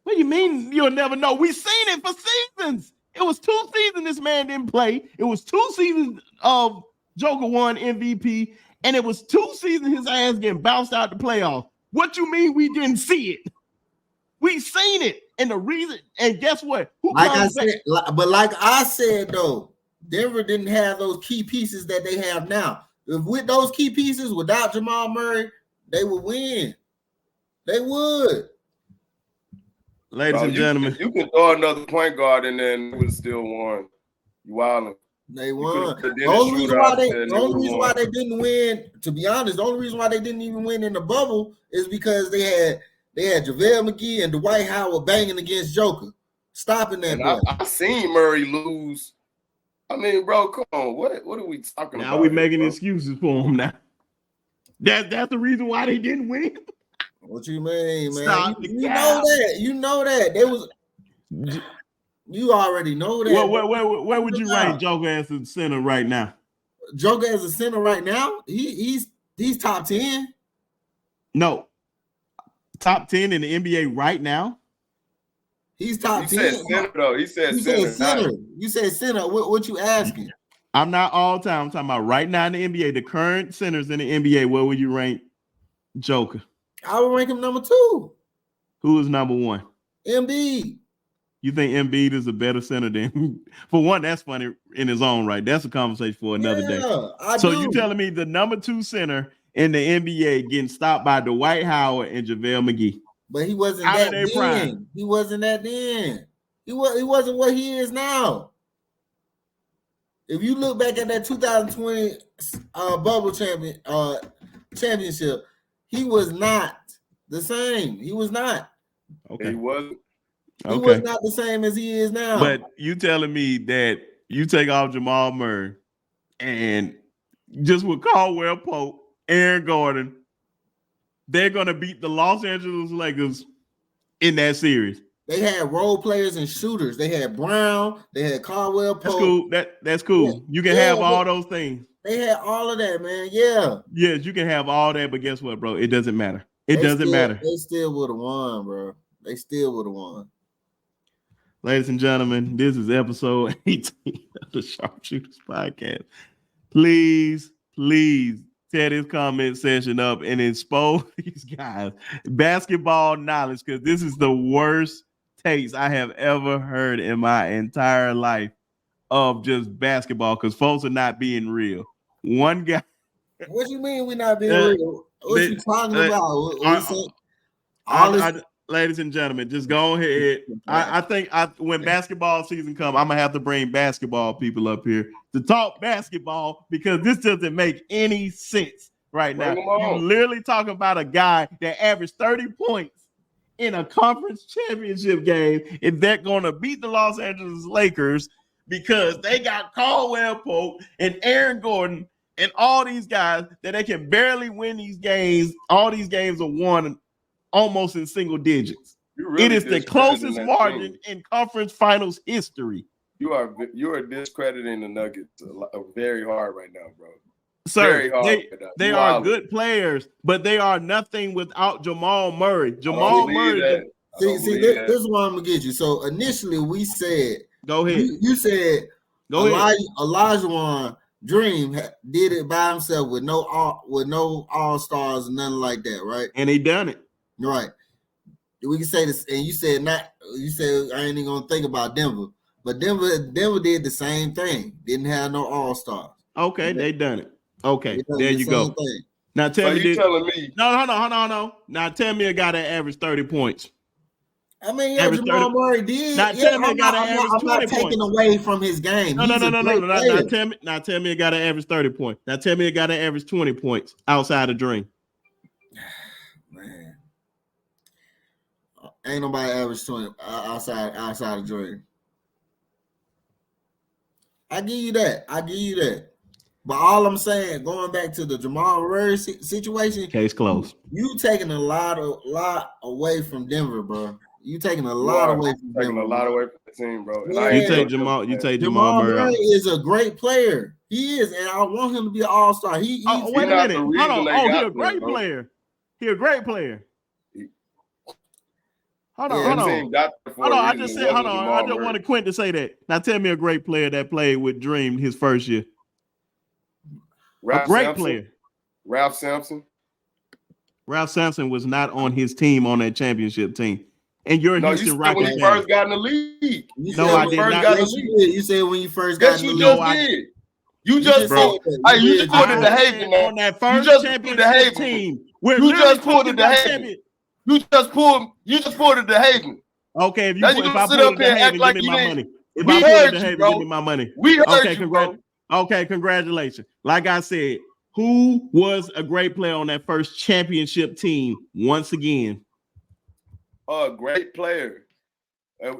S1: What do you mean you'll never know? We've seen it for seasons. It was 2 seasons this man didn't play. It was 2 seasons of Joker won MVP, and it was 2 seasons his ass getting bounced out the playoffs. What you mean we didn't see it? We seen it. And the reason, and guess what?
S2: Like I said though, Denver didn't have those key pieces that they have now. If with those key pieces, without Jamal Murray, they would win. They would.
S1: Ladies and gentlemen,
S3: you can throw another point guard and then they would have still won. You wildin'.
S2: They won. The
S3: only
S2: reason why they didn't win, to be honest, the only reason why they didn't even win in the bubble is because they had JaVale McGee and Dwight Howard banging against Joker, stopping that.
S3: I seen Murray lose. I mean, bro, come on. What are we talking about?
S1: Now we making excuses for him now. That's the reason why they didn't win.
S2: What you mean, man? You know that. You know that. They was. You already know that.
S1: Where would you rank Joker as a center right now?
S2: Joker as a center right now, he's top 10.
S1: No, top 10 in the NBA right now.
S2: He's top 10.
S3: Said center, though. He said center.
S2: You said center. What you asking?
S1: I'm not all time. I'm talking about right now in the NBA. The current centers in the NBA. Where would you rank Joker?
S2: I would rank him number 2.
S1: Who is number 1?
S2: Embiid.
S1: You think Embiid is a better center than? For one, that's funny in his own right. That's a conversation for another day. So you telling me the number 2 center in the NBA getting stopped by Dwight Howard and JaVale McGee?
S2: But he wasn't that then. Prime. He wasn't that then. He wasn't what he is now. If you look back at that 2020 bubble championship, he was not the same. He was not.
S3: Okay. He wasn't.
S2: He was not the same as he is now.
S1: But you telling me that you take off Jamal Murray and just with Caldwell Pope, Aaron Gordon, they're going to beat the Los Angeles Lakers in that series.
S2: They had role players and shooters. They had Brown. They had Caldwell Pope.
S1: That's cool. That's cool. Yeah. You can have all those things.
S2: They had all of that, man. Yeah.
S1: Yes, you can have all that, but guess what, bro? It doesn't matter. It doesn't matter.
S2: They still would have won, bro. They still would have won.
S1: Ladies and gentlemen, this is episode 18 of the Sharpshooters Podcast. Please tear this comment session up and expose these guys basketball knowledge, because this is the worst takes I have ever heard in my entire life of just basketball, because folks are not being real. One guy.
S2: What you mean we not being real? What you talking about?
S1: Ladies and gentlemen, just go ahead. I think when basketball season comes, I'm going to have to bring basketball people up here to talk basketball, because this doesn't make any sense right now. You're literally talking about a guy that averaged 30 points in a conference championship game, and they're going to beat the Los Angeles Lakers because they got Caldwell Pope and Aaron Gordon and all these guys that they can barely win these games. All these games are won almost in single digits. Really, it is the closest margin in conference finals history.
S3: You are discrediting the Nuggets very hard right now, bro.
S1: Sir, they are good players, but they are nothing without Jamal Murray. Jamal Murray.
S2: See, this is what I'm gonna get you. So initially we said,
S1: go ahead.
S2: You said Olajuwon Dream did it by himself with no all stars and nothing like that, right?
S1: And he done it.
S2: Right. We can say this, and you said I ain't even gonna think about Denver, but Denver did the same thing. Didn't have no all-stars.
S1: Okay, they done it. Okay, there you go.
S2: Thing.
S1: Now tell me,
S3: telling me?
S1: No, hold on. Now tell me a guy that averaged 30 points.
S2: I mean, Jamal Murray did.
S1: Now tell me a guy that averaged 20 points. I'm not taking
S2: away from his game.
S1: No. Now tell me a guy that averaged 30 points. Now tell me a guy that averaged 20 points outside of Dream.
S2: Man, ain't nobody average 20 outside of Dream. I give you that. But all I'm saying, going back to the Jamal Murray situation,
S1: case closed.
S2: You taking a lot away from Denver, bro. You taking a lot away from Denver.
S3: Taking a lot away from the team, bro.
S1: Yeah. You take Jamal Murray.
S2: Murray is a great player. He is, and I want him to be an all-star. Wait
S1: a minute. Hold on. Oh, he's a great player. He's a great player. Hold on. I just wanted Quint to say that. Now tell me a great player that played with Dream his first year. Player.
S3: Ralph Sampson.
S1: Ralph Sampson was not on his team on that championship team. and you're a
S3: No, you
S1: Houston
S3: said when
S1: Rockets
S3: you
S1: fan.
S3: first got in the league.
S1: No, I did not.
S2: You said when you first got
S3: Yes,
S2: in the
S3: you
S2: league.
S3: just did. You just
S1: Bro.
S3: pulled. Hey, you just pulled it to
S1: I
S3: Haven
S1: said
S3: now.
S1: on that
S3: You
S1: first
S3: just pulled the
S1: championship
S3: Haven.
S1: team. We're
S3: You
S1: literally
S3: just pulled
S1: talking
S3: it to
S1: about
S3: Haven.
S1: champion.
S3: You just pulled it to Haven.
S1: Okay, if
S3: Now you
S1: if I
S3: gonna sit
S1: pulled
S3: up
S1: it
S3: here
S1: to
S3: and act
S1: Haven,
S3: like
S1: give me
S3: you
S1: my
S3: didn't.
S1: money. If
S3: We
S1: I pulled it
S3: heard
S1: to
S3: you,
S1: Haven,
S3: bro.
S1: give me my money.
S3: We heard
S1: Okay,
S3: you, bro.
S1: Okay, congratulations. Like I said, who was a great player on that first championship team once again?
S3: Great player.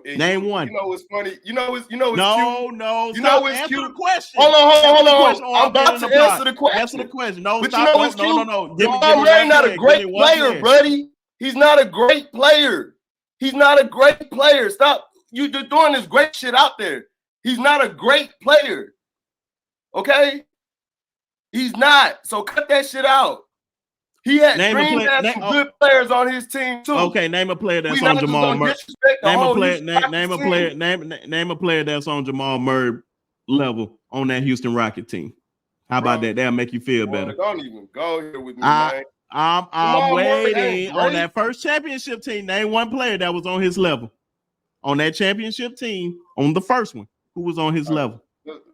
S1: Name one.
S3: You know what's funny? You know it's cute.
S1: No.
S3: You
S1: Stop.
S3: know it's
S1: Answer
S3: cute.
S1: the question.
S3: Hold on.
S1: Or
S3: I'm about to answer the question.
S1: Answer the question. No,
S3: But
S1: stop.
S3: you know what's cute?
S1: No. Give me
S3: Jamal
S1: one
S3: Murray not
S1: player.
S3: a great player, buddy. He's not a great player. He's not a great player. Stop. You're doing this great shit out there. He's not a great player. Okay? He's not. So cut that shit out. He had some good players on his team too.
S1: Okay, name a player that's on Jamal Murray. Name a player that's on Jamal Murray level on that Houston Rocket team. How about that? That'll make you feel better.
S3: Don't even go here with me, man.
S1: I'm waiting on that first championship team. Name one player that was on his level. On that championship team, on the first one, who was on his level.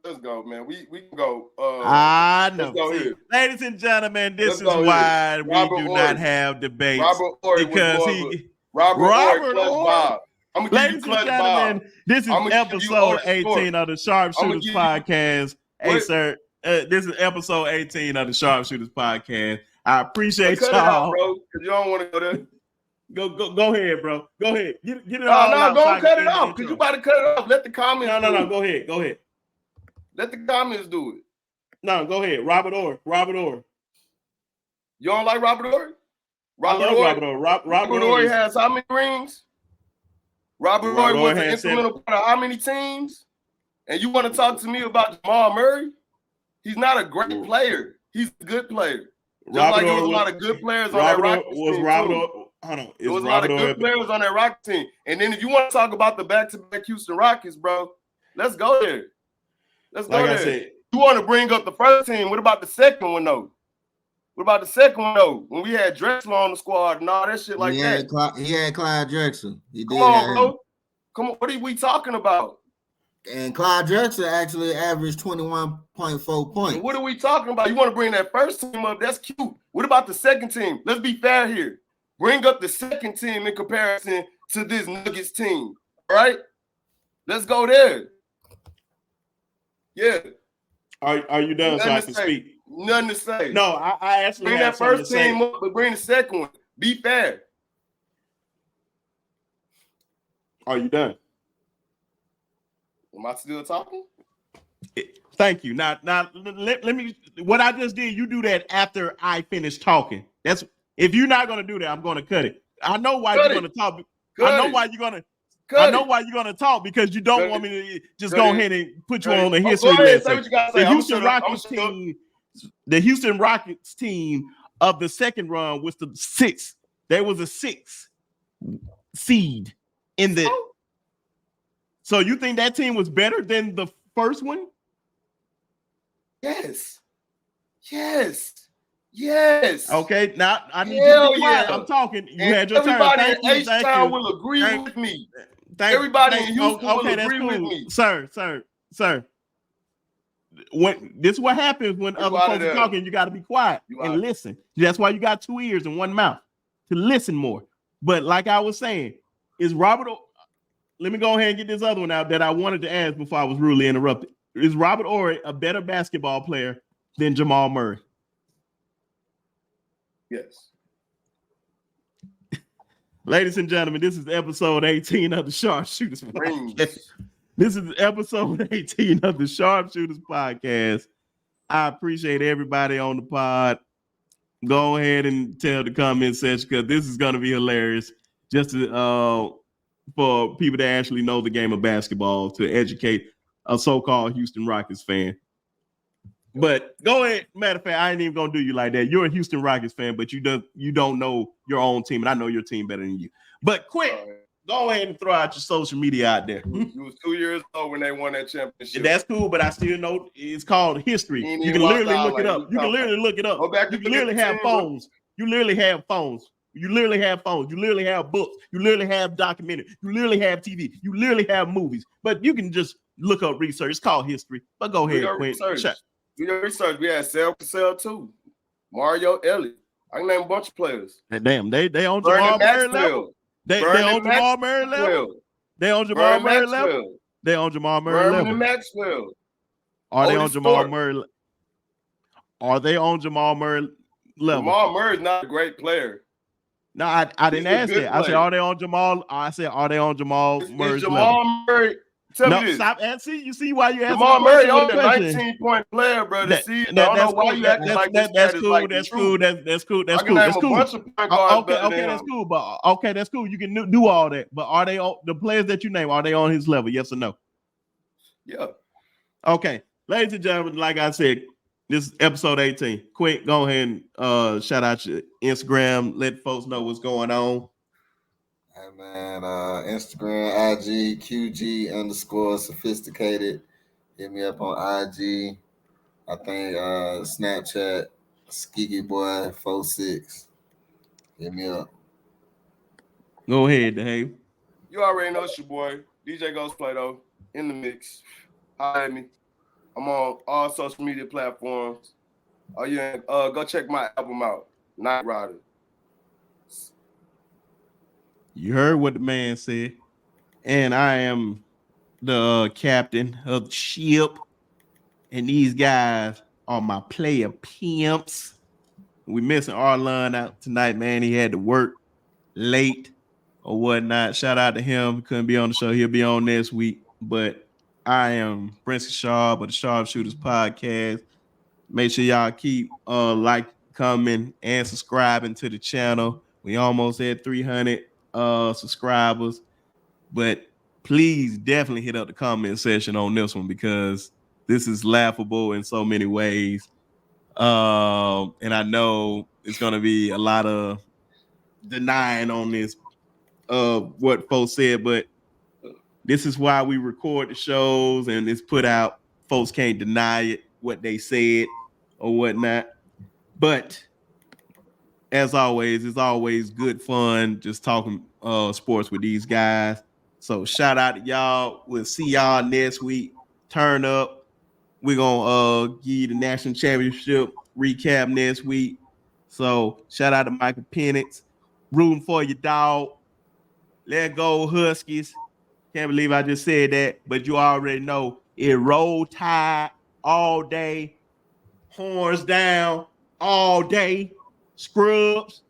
S3: Let's go, man. We can go.
S1: I know.
S3: Let's go here.
S1: Ladies and gentlemen, this is why we do not have debates. Because Robert Orr. Ladies and gentlemen, this is episode 18 of the Sharpshooters Podcast. Hey, sir, this is episode 18 of the Sharpshooters Podcast. I appreciate y'all.
S3: Cut it out, bro, because you don't want to go there.
S1: Go ahead, bro. Go ahead. Get it
S3: all out. No, don't cut it off, because you about to cut it off. Let the comments
S1: No. Go ahead.
S3: Let the comments do it.
S1: No, go ahead. Robert Orr.
S3: You don't like Robert Orr?
S1: Robert Orr.
S3: Robert Orr has how many rings? Robert Orr was an instrumental part of how many teams? And you want to talk to me about Jamal Murray? He's not a great player. He's a good player. Just like there was a lot of good players on that Rockets team. There was a lot of good players on that Rockets team. And then if you want to talk about the back-to-back Houston Rockets, bro, let's go there. Let's go there. You want to bring up the first team. What about the second one, though? When we had Drexler on the squad and all that shit like that.
S2: He had Clyde Drexler.
S3: Come on, bro. Come on. What are we talking about?
S2: And Clyde Drexler actually averaged 21.4 points.
S3: And what are we talking about? You want to bring that first team up? That's cute. What about the second team? Let's be fair here. Bring up the second team in comparison to this Nuggets team. All right? Let's go there. Yeah.
S1: Are you done so I can speak?
S3: Nothing to say.
S1: No, I actually
S3: bring that first team up, but bring the second one. Be fair.
S1: Are you done?
S3: Am I still talking?
S1: Thank you. Now let me. What I just did, you do that after I finish talking. That's if you're not gonna do that, I'm gonna cut it. I know why you're gonna talk. I know why you're gonna talk because you don't want me to just go ahead and put you on the history lesson. The Houston Rockets team. The Houston Rockets team of the second run was the 6th. There was a 6th seed in the. So you think that team was better than the first one?
S3: Yes.
S1: Okay, now I need you to be quiet. I'm talking. You had your turn.
S3: Everybody in H-Town will agree with me. Everybody in Houston will agree with me.
S1: Sir. When this is what happens when other folks are talking, you got to be quiet and listen. That's why you got 2 ears and 1 mouth to listen more. But like I was saying, is Robert? Let me go ahead and get this other one out that I wanted to ask before I was rudely interrupted. Is Robert Orr a better basketball player than Jamal Murray?
S3: Yes.
S1: Ladies and gentlemen, this is episode 18 of the Sharpshooters Podcast. This is episode 18 of the Sharpshooters Podcast. I appreciate everybody on the pod. Go ahead and tell the comment section because this is going to be hilarious. Just to, for people to actually know the game of basketball, to educate a so-called Houston Rockets fan. But go ahead. Matter of fact, I ain't even gonna do you like that. You're a Houston Rockets fan, but you don't know your own team, and I know your team better than you. But quick, go ahead and throw out your social media out there.
S3: You was 2 years old when they won that championship.
S1: That's cool, but I still know it's called history. You can literally look it up. You can literally look it up. You can literally have phones. You literally have phones. You literally have phones. You literally have books. You literally have documentaries. You literally have TV. You literally have movies. But you can just look up research. It's called history. But go ahead, Quinn.
S3: Do your research. We had Sal Cassell too. Mario Elliott. I can name a bunch of players.
S1: Damn, they on Jamal Murray level. They on Jamal Murray level. They on Jamal Murray level. They on Jamal Murray level.
S3: Berman Maxwell.
S1: Are they on Jamal Murray? Are they on Jamal Murray level?
S3: Jamal Murray is not a great player.
S1: No, I didn't ask that. I said, are they on Jamal? I said, are they on Jamal Murray's level?
S3: Murray.
S1: Tell me this. Stop and see. You see why you asking
S3: Jamal Murray only a 19-point player, bro. I don't know why you acting like this.
S1: That's cool. That's cool. That's cool. That's cool. That's cool. Okay, that's cool. But okay, that's cool. You can do all that. But are they on the players that you name? Are they on his level? Yes or no?
S3: Yeah.
S1: Okay, ladies and gentlemen, like I said, this is episode 18. Quick, go ahead and shout out your Instagram. Let folks know what's going on.
S2: Hey man, Instagram, IG, QG_sophisticated. Hit me up on IG. I think Snapchat, Skiki Boy 46. Hit me up.
S1: Go ahead, Dave.
S3: You already know it's your boy, DJ Ghost Plato, in the mix. Hi, me. I'm on all social media platforms. Oh yeah, go check my album out, Night Rider.
S1: You heard what the man said. And I am the captain of the ship. And these guys are my player pimps. We missing Arlon out tonight, man. He had to work late or whatnot. Shout out to him. He couldn't be on the show. He'll be on next week. But I am Prince Sharpe of the Sharpshooters Podcast. Make sure y'all keep coming, and subscribing to the channel. We almost at 300 subscribers, but please definitely hit up the comment section on this one because this is laughable in so many ways. And I know it's gonna be a lot of denying on this what folks said, but this is why we record the shows and it's put out. Folks can't deny it, what they said or whatnot. But as always, it's always good fun just talking sports with these guys. So shout out to y'all. We'll see y'all next week. Turn up. We're gonna give you the national championship recap next week. So shout out to Michael Penix. Rooting for your dog. Let go Huskies. Can't believe I just said that, but you already know it. Roll Tide all day. Horns down all day. Scrubs.